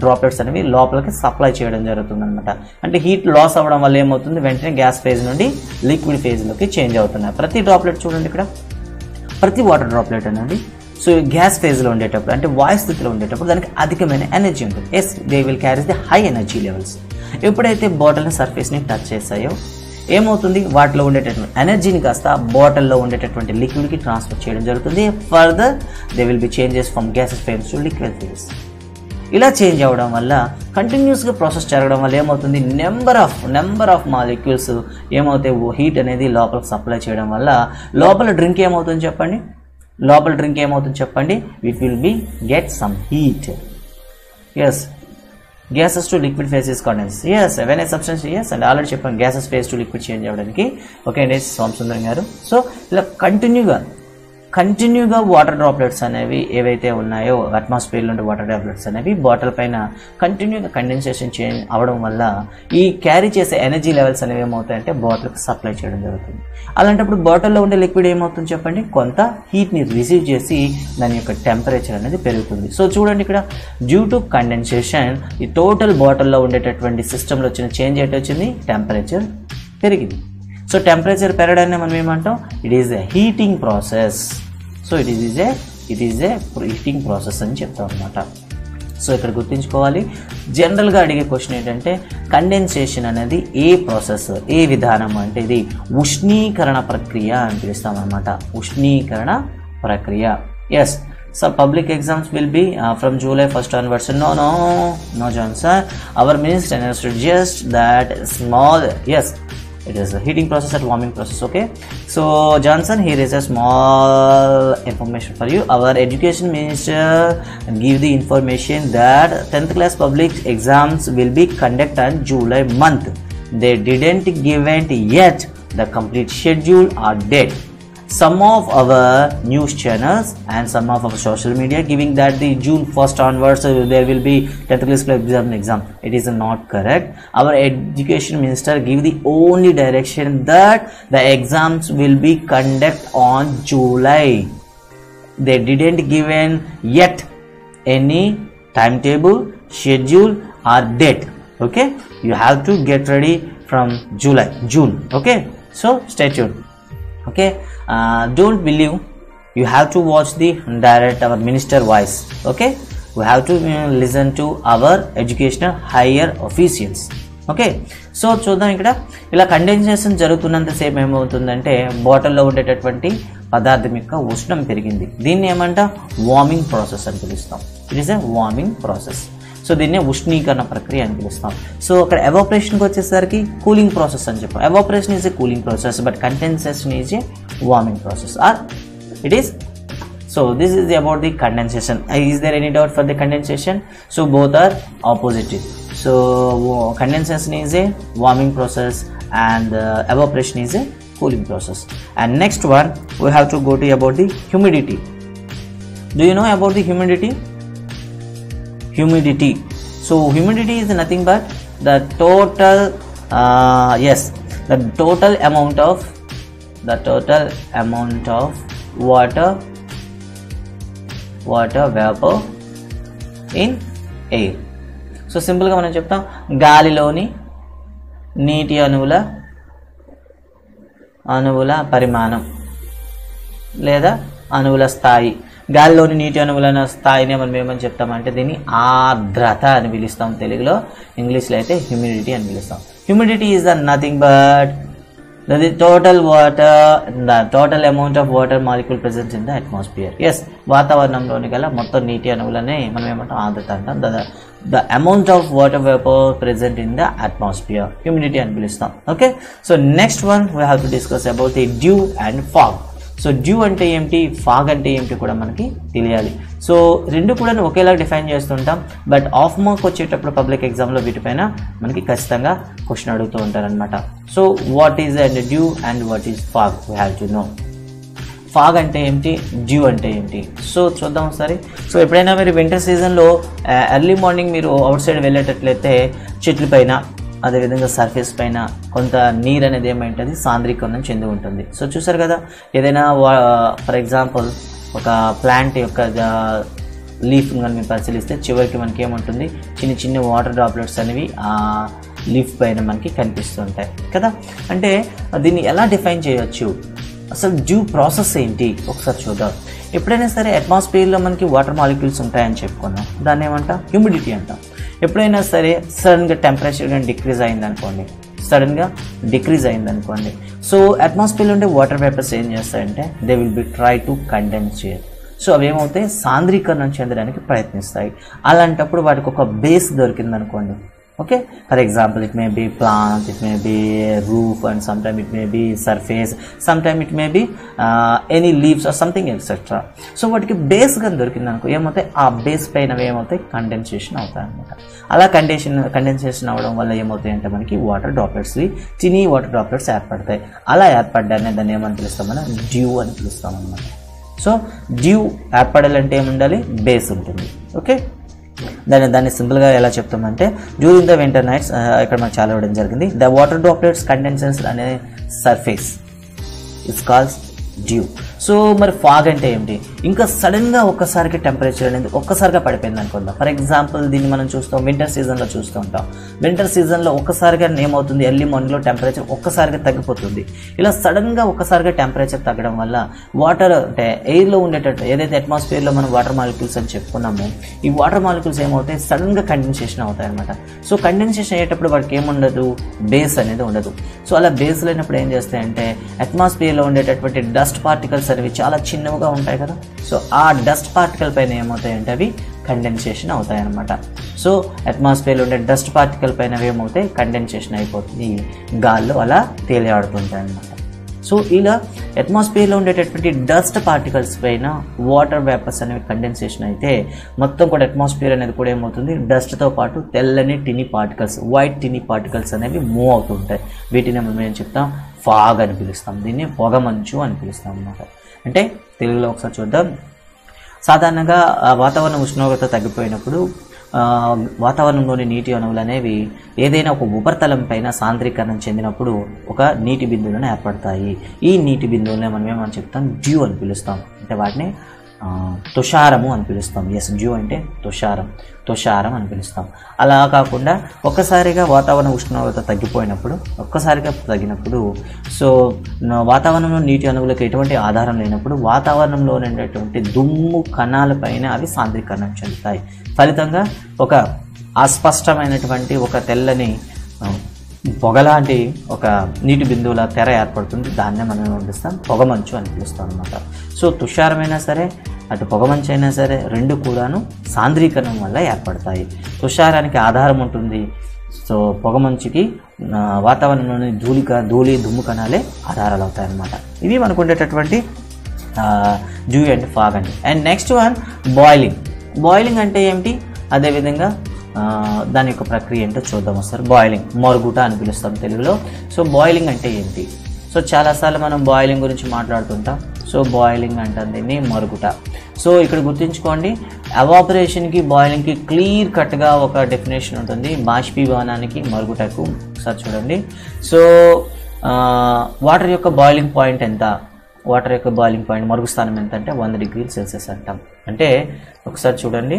డ్రాప్లెట్స్ అనేవి లోపలికి సప్లై చేయడం జరుగుతుంది అనమాట. అంటే హీట్ లాస్ అవ్వడం వల్ల ఏమవుతుంది, వెంటనే గ్యాస్ ఫేజ్ నుండి లిక్విడ్ ఫేజ్లోకి చేంజ్ అవుతున్నాయి. ప్రతి డ్రాప్లెట్ చూడండి, ఇక్కడ ప్రతి వాటర్ డ్రాప్లెట్ అనేది సో గ్యాస్ ఫేజ్లో ఉండేటప్పుడు అంటే వాయు స్థితిలో ఉండేటప్పుడు దానికి అధికమైన ఎనర్జీ ఉంటుంది. Yes, they will carries the high energy levels. ఎప్పుడైతే బాటిల్ని సర్ఫేస్ని టచ్ చేస్తాయో ఏమవుతుంది, వాటిలో ఉండేటటువంటి ఎనర్జీని కాస్త బాటిల్లో ఉండేటటువంటి లిక్విడ్కి ట్రాన్స్ఫర్ చేయడం జరుగుతుంది. Further they will be changes from gases phase to liquid phase. ఇలా చేంజ్ అవ్వడం వల్ల కంటిన్యూస్గా ప్రాసెస్ జరగడం వల్ల ఏమవుతుంది, నెంబర్ ఆఫ్ మాలిక్యూల్స్ ఏమవుతాయి, హీట్ అనేది లోపలికి సప్లై చేయడం వల్ల లోపల డ్రింక్ ఏమవుతుంది చెప్పండి, it will be get some heat. Yes, gases to liquid phase is condensed. Yes, when a substance, yes, and already చెప్పాను gases phase to liquid change అవ్వడానికి. ఓకే అండి, సోమసుందరం గారు. సో ఇలా కంటిన్యూగా వాటర్ డ్రాప్లెట్స్ అనేవి ఏవైతే ఉన్నాయో అట్మాస్ఫియర్ నుండి వాటర్ డ్రాప్లెట్స్ అనేవి బాటిల్ పైన కంటిన్యూగా కండెన్సేషన్ చేంజ్ అవ్వడం వల్ల ఈ క్యారీ చేసే ఎనర్జీ లెవెల్స్ అనేవి ఏమవుతాయంటే బాటిల్కి సప్లై చేయడం జరుగుతుంది. అలాంటప్పుడు బాటిల్లో ఉండే లిక్విడ్ ఏమవుతుంది చెప్పండి, కొంత హీట్ని రిసీవ్ చేసి దాని యొక్క టెంపరేచర్ అనేది పెరుగుతుంది. సో చూడండి, ఇక్కడ డ్యూ టు కండెన్సేషన్ ఈ టోటల్ బాటిల్లో ఉండేటటువంటి సిస్టంలో వచ్చిన చేంజ్ ఏంటి వచ్చింది, టెంపరేచర్ పెరిగింది. సో టెంపరేచర్ పెరగడాన్ని మనం ఏమంటాం, it is a heating process. So it is a heating process అని చెప్తాం అనమాట. సో ఇక్కడ గుర్తుంచుకోవాలి, జనరల్గా అడిగే క్వశ్చన్ ఏంటంటే కండెన్సేషన్ అనేది ఏ ప్రాసెస్, ఏ విధానం అంటే ఇది ఉష్ణీకరణ ప్రక్రియ అని పిలుస్తాం అనమాట. ఉష్ణీకరణ ప్రక్రియ. Yes, so public exams will be from July 1st onwards. No Johnson, our minister has just that small, yes, it is a heating process and warming process. Okay, so Johnson, here is a small information for you. Our education minister give the information that 10th class public exams will be conducted on July month. They didn't give it yet the complete schedule or date. Some of our news channels and some of our social media giving that the June 1st onwards there will be 10th class exam. It is not correct. Our education minister give the only direction that the exams will be conducted on July. They didn't given yet any timetable, schedule or date. Okay, you have to get ready from June. Okay, so stay tuned. Okay, don't believe, you have to watch the direct our minister voice. Okay, we have to listen to our educational higher officials. Okay, so చూద్దాం, ఇక్కడ ఇలా కండెన్సేషన్ జరుగుతున్నంతసేపు ఏమవుతుందంటే బాటిల్లో ఉండేటటువంటి పదార్థం యొక్క ఉష్ణం పెరిగింది. దీన్ని ఏమంట, వార్మింగ్ ప్రాసెస్ అని పిలుస్తాం. It is a warming process. So దీన్ని ఉష్ణీకరణ ప్రక్రియ అని పిలుస్తాం. సో అక్కడ ఎవాపరేషన్కి వచ్చేసరికి కూలింగ్ ప్రాసెస్ అని చెప్పాం. Evaporation is a cooling process, but condensation is a warming process, are it is. So this is about the condensation. Is there any doubt for the condensation? So both are opposite. So condensation is a warming process and evaporation is a cooling process. And next one we have to go to about the humidity. Do you know about the humidity? Humidity. So humidity is nothing but the total the total amount of water vapor in air. So సింపుల్గా మనం చెప్తాం, గాలిలోని నీటి అణువుల పరిమాణం లేదా అణువుల స్థాయి. గాలిలోని నీటి అణువుల స్థాయిని మనం ఏమని చెప్తామంటే దీన్ని ఆర్ద్రత అని పిలుస్తాం తెలుగులో, ఇంగ్లీష్లో అయితే హ్యూమిడిటీ అని పిలుస్తాం. Humidity is the nothing but the total amount of water molecule present in the atmosphere. Yes, వాతావరణంలోని గల మొత్తం నీటి అణువులనే మనం ఏమంటాం ఆర్ద్రత అంటాం. the amount of water vapor present in the atmosphere, humidity అని పిలుస్తాం. Okay, so next one we have to discuss about the dew and fog. So due అంటే ఏమిటి, ఫాగ్ అంటే ఏమిటి కూడా మనకి తెలియాలి. సో రెండు కూడా ఒకేలా డిఫైన్ చేస్తుంటాం, బట్ ఆఫ్ మార్క్ వచ్చేటప్పుడు పబ్లిక్ ఎగ్జామ్లో వీటిపైన మనకి ఖచ్చితంగా క్వశ్చన్ అడుగుతూ ఉంటారనమాట. So what is and due and what is fog, we have to know. Fog అంటే ఏమిటి, డ్యూ అంటే ఏమిటి, సో చూద్దాం ఒకసారి. సో ఎప్పుడైనా మీరు వింటర్ సీజన్లో ఎర్లీ మార్నింగ్ మీరు అవుట్ సైడ్ వెళ్ళేటట్లయితే చెట్ల పైన అదేవిధంగా సర్ఫేస్ పైన కొంత నీరు అనేది ఏమైంటుంది, సాంద్రీకరణం చెంది ఉంటుంది. సో చూసారు కదా, ఏదైనా ఫర్ ఎగ్జాంపుల్ ఒక ప్లాంట్ యొక్క లీఫ్ కానీ మీరు పరిశీలిస్తే చివరికి మనకి ఏముంటుంది, చిన్న చిన్న వాటర్ డ్రాప్లెట్స్ అనేవి ఆ లీఫ్ పైన మనకి కనిపిస్తుంటాయి కదా. అంటే దీన్ని ఎలా డిఫైన్ చేయవచ్చు, అసలు డ్యూ ప్రాసెస్ ఏంటి ఒకసారి చూద్దాం. ఎప్పుడైనా సరే అట్మాస్ఫియర్లో మనకి వాటర్ మాలిక్యూల్స్ ఉంటాయని చెప్పుకున్నాం, దాన్ని ఏమంటాం, హ్యూమిడిటీ అంటాం. ఎప్పుడైనా సరే సడన్గా టెంపరేచర్ కానీ డిక్రీజ్ అయిందనుకోండి, సో అట్మాస్ఫియర్లో ఉండే వాటర్ వేపర్స్ ఏం చేస్తాయంటే they will B try to condense. So అవి ఏమవుతాయి, సాంద్రీకరణం చెందడానికి ప్రయత్నిస్తాయి. అలాంటప్పుడు వాటికి ఒక బేస్ దొరికింది అనుకోండి. Okay, for example it may be plant, it may be roof, and sometime it may be surface, sometime it may be any leaves or something etcetera. So వాటికి బేస్ కానీ దొరికింది అనుకో, ఏమవుతాయి, ఆ బేస్ పైన ఏమవుతాయి, కండెన్సేషన్ అవుతాయి అనమాట. అలా కండెన్సేషన్ అవ్వడం వల్ల ఏమవుతాయి అంటే మనకి వాటర్ డ్రాప్లెట్స్, చిన్ని వాటర్ డ్రాప్లెట్స్ ఏర్పడతాయి. అలా ఏర్పడ్డానే దాన్ని ఏమని పిలుస్తాం, మనం డ్యూ అని పిలుస్తాం అనమాట. సో డ్యూ ఏర్పడాలంటే ఏముండాలి, బేస్ ఉంటుంది. ఓకే, దాన్ని సింపుల్గా ఎలా చెప్తామంటే డ్యూరింగ్ ద వింటర్ నైట్స్, ఇక్కడ మనకు చాలా ఇవ్వడం జరిగింది, ద వాటర్ డ్రాప్లెట్స్ కండెన్సెన్స్ అనే surface it's calls due. So మరి ఫాగ్ అంటే ఏమిటి, ఇంకా సడన్గా ఒక్కసారికి టెంపరేచర్ అనేది ఒక్కసారిగా పడిపోయింది అనుకుందాం. ఫర్ ఎగ్జాంపుల్ దీన్ని మనం చూస్తాం వింటర్ సీజన్లో చూస్తూ ఉంటాం. వింటర్ సీజన్లో ఒక్కసారిగా ఏమవుతుంది, ఎర్లీ మార్నింగ్లో టెంపరేచర్ ఒక్కసారిగా తగ్గిపోతుంది. ఇలా సడన్గా ఒక్కసారిగా టెంపరేచర్ తగ్గడం వల్ల వాటర్ అంటే ఎయిర్లో ఉండేటట్టు ఏదైతే అట్మాస్ఫియర్లో మనం వాటర్ మాలిక్యూల్స్ అని చెప్పుకున్నామో, ఈ వాటర్ మాలిక్యూల్స్ ఏమవుతాయి, సడన్గా కండెన్సేషన్ అవుతాయి అనమాట. సో కండెన్సేషన్ అయ్యేటప్పుడు వాటికి ఏముండదు, బేస్ అనేది ఉండదు. సో అలా బేస్ లేనప్పుడు ఏం చేస్తాయంటే అట్మాస్ఫియర్లో ఉండేటటువంటి డస్ట్ పార్టికల్స్ అనేవి చాలా చిన్నవిగా ఉంటాయి కదా. సో ఆ డస్ట్ పార్టికల్ పైన ఏమవుతాయంటే అవి కండెన్సేషన్ అవుతాయి అన్నమాట. సో అట్మాస్ఫియర్లో ఉండే డస్ట్ పార్టికల్ పైన ఏమవుతాయి, కండెన్సేషన్ అయిపోతుంది, గాల్లో అలా తేలియాడుతుంటాయి అన్నమాట. సో ఇలా అట్మాస్ఫియర్లో ఉండేటటువంటి డస్ట్ పార్టికల్స్ పైన వాటర్ వేపర్స్ అనేవి కండెన్సేషన్ అయితే మొత్తం కూడా అట్మాస్ఫియర్ అనేది కూడా ఏమవుతుంది, డస్ట్తో పాటు తెల్లని tiny particles, white tiny particles అనేవి మూవ్ అవుతుంటాయి. వీటిని మనం ఏం చెప్తాం, ఫాగ్ అని పిలుస్తాం, దీన్ని పొగమంచు అని పిలుస్తాం అన్నమాట. అంటే తెలుగులో ఒకసారి చూద్దాం. సాధారణంగా వాతావరణ ఉష్ణోగ్రత తగ్గిపోయినప్పుడు వాతావరణంలోని నీటి అణువులు అనేవి ఏదైనా ఒక ఉపరితలం పైన సాంద్రీకరణం చెందినప్పుడు ఒక నీటి బిందువులను ఏర్పడతాయి. ఈ నీటి బిందువులనే మనం ఏమని చెప్తాం, డ్యూ అని పిలుస్తాం. అంటే వాటిని తుషారము అని పిలుస్తాం. ఎస్, డ్యూ అంటే తుషారం అని పిలుస్తాం. అలా కాకుండా ఒక్కసారిగా వాతావరణ ఉష్ణోగ్రత తగ్గినప్పుడు సో వాతావరణంలో నీటి అణువులకు ఎటువంటి ఆధారం లేనప్పుడు వాతావరణంలో ఉండేటువంటి దుమ్ము కణాల పైన అవి సాంద్రీకరణం చెందుతాయి. ఫలితంగా ఒక అస్పష్టమైనటువంటి ఒక తెల్లని పొగలాంటి ఒక నీటి బిందువుల తెర ఏర్పడుతుంది. దాన్నే మనం ఏమనిపిస్తాం, పొగమంచు అని పిలుస్తాం అనమాట. సో తుషారమైనా సరే అటు పొగమంచు అయినా సరే రెండు కూడాను సాంద్రీకరణం వల్ల ఏర్పడతాయి. తుషారానికి ఆధారం ఉంటుంది, సో పొగమంచుకి వాతావరణంలోని ధూళి దుమ్ము కణాలే ఆధారాలు అవుతాయి అన్నమాట. ఇవి మనకు ఉండేటటువంటి డ్యూ అండ్ ఫాగ్ అండి. అండ్ నెక్స్ట్ వన్ బాయిలింగ్ అంటే ఏమిటి, అదేవిధంగా దాని యొక్క ప్రక్రియ ఏంటో చూద్దాం ఒకసారి. బాయిలింగ్, మరుగుట అని పిలుస్తాం తెలుగులో. సో బాయిలింగ్ అంటే ఏంటి, సో చాలాసార్లు మనం బాయిలింగ్ గురించి మాట్లాడుతుంటాం. సో బాయిలింగ్ అంటే దీన్ని మరుగుట. సో ఇక్కడ గుర్తుంచుకోండి, ఎవాపరేషన్కి బాయిలింగ్కి క్లియర్ కట్గా ఒక డెఫినేషన్ ఉంటుంది, బాష్పీభవనానికి మరుగుటకు. ఒకసారి చూడండి. సో వాటర్ యొక్క బాయిలింగ్ పాయింట్ ఎంత, మరుగు స్థానం ఎంత అంటే 100 డిగ్రీల సెల్సియస్ అంటాం. అంటే ఒకసారి చూడండి,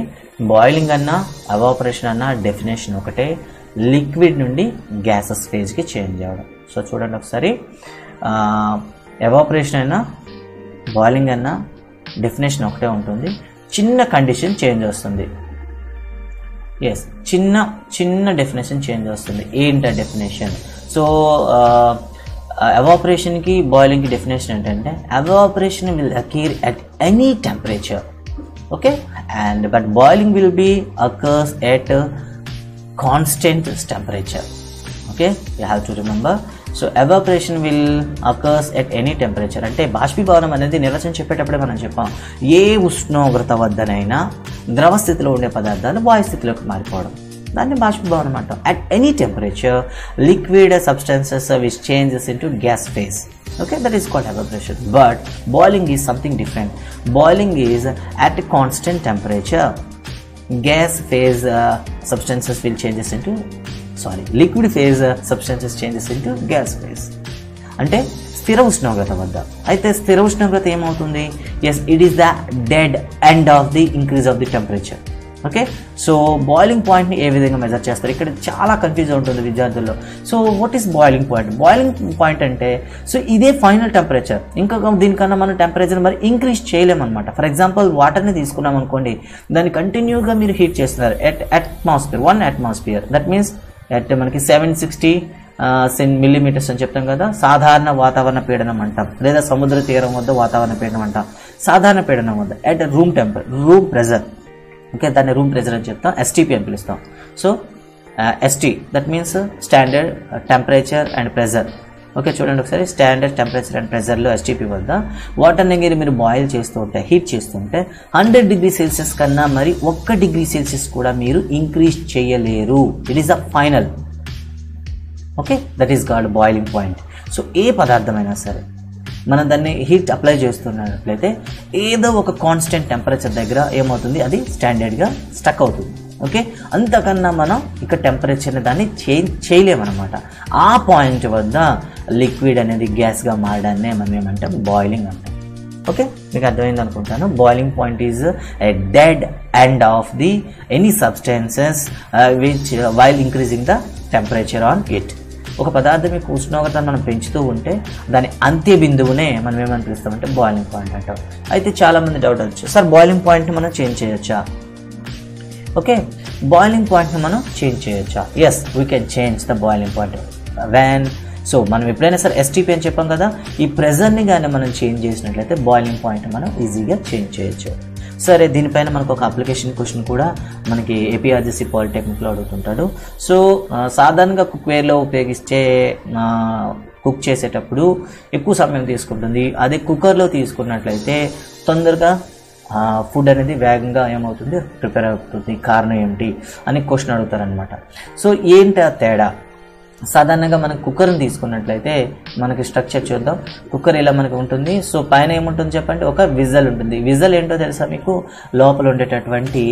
బాయిలింగ్ అన్నా ఎవాపరేషన్ అన్నా డెఫినేషన్ ఒకటే, లిక్విడ్ నుండి గ్యాసెస్ ఫేజ్కి చేంజ్ అవ్వడం. సో చూడండి ఒకసారి, ఎవాపరేషన్ అయినా బాయిలింగ్ అన్నా డెఫినేషన్ ఒకటే ఉంటుంది, చిన్న కండిషన్ చేంజ్ వస్తుంది. ఎస్, చిన్న డెఫినేషన్ చేంజ్ వస్తుంది. ఏంటి ఆ డెఫినేషన్? సో ఎవాపరేషన్కి బాయిలింగ్కి డెఫినేషన్ ఏంటంటే evaporation will occur at any temperature, okay, and but boiling will be occurs at constant temperature. Okay, you have to remember. So evaporation will occurs at any temperature అంటే బాష్పీభవనం అనేది నిర్వచనం చెప్పేటప్పుడే మనం చెప్పాం, ఏ ఉష్ణోగ్రత వద్దనైనా ద్రవ స్థితిలో ఉండే పదార్థాలు వాయు స్థితిలోకి మారిపోవడం, దాన్ని బాష్పీభవనం అంటాం. At any temperature liquid substances which changes into gas phase, okay, that is called evaporation. But boiling is something different. Boiling is at a constant temperature. Gas phase substances will changes into liquid phase substances changes into gas phase. అంటే స్థిర ఉష్ణోగ్రత వద్ద. అయితే స్థిర ఉష్ణోగ్రత ఏమవుతుంది? Yes, it is the dead end of the increase of the temperature. Okay, so boiling పాయింట్ని ఏ విధంగా మెజర్ చేస్తారు? ఇక్కడ చాలా కన్ఫ్యూజ్ ఉంటుంది విద్యార్థుల్లో. So what is boiling point? Boiling point అంటే సో ఇదే ఫైనల్ టెంపరేచర్, ఇంకా దీనికన్నా మనం టెంపరేచర్ మరి ఇంక్రీజ్ చేయలేమన్నమాట. ఫర్ ఎగ్జాంపుల్ వాటర్ని తీసుకున్నాం అనుకోండి, దాన్ని కంటిన్యూగా మీరు హీట్ చేస్తున్నారు at atmosphere, 1 atmosphere, that means at మనకి 760 మిల్లీమీటర్స్ అని చెప్తాం కదా, సాధారణ వాతావరణ పీడనం అంటాం, లేదా సముద్ర తీరం వద్ద వాతావరణ పీడనం అంటాం. సాధారణ పీడనం వద్ద ఎట్ రూమ్ ప్రెజర్, ఓకే, దాన్ని రూమ్ ప్రెజర్ అని చెప్తాం, ఎస్టీపీ అని పిలుస్తాం. So ST that means standard temperature and pressure. Okay, చూడండి ఒకసారి, స్టాండర్డ్ టెంపరేచర్ అండ్ ప్రెజర్లో ఎస్టీపీ వద్ద వాటర్ని మీరు బాయిల్ చేస్తూ ఉంటే, హీట్ చేస్తుంటే 100 degrees Celsius కన్నా మరి 1 degree Celsius కూడా మీరు ఇంక్రీజ్ చేయలేరు. It is the final. Okay, that is called boiling point. So ఏ పదార్థమైనా సరే మనం దాన్ని హీట్ అప్లై చేస్తున్నట్లయితే ఏదో ఒక కాన్స్టెంట్ టెంపరేచర్ దగ్గర ఏమవుతుంది, అది స్టాండర్డ్గా స్టక్ అవుతుంది. ఓకే, అంతకన్నా మనం ఇక్కడ టెంపరేచర్ని దాన్ని చేంజ్ చేయలేమన్నమాట. ఆ పాయింట్ వద్ద లిక్విడ్ అనేది గ్యాస్గా మారడాన్నే మనం ఏమంటాం, బాయిలింగ్ అంటాం. ఓకే, మీకు అర్థమైంది అనుకుంటాను. Boiling point is a dead end of the any substances which while increasing the temperature on it. ఒక పదార్థం యొక్క ఉష్ణోగ్రతను మనం పెంచుతూ ఉంటే దాని అంత్య బిందువునే మనం ఏమని పిలుస్తామంటే బాయిలింగ్ పాయింట్ అంటాం. అయితే చాలామంది డౌట్ వచ్చు, సార్ బాయిలింగ్ పాయింట్ని మనం చేంజ్ చేయొచ్చా? ఓకే, బాయిలింగ్ పాయింట్ని మనం చేంజ్ చేయొచ్చా? Yes, we can change the boiling point when. So మనం ఎప్పుడైనా సరే ఎస్టీపీ అని చెప్పాం కదా, ఈ ప్రెజర్ని కానీ మనం చేంజ్ చేసినట్లయితే బాయిలింగ్ పాయింట్ మనం ఈజీగా చేంజ్ చేయొచ్చు. సరే, దీనిపైన మనకు ఒక అప్లికేషన్ క్వశ్చన్ కూడా మనకి ఏపీఆర్జీసీ పాలిటెక్నిక్లో అడుగుతుంటాడు. సో సాధారణంగా కుక్వేర్లో ఉపయోగిస్తే కుక్ చేసేటప్పుడు ఎక్కువ సమయం తీసుకుంటుంది. అదే కుక్కర్లో తీసుకున్నట్లయితే తొందరగా ఫుడ్ అనేది వేగంగా ఏమవుతుంది, ప్రిపేర్ అవుతుంది. కారణం ఏమిటి అని క్వశ్చన్ అడుగుతారనమాట. సో ఏంటి ఆ తేడా? సాధారణంగా మనం కుక్కర్ని తీసుకున్నట్లయితే మనకి స్ట్రక్చర్ చూద్దాం. కుక్కర్ ఇలా మనకు ఉంటుంది. సో పైన ఏముంటుంది చెప్పండి, ఒక విజల్ ఉంటుంది. విజల్ ఏంటో తెలుసా మీకు? లోపల ఉండేటటువంటి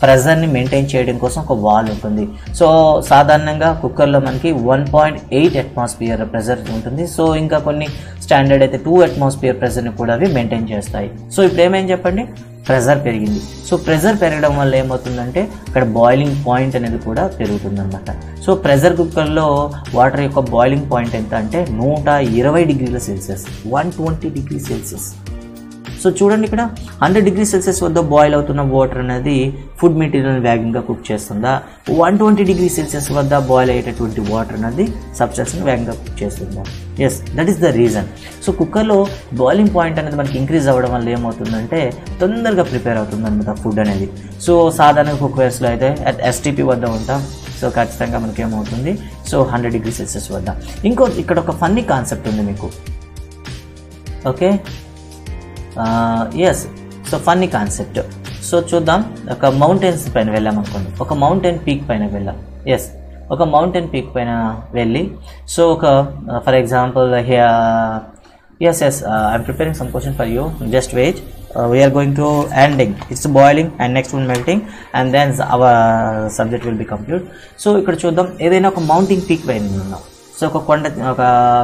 ప్రెజర్ని మెయింటైన్ చేయడం కోసం ఒక వాల్ ఉంటుంది. సో సాధారణంగా కుక్కర్లో మనకి 1.8 atmosphere ప్రెజర్ ఉంటుంది. సో ఇంకా కొన్ని స్టాండర్డ్ అయితే 2 atmosphere ప్రెజర్ని కూడా అవి మెయింటైన్ చేస్తాయి. సో ఇప్పుడు ఏమైంది చెప్పండి, ప్రెజర్ పెరిగింది. సో ప్రెజర్ పెరగడం వల్ల ఏమవుతుందంటే ఇక్కడ బాయిలింగ్ పాయింట్ అనేది కూడా పెరుగుతుందన్నమాట. సో ప్రెజర్ కుక్కర్లో వాటర్ యొక్క బాయిలింగ్ పాయింట్ ఎంత అంటే 120 degrees Celsius, 120 degrees Celsius. So చూడండి, ఇక్కడ 100 degrees Celsius వద్ద బాయిల్ అవుతున్న వాటర్ అనేది ఫుడ్ మెటీరియల్ వేగంగా కుక్ చేస్తుందా? 120 degrees Celsius వద్ద బాయిల్ అయ్యేటటువంటి వాటర్ అనేది సబ్స్టెన్స్ని వేగంగా కుక్ చేస్తుందా? Yes, that is the reason. So కుక్కర్లో బాయిలింగ్ పాయింట్ అనేది మనకి ఇంక్రీజ్ అవ్వడం వల్ల ఏమవుతుందంటే తొందరగా ప్రిపేర్ అవుతుంది అనమాట ఫుడ్ అనేది. సో సాధారణ కుక్వేర్స్లో అయితే ఎస్టీపీ వద్ద ఉంటాం. సో ఖచ్చితంగా మనకి ఏమవుతుంది, సో 100 degrees Celsius వద్ద. ఇక్కడ ఒక ఫన్నీ కాన్సెప్ట్ ఉంది మీకు. Okay, yes, so funny concept. So చూద్దాం, ఒక మౌంటైన్స్ పైన వెళ్ళాం అనుకోండి, ఒక మౌంటైన్ పీక్ పైన వెళ్ళాం. ఎస్, ఒక మౌంటైన్ పీక్ పైన వెళ్ళి సో ఒక for example yes I'm preparing some question for you, just wait. We are going to ending, it's boiling and next one melting and then our subject will be complete. So ఇక్కడ చూద్దాం, ఏదైనా ఒక మౌంటైన్ పీక్ పైన ఉన్నాం. సో ఒక కొండ, ఒక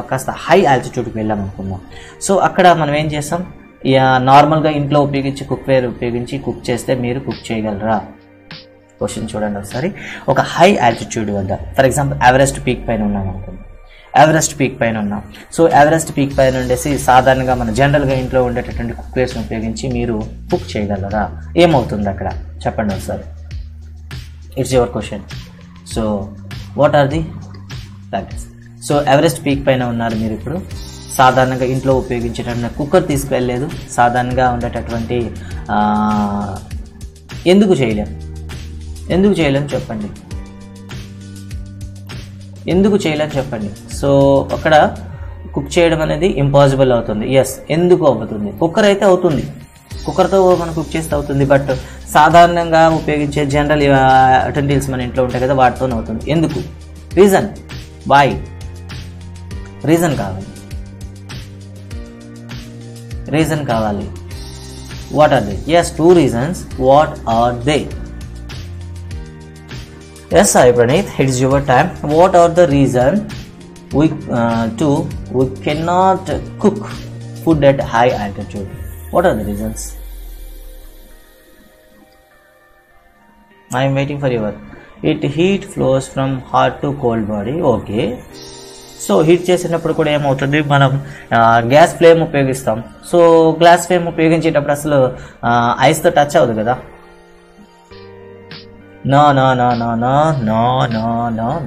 కాస్త హై ఆల్టిట్యూడ్కి వెళ్ళాం అనుకుందాం. సో అక్కడ మనం ఏం చేస్తాం, నార్మల్గా ఇంట్లో ఉపయోగించి కుక్వేర్ ఉపయోగించి కుక్ చేస్తే మీరు కుక్ చేయగలరా? క్వశ్చన్ చూడండి ఒకసారి. ఒక హై ఆల్టిట్యూడ్ వద్ద, ఫర్ ఎగ్జాంపుల్ ఎవరెస్ట్ పీక్ పైన ఉన్నాం అనుకోండి. ఎవరెస్ట్ పీక్ పైన ఉన్నాం. సో ఎవరెస్ట్ పీక్ పైన ఉండేసి సాధారణంగా మన జనరల్గా ఇంట్లో ఉండేటటువంటి కుక్వేర్స్ని ఉపయోగించి మీరు కుక్ చేయగలరా? ఏమవుతుంది అక్కడ చెప్పండి ఒకసారి. It's your question. So what are the factors? So Everest peak పైన ఉన్నారు మీరు. ఇప్పుడు సాధారణంగా ఇంట్లో ఉపయోగించేటటువంటి కుక్కర్ తీసుకువెళ్ళలేదు. సాధారణంగా ఉండేటటువంటి ఎందుకు చేయలేం చెప్పండి. సో అక్కడ కుక్ చేయడం అనేది ఇంపాసిబుల్ అవుతుంది. ఎస్, ఎందుకు అవుతుంది? కుక్కర్ అయితే అవుతుంది, కుక్కర్తో మనం కుక్ చేస్తే అవుతుంది. బట్ సాధారణంగా ఉపయోగించే జనరల్ అటెంటిల్స్ మన ఇంట్లో ఉంటాయి కదా, వాటితోనే అవుతుంది. ఎందుకు? Reason why? రీజన్ కావాలి. What are they? Yes, 2 reasons. What are they? Yes, Sai Praneeth, it's your time. What are the reason we cannot cook food at high altitude? What are the reasons? I am waiting for your. Heat flows from hot to cold body. Okay. So heat చేసినప్పుడు కూడా ఏమవుతుంది, మనం గ్యాస్ ఫ్లేమ్ ఉపయోగిస్తాం. సో గ్యాస్ ఫ్లేమ్ ఉపయోగించేటప్పుడు అసలు ఐస్తో టచ్ అవ్వదు కదా. No,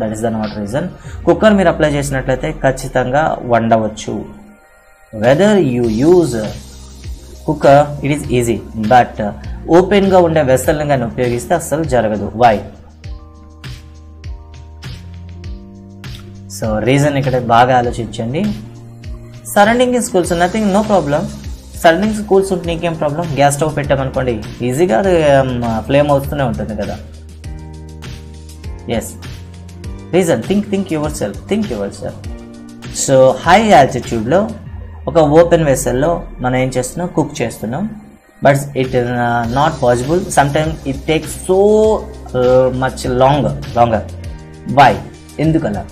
that is the not reason. Cooker మీరు అప్లై చేసినట్లయితే ఖచ్చితంగా వండవచ్చు. Whether you use cooker it is easy, but ఓపెన్గా ఉండే వెసల్ని కానీ ఉపయోగిస్తే అస్సలు జరగదు. వై? సో రీజన్ ఇక్కడ బాగా ఆలోచించండి. Surrounding schools nothing, no problem. Surrounding schools ఉంటే నీకేం ప్రాబ్లం? గ్యాస్ స్టవ్ పెట్టామనుకోండి, ఈజీగా అది ఫ్లేమ్ అవుతూనే ఉంటుంది కదా. Yes, reason think yourself. So high ఆల్టిట్యూడ్లో ఒక ఓపెన్ వెసల్లో మనం ఏం చేస్తున్నాం? కుక్ చేస్తున్నాం. But it is not possible. Sometimes it takes so much longer. Why? ఎందుకలా?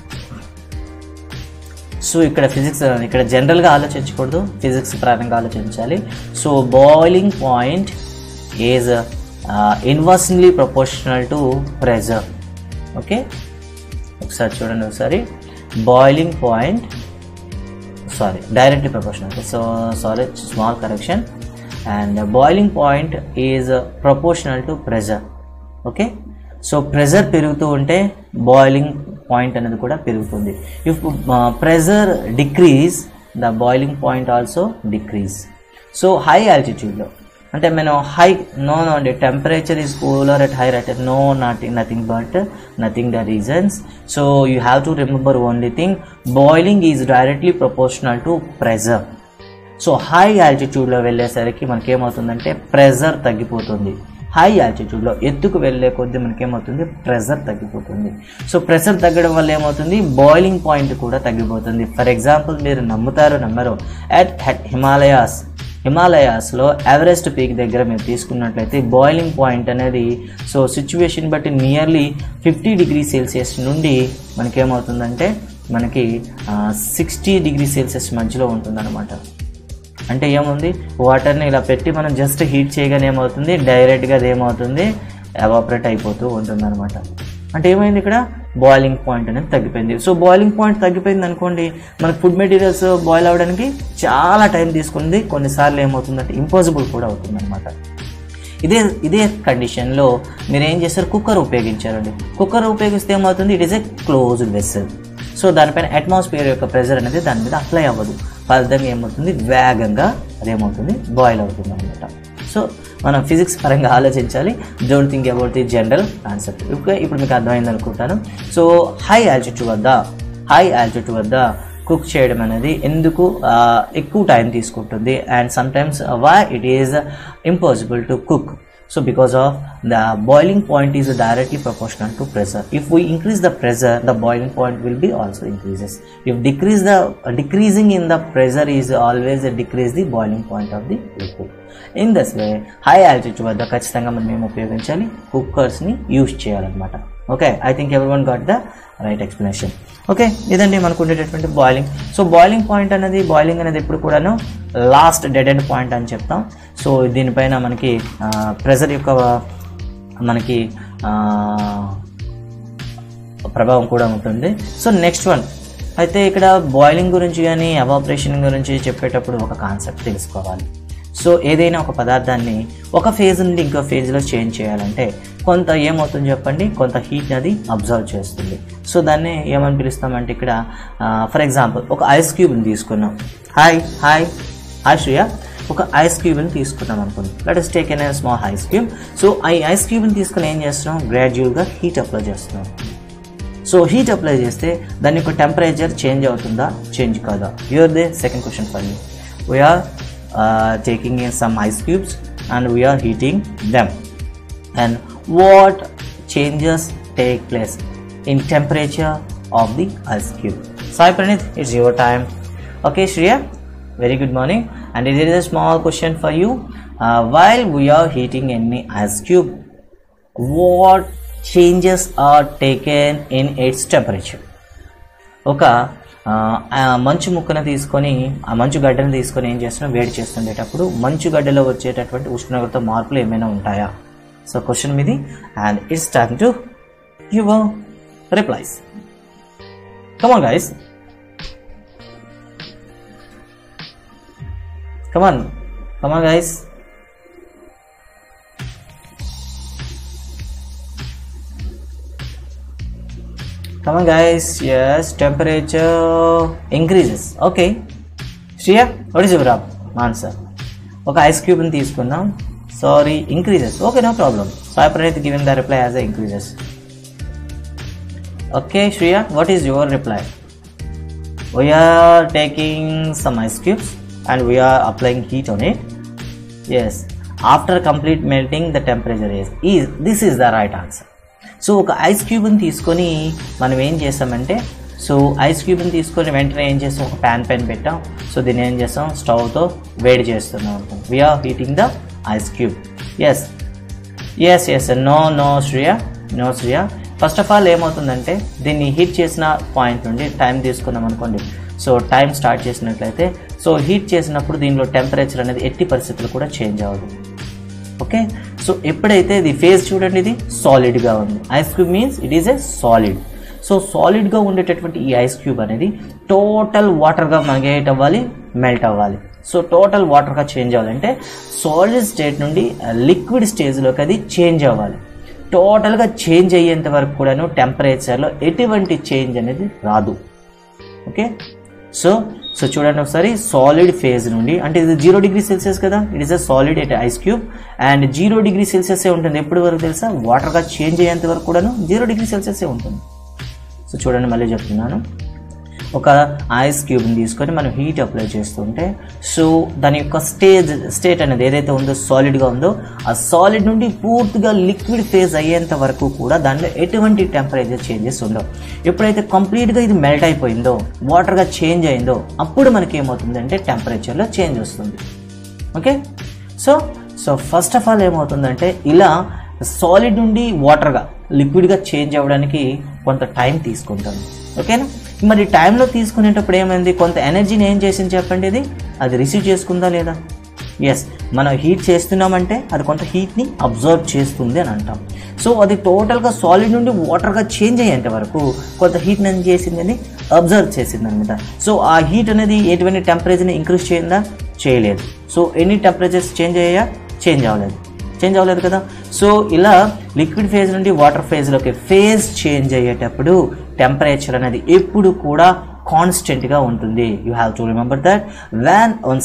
సో ఇక్కడ జనరల్గా ఆలోచించకూడదు, ఫిజిక్స్ పరంగా ఆలోచించాలి. So boiling point is inversely proportional to pressure. Okay, ఒకసారి చూడండి. ఒకసారి boiling point directly proportional. So small correction. And boiling point is proportional to pressure. Okay, so pressure పెరుగుతూ ఉంటే బాయిలింగ్ పాయింట్ అనేది కూడా పెరుగుతుంది. If pressure decrease, the boiling point also decrease. So high ఆల్టిట్యూడ్లో అంటే మనం అండి temperature is cooler at high rate. Nothing the reasons. So you have to remember only thing, boiling is directly proportional to pressure. So high ఆల్టిట్యూడ్లో వెళ్ళేసరికి మనకేమవుతుందంటే ప్రెజర్ తగ్గిపోతుంది. హై ఆల్టిట్యూడ్లో ఎత్తుకు వెళ్ళే కొద్దీ మనకేమవుతుంది? ప్రెజర్ తగ్గిపోతుంది. సో ప్రెషర్ తగ్గడం వల్ల ఏమవుతుంది? బాయిలింగ్ పాయింట్ కూడా తగ్గిపోతుంది. ఫర్ ఎగ్జాంపుల్, మీరు నమ్మరో అట్ హిమాలయాస్లో ఎవరెస్ట్ పీక్ దగ్గర మీరు తీసుకున్నట్లయితే బాయిలింగ్ పాయింట్ అనేది సో సిచ్యువేషన్ బట్టి నియర్లీ 50 degrees Celsius నుండి మనకేమవుతుందంటే మనకి 60 degrees Celsius మధ్యలో ఉంటుందన్నమాట. అంటే ఏముంది, వాటర్ని ఇలా పెట్టి మనం జస్ట్ హీట్ చేయగానే ఏమవుతుంది, డైరెక్ట్గా అది ఏమవుతుంది, ఎవాపరేట్ అయిపోతూ ఉంటుంది అనమాట. అంటే ఏమైంది, ఇక్కడ బాయిలింగ్ పాయింట్ అనేది తగ్గిపోయింది. సో బాయిలింగ్ పాయింట్ తగ్గిపోయింది అనుకోండి, మనకు ఫుడ్ మెటీరియల్స్ బాయిల్ అవ్వడానికి చాలా టైం తీసుకుంది. కొన్నిసార్లు ఏమవుతుందంటే ఇంపాసిబుల్ కూడా అవుతుంది అనమాట. ఇదే కండిషన్లో మీరు ఏం చేస్తారు, కుక్కర్ ఉపయోగించారండి. కుక్కర్ ఉపయోగిస్తే ఏమవుతుంది, it is a closed vessel. So దానిపైన అట్మాస్ఫియర్ యొక్క ప్రెజర్ అనేది దాని మీద అప్లై అవ్వదు. ఫలితంగా ఏమవుతుంది, వేగంగా అదేమవుతుంది, బాయిల్ అవుతుంది అనమాట. సో మనం ఫిజిక్స్ పరంగా ఆలోచించాలి. Don't think about the general concept. ఇప్పుడు మీకు అర్థమైంది అనుకుంటాను. సో హై ఆల్టిట్యూడ్ వద్ద కుక్ చేయడం అనేది ఎందుకు ఎక్కువ టైం తీసుకుంటుంది, and sometimes why it is impossible to cook. So because of the boiling point is directly proportional to pressure. If we increase the pressure, the boiling point will be also increases. If decreasing in the pressure is always decrease the boiling point of the liquid. In this way, high altitude వద్ద ఖచ్చితంగా మనం ఉపయోగించాలి, కుక్కర్స్ ని యూజ్ చేయాలన్నమాట. Okay, I think everyone got the right explanation. Okay, ఇదండి మనకు ఉండేటటువంటి బాయిలింగ్. సో బాయిలింగ్ అనేది ఎప్పుడు కూడాను లాస్ట్ డెడ్ ఎండ్ పాయింట్ అని చెప్తాం. సో దీనిపైన మనకి ప్రెజర్ యొక్క మనకి ప్రభావం కూడా ఉంటుంది. సో నెక్స్ట్ వన్, అయితే ఇక్కడ బాయిలింగ్ గురించి కానీ ఎవాపరేషన్ గురించి చెప్పేటప్పుడు ఒక కాన్సెప్ట్ తెలుసుకోవాలి. సో ఏదైనా ఒక పదార్థాన్ని ఒక ఫేజ్ నుండి ఇంకో ఫేజ్లో చేంజ్ చేయాలంటే కొంత ఏమవుతుంది చెప్పండి, కొంత హీట్ అది అబ్జర్వ్ చేస్తుంది. సో దాన్ని ఏమని పిలుస్తామంటే ఇక్కడ ఫర్ ఎగ్జాంపుల్ ఒక ఐస్ క్యూబ్ని తీసుకున్నాం. హాయ్ శ్రేయ, ఒక ఐస్ క్యూబ్ని తీసుకున్నాం అనుకోండి. Let us take a small ice cube. So ఈ ఐస్ క్యూబ్ని తీసుకుని ఏం చేస్తున్నాం, గ్రాడ్యువల్గా హీట్ అప్లై చేస్తున్నాం. సో హీట్ అప్లై చేస్తే దాని యొక్క టెంపరేచర్ చేంజ్ అవుతుందా, చేంజ్ కాదా? Here the second question for you. We are taking in some ice cubes and we are heating them, and what changes take place in temperature of the ice cube? Sai Pranith, it's your time. Okay Shreya, very good morning. And there is a small question for you. While we are heating any ice cube, what changes are taken in its temperature? Okay, మంచు ముక్కను తీసుకొని ఆ మంచు గడ్డను తీసుకొని ఏం చేస్తున్నాం, వేడి చేస్తుండేటప్పుడు మంచు గడ్డలో వచ్చేటటువంటి ఉష్ణోగ్రత మార్పులు ఏమైనా ఉంటాయా? సో క్వశ్చన్ మీది, and it's time to your replies. Come on guys, come on guys. Come on guys, yes, temperature increases. Okay Shreya, what is your answer? Okay, ice cube ni తీసుకుందాం. Sorry, increases. Okay, no problem. So I Pranith given the reply as a increases. Okay Shreya, what is your reply? We are taking some ice cubes and we are applying heat on it. Yes, after complete melting the temperature is this is the right answer. So ఒక ఐస్ క్యూబ్ని తీసుకొని మనం ఏం చేస్తామంటే, సో ఐస్ క్యూబ్ని తీసుకొని వెంటనే ఏం చేస్తాం, ఒక ప్యాన్ పైన పెట్టాం. సో దీన్ని ఏం చేస్తాం, స్టవ్తో వేడి చేస్తున్నాం అనుకోండి. We are heating the ice cube. Yes no Shreya. First of all ఏమవుతుందంటే, దీన్ని హీట్ చేసిన పాయింట్ నుండి టైం తీసుకున్నాం అనుకోండి. సో టైం స్టార్ట్ చేసినట్లయితే, సో హీట్ చేసినప్పుడు దీనిలో టెంపరేచర్ అనేది ఎట్టి పరిస్థితులు కూడా చేంజ్ అవ్వదు. ఓకే, సో ఎప్పుడైతే ఇది ఫేజ్ చూడండి, ఇది సాలిడ్గా ఉంది. Ice cube means it is a solid. So సాలిడ్గా ఉండేటటువంటి ఈ ఐస్ క్యూబ్ అనేది టోటల్ వాటర్గా మనకి అవ్వాలి, మెల్ట్ అవ్వాలి. సో టోటల్ వాటర్గా చేంజ్ అవ్వాలంటే సాలిడ్ స్టేట్ నుండి లిక్విడ్ స్టేజ్లోకి అది చేంజ్ అవ్వాలి. టోటల్గా చేంజ్ అయ్యేంత వరకు కూడాను టెంపరేచర్లో ఎటువంటి చేంజ్ అనేది రాదు. ఓకే, సో చూడండి ఒకసారి, సాలిడ్ ఫేజ్ నుండి, అంటే ఇది 0 డిగ్రీ సెల్సియస్ కదా, it is a solid at ice cube, and 0 degree Celsius ఉంటుంది. ఎప్పటి వరకు తెలుసా, వాటర్గా చేంజ్ అయ్యేంత వరకు కూడాను 0 డిగ్రీ సెల్సియస్ ఉంటుంది. సో చూడండి, మళ్ళీ చెప్తున్నాను, ఒక ఐస్ క్యూబ్ని తీసుకొని మనం హీట్ అప్లై చేస్తుంటే, సో దాని యొక్క స్టేట్ అనేది ఏదైతే ఉందో, సాలిడ్గా ఉందో, ఆ సాలిడ్ నుండి పూర్తిగా లిక్విడ్ ఫేజ్ అయ్యేంత వరకు కూడా దాంట్లో ఎటువంటి టెంపరేచర్ చేంజెస్ ఉండవు. ఎప్పుడైతే కంప్లీట్గా ఇది మెల్ట్ అయిపోయిందో, వాటర్గా చేంజ్ అయిందో, అప్పుడు మనకి ఏమవుతుందంటే టెంపరేచర్లో చేంజ్ వస్తుంది. Okay, so first of all ఏమవుతుందంటే, ఇలా సాలిడ్ నుండి వాటర్గా లిక్విడ్గా చేంజ్ అవ్వడానికి కొంత టైం తీసుకుంటుంది. ఓకేనా, మరి టైంలో తీసుకునేటప్పుడు ఏమైంది, కొంత ఎనర్జీని ఏం చేసింది చెప్పండి, అది రిసీవ్ చేసుకుందా లేదా? ఎస్, మనం హీట్ చేస్తున్నామంటే అది కొంత హీట్ని అబ్జర్వ్ చేస్తుంది అని అంటాం. సో అది టోటల్గా సాలిడ్ నుండి వాటర్గా చేంజ్ అయ్యేంత వరకు కొంత హీట్ని ఏం చేసిందని అబ్జర్వ్ చేసింది అనమాట. సో ఆ హీట్ అనేది ఎటువంటి టెంపరేచర్ని ఇంక్రీజ్ చేయిందా, చేయలేదు. సో ఎన్ని టెంపరేచర్స్ చేంజ్ అయ్యాయా, చేంజ్ అవ్వలేదు కదా. సో ఇలా లిక్విడ్ ఫేజ్ నుండి వాటర్ ఫేజ్లోకి ఫేజ్ చేంజ్ అయ్యేటప్పుడు టెంపరేచర్ అనేది ఎప్పుడు కూడా కాన్స్టెంట్గా ఉంటుంది. You have to remember that when on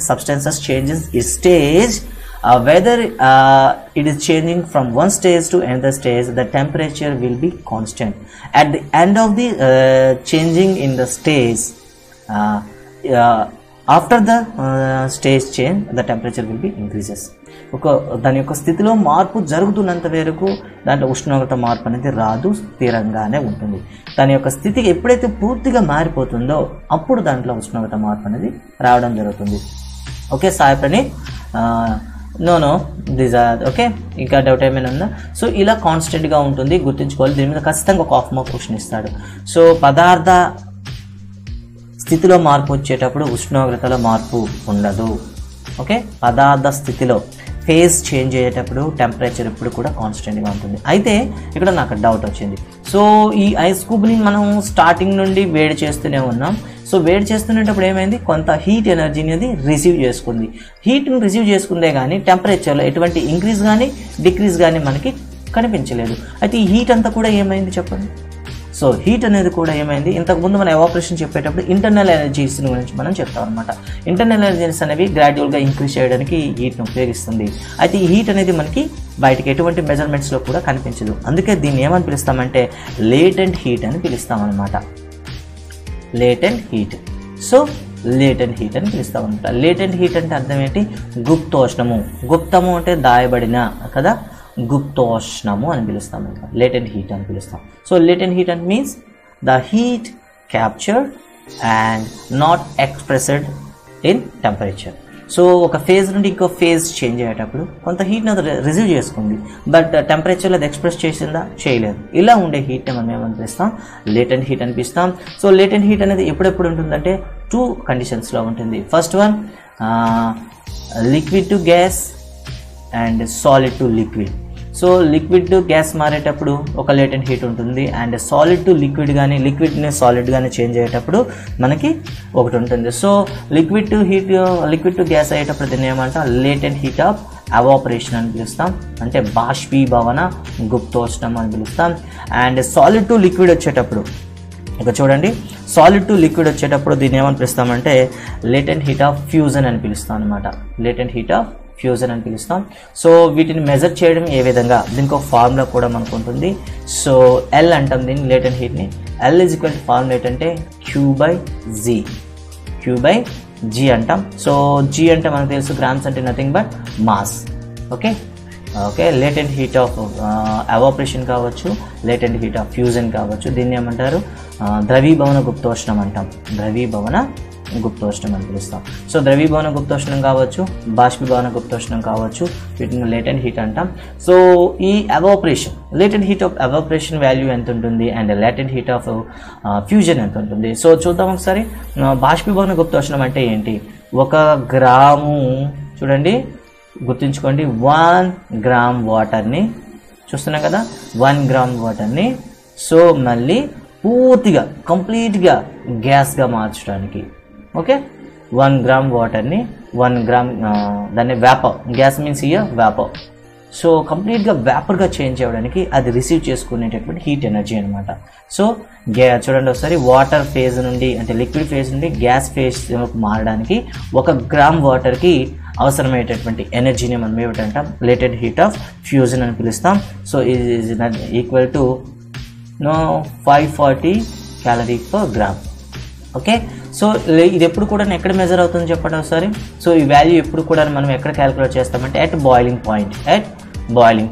substances changes its stage, whether it is changing from one stage to another stage, the temperature will be constant. At the end of the changing in the stage, after the stage change, the temperature will be increases. దాని యొక్క స్థితిలో మార్పు జరుగుతున్నంత వరకు దాంట్లో ఉష్ణోగ్రత మార్పు అనేది రాదు, స్థిరంగానే ఉంటుంది. దాని యొక్క స్థితి ఎప్పుడైతే పూర్తిగా మారిపోతుందో అప్పుడు దాంట్లో ఉష్ణోగ్రత మార్పు అనేది రావడం జరుగుతుంది. Okay Sai Praneeth, no this are okay. ఇంకా డౌట్ ఏమైనా ఉందా? సో ఇలా కాన్స్టెంట్గా ఉంటుంది, గుర్తుంచుకోవాలి. దీని మీద ఖచ్చితంగా ఒక హాఫ్ మార్క్ క్వశ్చన్ ఇస్తాడు. సో పదార్థ స్థితిలో మార్పు వచ్చేటప్పుడు ఉష్ణోగ్రతలో మార్పు ఉండదు. ఓకే, పదార్థ స్థితిలో ఫేజ్ చేంజ్ అయ్యేటప్పుడు టెంపరేచర్ ఎప్పుడు కూడా కాన్స్టెంట్గా ఉంటుంది. అయితే ఇక్కడ నాకు డౌట్ వచ్చింది. సో ఈ ఐస్ క్యూబ్ని మనం స్టార్టింగ్ నుండి వేడి చేస్తూనే ఉన్నాం. సో వేడి చేస్తున్నప్పుడు ఏమైంది, కొంత హీట్ ఎనర్జీ అనేది రిసీవ్ చేసుకుంది. హీట్ని రిసీవ్ చేసుకుందే కానీ టెంపరేచర్లో ఎటువంటి ఇంక్రీజ్ కానీ డిక్రీజ్ కానీ మనకి కనిపించలేదు. అయితే ఈ హీట్ అంతా కూడా ఏమైంది చెప్పండి. సో హీట్ అనేది కూడా ఏమైంది, ఇంతకుముందు మనం ఎవాపరేషన్ చెప్పేటప్పుడు ఇంటర్నల్ ఎనర్జీస్ గురించి మనం చెప్తాం అనమాట. ఇంటర్నల్ ఎనర్జీస్ అనేవి గ్రాడ్యువల్గా ఇంక్రీజ్ చేయడానికి హీట్ను ఉపయోగిస్తుంది. అయితే ఈ హీట్ అనేది మనకి బయటకి ఎటువంటి మెజర్మెంట్స్లో కూడా కనిపించదు. అందుకే దీన్ని ఏమని పిలుస్తామంటే లేటెంట్ హీట్ అని పిలుస్తాం అనమాట. Latent heat. So latent heat అని పిలుస్తాం అనమాట. లేటెంట్ హీట్ అంటే అర్థం ఏంటి, గుప్తోష్ణము. గుప్తము అంటే దాయబడిన కదా, గుప్తోష్ణము అని పిలుస్తాం అనమాట. లేటెంట్ హీట్ అని పిలుస్తాం. సో లేటెంట్ హీట్ అంటే means the heat captured and not expressed in temperature. So ఒక ఫేజ్ నుండి ఇంకో ఫేజ్ చేంజ్ అయ్యేటప్పుడు కొంత హీట్ని అది రిసీవ్ చేసుకుంది, బట్ టెంపరేచర్లో అది ఎక్స్ప్రెస్ చేసిందా, చేయలేదు. ఇలా ఉండే హీట్ని మనం ఏమనిపిస్తాం, లేటెంట్ హీట్ అనిపిస్తాం. సో లేటెంట్ హీట్ అనేది ఎప్పుడెప్పుడు ఉంటుందంటే 2 కండిషన్స్లో ఉంటుంది. First one liquid to gas and solid to liquid. So liquid to gas మారేటప్పుడు ఒక లేటెంట్ హీట్ ఉంటుంది, అండ్ సాలిడ్ టు లిక్విడ్ కానీ లిక్విడ్ని సాలిడ్ కానీ చేంజ్ అయ్యేటప్పుడు మనకి ఒకటి ఉంటుంది. సో లిక్విడ్ టు గ్యాస్ అయ్యేటప్పుడు దీన్ని ఏమంటాం, లేటెంట్ హీట్ ఆఫ్ ఎవాపరేషన్ అని పిలుస్తాం, అంటే బాష్పీభవన గుప్తోష్ణం అని పిలుస్తాం. అండ్ సాలిడ్ టు లిక్విడ్ వచ్చేటప్పుడు ఇక చూడండి, సాలిడ్ టు లిక్విడ్ వచ్చేటప్పుడు దీన్ని ఏమని పిలుస్తామంటే లేటెంట్ హీట్ ఆఫ్ ఫ్యూజన్ అని పిలుస్తాం అనమాట. లేటెంట్ హీట్ ఆఫ్ ఫ్యూజన్ అని పిలుస్తాం. సో వీటిని మెజర్ చేయడం ఏ విధంగా, దీనికి ఒక ఫార్ములా కూడా మనకు ఉంటుంది. సో ఎల్ అంటాం దీన్ని, లేటెంట్ హీట్ని. L is equal to formula ఏంటంటే Q/G. Q/G అంటాం. సో G అంటే మనకు తెలుసు, గ్రామ్స్ అంటే nothing but mass. Okay, latent heat of evaporation కావచ్చు, లేటెంట్ హీట్ ఆఫ్ ఫ్యూజన్ కావచ్చు. దీన్ని ఏమంటారు, ద్రవీభవన గుప్తోష్ణం అంటాం. ద్రవీభవన గుప్తోష్ణం అని పిలుస్తాం. సో ద్రవీభవన గుప్తోష్ణం కావచ్చు, బాష్పీభవన గుప్తోష్ణం కావచ్చు, వీటిని లేటెంట్ హీట్ అంటాం. సో ఈ evaporation, latent heat of evaporation value ఎంత ఉంటుంది and latent heat of fusion ఎంత ఉంటుంది. సో చూద్దాం ఒకసారి. బాష్పీభవన గుప్తోష్ణం అంటే ఏంటి, 1 గ్రాము, చూడండి గుర్తుంచుకోండి, 1 గ్రామ్ వాటర్ని చూస్తున్నాం కదా, 1 గ్రామ్ వాటర్ని సో మళ్ళీ పూర్తిగా కంప్లీట్గా గ్యాస్గా మార్చడానికి. ఓకే, 1 గ్రామ్ వాటర్ని 1 గ్రామ్ దాన్ని vapour, gas means year vapour. So కంప్లీట్గా వేపర్గా చేంజ్ అవ్వడానికి అది రిసీవ్ చేసుకునేటటువంటి హీట్ ఎనర్జీ అనమాట. సో చూడండి ఒకసారి, వాటర్ ఫేజ్ నుండి అంటే లిక్విడ్ ఫేజ్ నుండి గ్యాస్ ఫేజ్ మారడానికి 1 గ్రామ్ వాటర్కి అవసరమయ్యేటటువంటి ఎనర్జీని మనం ఏమిటంటాం, లేటెంట్ హీట్ ఆఫ్ ఫ్యూజన్ అని పిలుస్తాం. సో ఇది is equal to 540 calories per gram. Okay, so ఇది ఎప్పుడు కూడా ఎక్కడ మెజర్ అవుతుంది చెప్పండి ఒకసారి. సో ఈ వాల్యూ ఎప్పుడు కూడా మనం ఎక్కడ క్యాలిక్యులేట్ చేస్తామంటే at boiling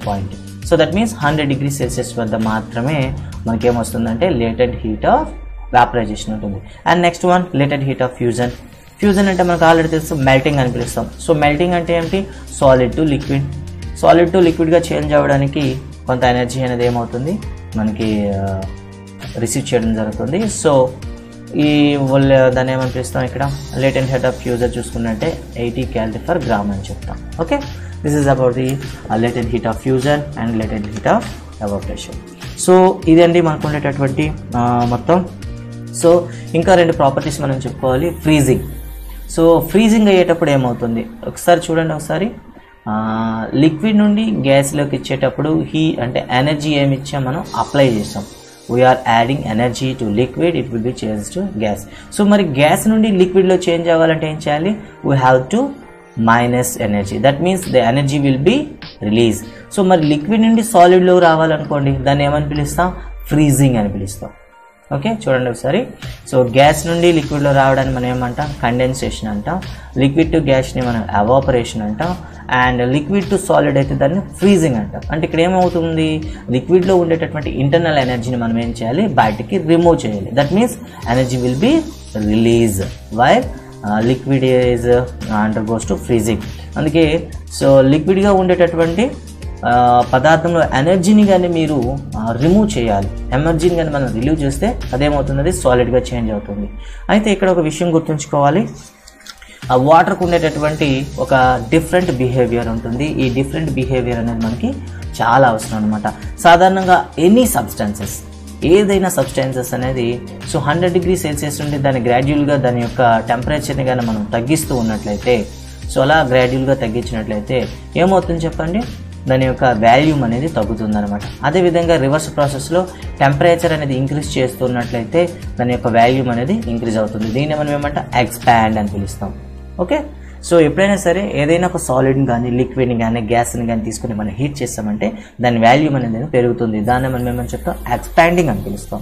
point. So that means 100 degrees Celsius వద్ద మాత్రమే మనకేమొస్తుందంటే లేటెంట్ హీట్ ఆఫ్ వాపరైజేషన్ ఉంటుంది. And next one latent heat of fusion అంటే మనకు ఆల్రెడీ తెలుసు, మెల్టింగ్ అని పిలుస్తాం. సో మెల్టింగ్ అంటే ఏంటి, సాలిడ్ టు లిక్విడ్గా చేంజ్ అవ్వడానికి కొంత ఎనర్జీ అనేది ఏమవుతుంది మనకి రిసీవ్ చేయడం జరుగుతుంది. సో ఈ దాన్ని ఏమని పిలుస్తాం, ఇక్కడ లేటెంట్ హీట్ ఆఫ్ ఫ్యూజన్ చూసుకున్నట్టే 80 calories per gram అని చెప్తాం. Okay, this is about the latent heat of fusion and latent heat of evaporation. So ఇదండి మనకు ఉండేటటువంటి మొత్తం. సో ఇంకా 2 ప్రాపర్టీస్ మనం చెప్పుకోవాలి. సో ఫ్రీజింగ్ అయ్యేటప్పుడు ఏమవుతుంది ఒకసారి చూడండి. ఒకసారి లిక్విడ్ నుండి గ్యాస్లోకి ఇచ్చేటప్పుడు అంటే ఎనర్జీ ఏమి ఇచ్చాం మనం, అప్లై చేసాం. We are adding energy to liquid, it will be change to gas. So మరి గ్యాస్ నుండి లిక్విడ్లో చేంజ్ అవ్వాలంటే ఏం చేయాలి, we have to minus energy, that means the energy will be release. So మరి లిక్విడ్ నుండి సాలిడ్లో రావాలనుకోండి, దాన్ని ఏమని పిలుస్తాం, ఫ్రీజింగ్ అని పిలుస్తాం. ఓకే, చూడండి ఒకసారి. సో గ్యాస్ నుండి లిక్విడ్లో రావడాన్ని మనం ఏమంటాం, కండెన్సేషన్ అంటాం. లిక్విడ్ టు గ్యాస్ని మనం ఎవాపరేషన్ అంటాం. అండ్ లిక్విడ్ టు సాలిడ్ అయితే దాన్ని ఫ్రీజింగ్ అంటాం. అంటే ఇక్కడ ఏమవుతుంది, లిక్విడ్లో ఉండేటటువంటి ఇంటర్నల్ ఎనర్జీని మనం ఏం చేయాలి, బయటికి రిమూవ్ చేయాలి. That means energy will be release while liquid is undergoes to freezing. అందుకే సో లిక్విడ్గా ఉండేటటువంటి పదార్థంలో ఎనర్జీని కానీ మీరు రిమూవ్ చేయాలి. ఎనర్జీని కానీ మనం రిలీవ్ చేస్తే అదేమవుతుంది, అది సాలిడ్గా చేంజ్ అవుతుంది. అయితే ఇక్కడ ఒక విషయం గుర్తుంచుకోవాలి. ఆ వాటర్కు ఉండేటటువంటి ఒక డిఫరెంట్ బిహేవియర్ ఉంటుంది. ఈ డిఫరెంట్ బిహేవియర్ అనేది మనకి చాలా అవసరం అనమాట. సాధారణంగా ఎనీ సబ్స్టాన్సెస్, ఏదైనా సబ్స్టాన్సెస్ అనేది సో 100 degrees Celsius నుండి దాన్ని గ్రాడ్యువల్గా దాని యొక్క టెంపరేచర్ని కానీ మనం తగ్గిస్తూ ఉన్నట్లయితే, సో అలా గ్రాడ్యువల్గా తగ్గించినట్లయితే ఏమవుతుంది చెప్పండి, దాని యొక్క వాల్యూమ్ అనేది తగ్గుతుంది అనమాట. అదేవిధంగా రివర్స్ ప్రాసెస్లో టెంపరేచర్ అనేది ఇంక్రీజ్ చేస్తున్నట్లయితే దాని యొక్క వాల్యూమ్ అనేది ఇంక్రీజ్ అవుతుంది. దీన్ని మనం ఏమంటే ఎక్స్పాండ్ అని పిలుస్తాం. ఓకే, సో ఎప్పుడైనా సరే ఏదైనా ఒక సాలిడ్ని కానీ లిక్విడ్ని కానీ గ్యాస్ని కానీ తీసుకుని మనం హీట్ చేస్తామంటే దాని వాల్యూమ్ అనేది పెరుగుతుంది. దాన్ని మనం ఏమని చెప్తాం, ఎక్స్పాండింగ్ అని పిలుస్తాం.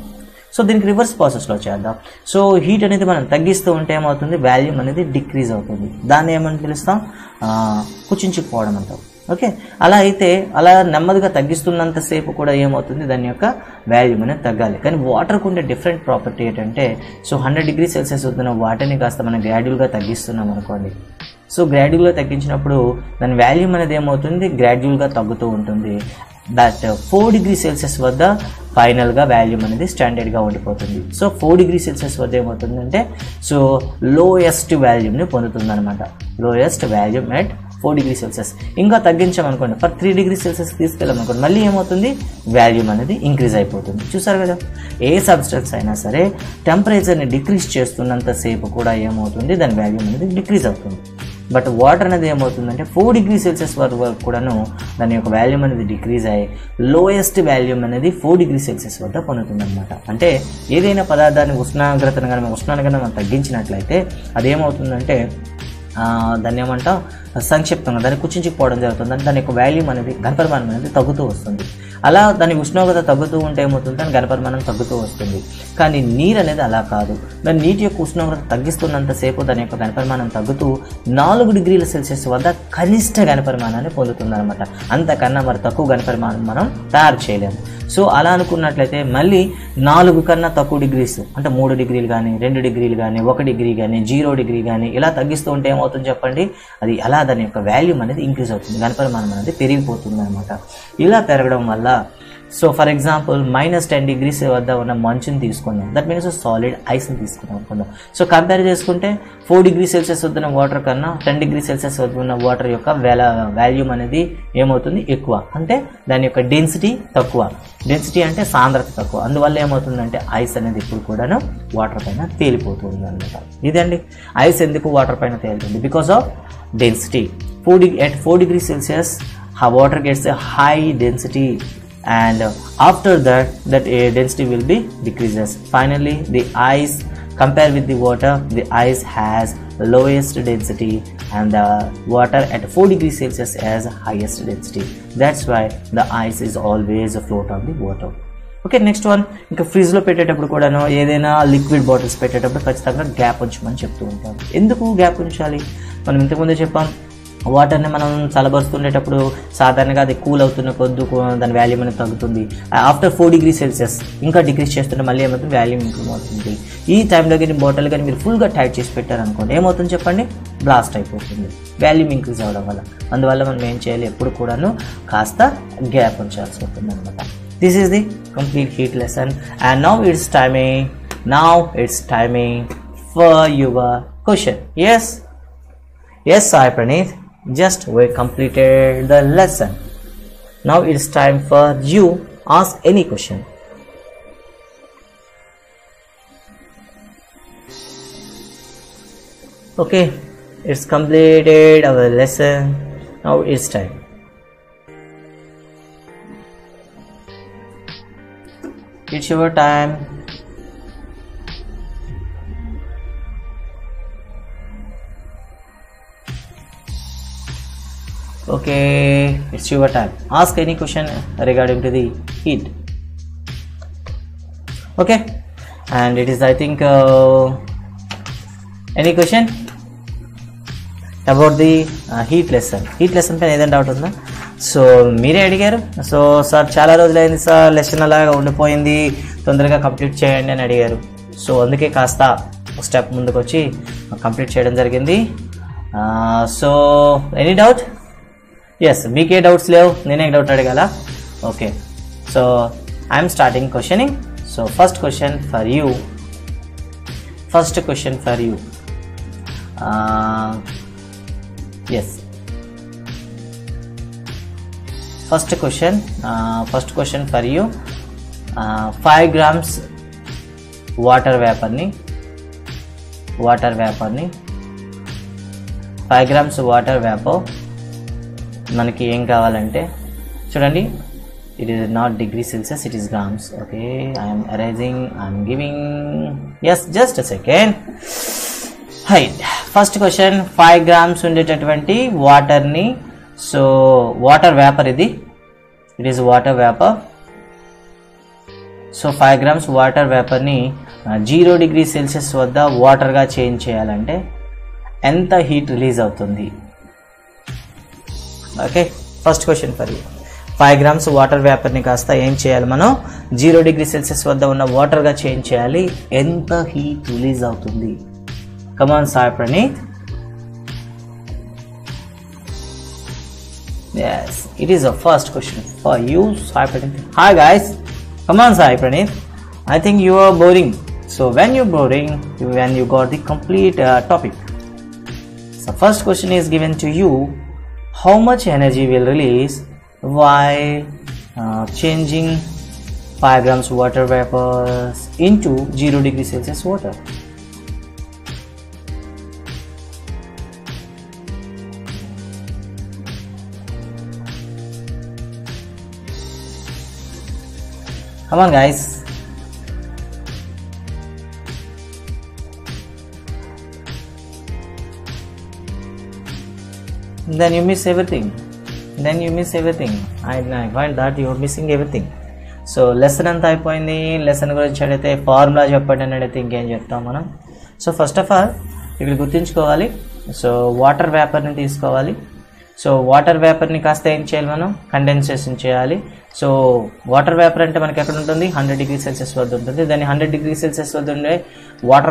సో దీనికి రివర్స్ ప్రాసెస్లో చేద్దాం. సో హీట్ అనేది మనం తగ్గిస్తూ ఉంటే ఏమవుతుంది, వాల్యూమ్ అనేది డిక్రీజ్ అవుతుంది. దాన్ని ఏమని పిలుస్తాం, కుచించుకుపోవడం అంటాం. ఓకే, అలా అయితే అలా నెమ్మదిగా తగ్గిస్తున్నంతసేపు కూడా ఏమవుతుంది, దాని యొక్క వాల్యూమ్ అనేది తగ్గాలి. కానీ వాటర్కు ఉండే డిఫరెంట్ ప్రాపర్టీ ఏంటంటే, సో 100 degrees Celsius వద్దున వాటర్ని కాస్త మనం గ్రాడ్యువల్గా తగ్గిస్తున్నాం అనుకోండి. సో గ్రాడ్యువల్గా తగ్గించినప్పుడు దాని వాల్యూమ్ అనేది ఏమవుతుంది, గ్రాడ్యువల్గా తగ్గుతూ ఉంటుంది. దట్ 4 degrees Celsius వద్ద ఫైనల్గా వాల్యూమ్ అనేది స్టాండర్డ్గా ఉండిపోతుంది. సో 4 degrees Celsius వద్ద ఏమవుతుందంటే సో లోయెస్ట్ వాల్యూమ్ని పొందుతుంది అనమాట. Lowest volume at 4 degrees Celsius. ఇంకా తగ్గించామనుకోండి, ఫర్ 3 degrees Celsius తీసుకెళ్ళామనుకోండి, మళ్ళీ ఏమవుతుంది, వాల్యూమ్ అనేది ఇంక్రీజ్ అయిపోతుంది. చూసారు కదా, ఏ సబ్స్టెన్స్ అయినా సరే టెంపరేచర్ని డిక్రీజ్ చేస్తున్నంతసేపు కూడా ఏమవుతుంది, దాని వాల్యూమ్ అనేది డిక్రీజ్ అవుతుంది. బట్ వాటర్ అనేది ఏమవుతుందంటే 4 degrees Celsius వరకు కూడాను దాని యొక్క వాల్యూమ్ అనేది డిక్రీజ్ అయ్యి లోయెస్ట్ వాల్యూమ్ అనేది 4 degrees Celsius వద్ద పొందుతుంది అనమాట. అంటే ఏదైనా పదార్థాన్ని ఉష్ణోగ్రతను కానీ ఉష్ణాన్ని కానీ మనం తగ్గించినట్లయితే అదేమవుతుందంటే దాన్ని ఏమంటాం, సంక్షిప్తంగా దాన్ని కుచించుకుపోవడం జరుగుతుంది. అంటే దాని యొక్క వాల్యూమ్ అనేది ఘనపరిమాణం అనేది తగ్గుతూ వస్తుంది. అలా దాని ఉష్ణోగ్రత తగ్గుతూ ఉంటే ఏమవుతుంది, దాని ఘనపరిమాణం తగ్గుతూ వస్తుంది. కానీ నీరు అనేది అలా కాదు. దాని నీటి యొక్క ఉష్ణోగ్రత తగ్గిస్తున్నంతసేపు దాని యొక్క ఘనపరిమాణం తగ్గుతూ 4 degrees Celsius వద్ద కనిష్ట ఘనపరిమాణాన్ని పొందుతుంది అనమాట. అంతకన్నా మరి తక్కువ ఘనపరిమాణం మనం తయారు చేయలేము. సో అలా అనుకున్నట్లయితే మళ్ళీ 4 కన్నా తక్కువ డిగ్రీస్ అంటే 3 degrees కానీ 2 degrees కానీ 1 degree కానీ 0 degree కానీ ఇలా తగ్గిస్తూ ఉంటే ఏమవుతుంది చెప్పండి, అది అలా దాని యొక్క వాల్యూమ్ అనేది ఇంక్రీజ్ అవుతుంది, ఘనపరిమాణం అనేది పెరిగిపోతుంది అనమాట. ఇలా పెరగడం వల్ల సో ఫర్ ఎగ్జాంపుల్ -10 degrees వద్ద ఉన్న మంచుని తీసుకుందాం, దట్ మీన్స్ సాలిడ్ ఐస్ని తీసుకుందాం అనుకుందాం. సో కంపేర్ చేసుకుంటే 4 degrees Celsius వద్ద ఉన్న వాటర్ కన్నా 10 degrees Celsius వద్ద ఉన్న వాటర్ యొక్క వాల్యూమ్ అనేది ఏమవుతుంది, ఎక్కువ. అంటే దాని యొక్క డెన్సిటీ తక్కువ. డెన్సిటీ అంటే సాంద్రత తక్కువ. అందువల్ల ఏమవుతుందంటే ఐస్ అనేది ఇప్పుడు కూడాను వాటర్ పైన తేలిపోతుంది అనమాట. ఇదండి ఐస్ ఎందుకు వాటర్ పైన తేలుతుంది, because of density. At 4 degrees Celsius water gets a high density, and after that density will be decreases. Finally the ice, compare with the water, the ice has lowest density and the water at 4 degrees Celsius has highest density. That's why the ice is always afloat on the water. Okay, next one, ఇంకా ఫ్రిడ్జ్లో పెట్టేటప్పుడు కూడాను ఏదైనా లిక్విడ్ బాటిల్స్ పెట్టేటప్పుడు ఖచ్చితంగా గ్యాప్ ఉంచమని చెప్తూ ఉంటాం. ఎందుకు గ్యాప్ ఉంచాలి, మనం ఇంతకుముందే చెప్పాం, వాటర్ని మనం చల్లబరుస్తుండేటప్పుడు సాధారణంగా అది కూల్ అవుతున్న కొద్దు దాని వాల్యూమ్ అనేది తగ్గుతుంది. ఆఫ్టర్ 4 degrees Celsius ఇంకా డిక్రీజ్ చేస్తుంటే మళ్ళీ ఏమవుతుంది, వాల్యూమ్ ఇంప్రూవ్ అవుతుంది. ఈ టైంలో కానీ బాటిల్ కానీ మీరు ఫుల్గా టైట్ చేసి పెట్టారనుకోండి, ఏమవుతుంది చెప్పండి, బ్లాస్ట్ అయిపోతుంది వాల్యూమ్ ఇంక్రీజ్ అవ్వడం వల్ల. అందువల్ల మనం ఏం చేయాలి, ఎప్పుడు కూడాను కాస్త గ్యాప్ ఉంచాల్సి ఉంటుంది అనమాట. This is the complete heat lesson. And now it's timing for your question. Yes, Sai Praneeth. Just we completed the lesson. Now it's time for you ask any question. Okay, it's completed our lesson. Now it's time. It's your time. Okay, it's your time. Ask any question regarding to the heat. Okay, and it is, I think, any question about the heat lesson? Heat lesson పైన ఏదైనా డౌట్ ఉందా? సో మీరే అడిగారు. సో సార్ చాలా రోజులైంది సార్, లెసన్ అలాగా ఉండిపోయింది, తొందరగా కంప్లీట్ చేయండి అని అడిగారు. సో అందుకే కాస్త స్టెప్ ముందుకు వచ్చి కంప్లీట్ చేయడం జరిగింది. So any doubt? ఎస్, మీకే డౌట్స్ లేవు, నేనే డౌట్ అడగాల. Okay, so I'm starting questioning. So first question for you. Yes. First question for you. 5 grams water vapor ni 5 grams water vapor మనకి ఏం కావాలంటే చూడండి, it is not degree Celsius, it is grams. Okay, I am erasing, I am giving, yes, just a second. Right, first question, 5 grams ఉండేటటువంటి వాటర్ ని, సో వాటర్ వేపర్ ఇది, it is water vapor. So 5 grams water vapour ని 0 degree Celsius వద్ద వాటర్ గా చేంజ్ చేయాలంటే ఎంత హీట్ రిలీజ్ అవుతుంది? Okay, first question for you. 5 grams water వేపర్ని కాస్త ఏం చేయాలి మనం? 0 degree Celsius వద్ద ఉన్న వాటర్గా చేంజ్ చేయాలి. ఎంత హీట్ రిలీజ్ అవుతుంది? Come on Sai Praneeth. Yes, it is a first question for you, Sai Pranith. Hi guys, come on Sai Pranith. I think you are boring. So when you're boring, when you got the complete topic. So first question is given to you. How much energy will release while changing 5 grams water vapors into 0 degree Celsius water? Come on guys. Then you miss everything. I find that you are missing everything. So lesson అంతా అయిపోయింది. లెసన్ గురించి అడిగితే ఫార్ములా చెప్పండి అని అడిగితే ఇంకేం చెప్తాం మనం? సో ఫస్ట్ ఆఫ్ ఆల్ ఇక్కడ గుర్తుంచుకోవాలి. సో వాటర్ వేపర్ని తీసుకోవాలి. సో వాటర్ వేపర్ని కాస్త ఏం చేయాలి మనం? కండెన్సేషన్ చేయాలి. సో వాటర్ వేపర్ అంటే మనకి ఎక్కడ ఉంటుంది? 100 degree Celsius వద్ద ఉంటుంది. దాన్ని 100 degree Celsius వద్ద ఉండే వాటర్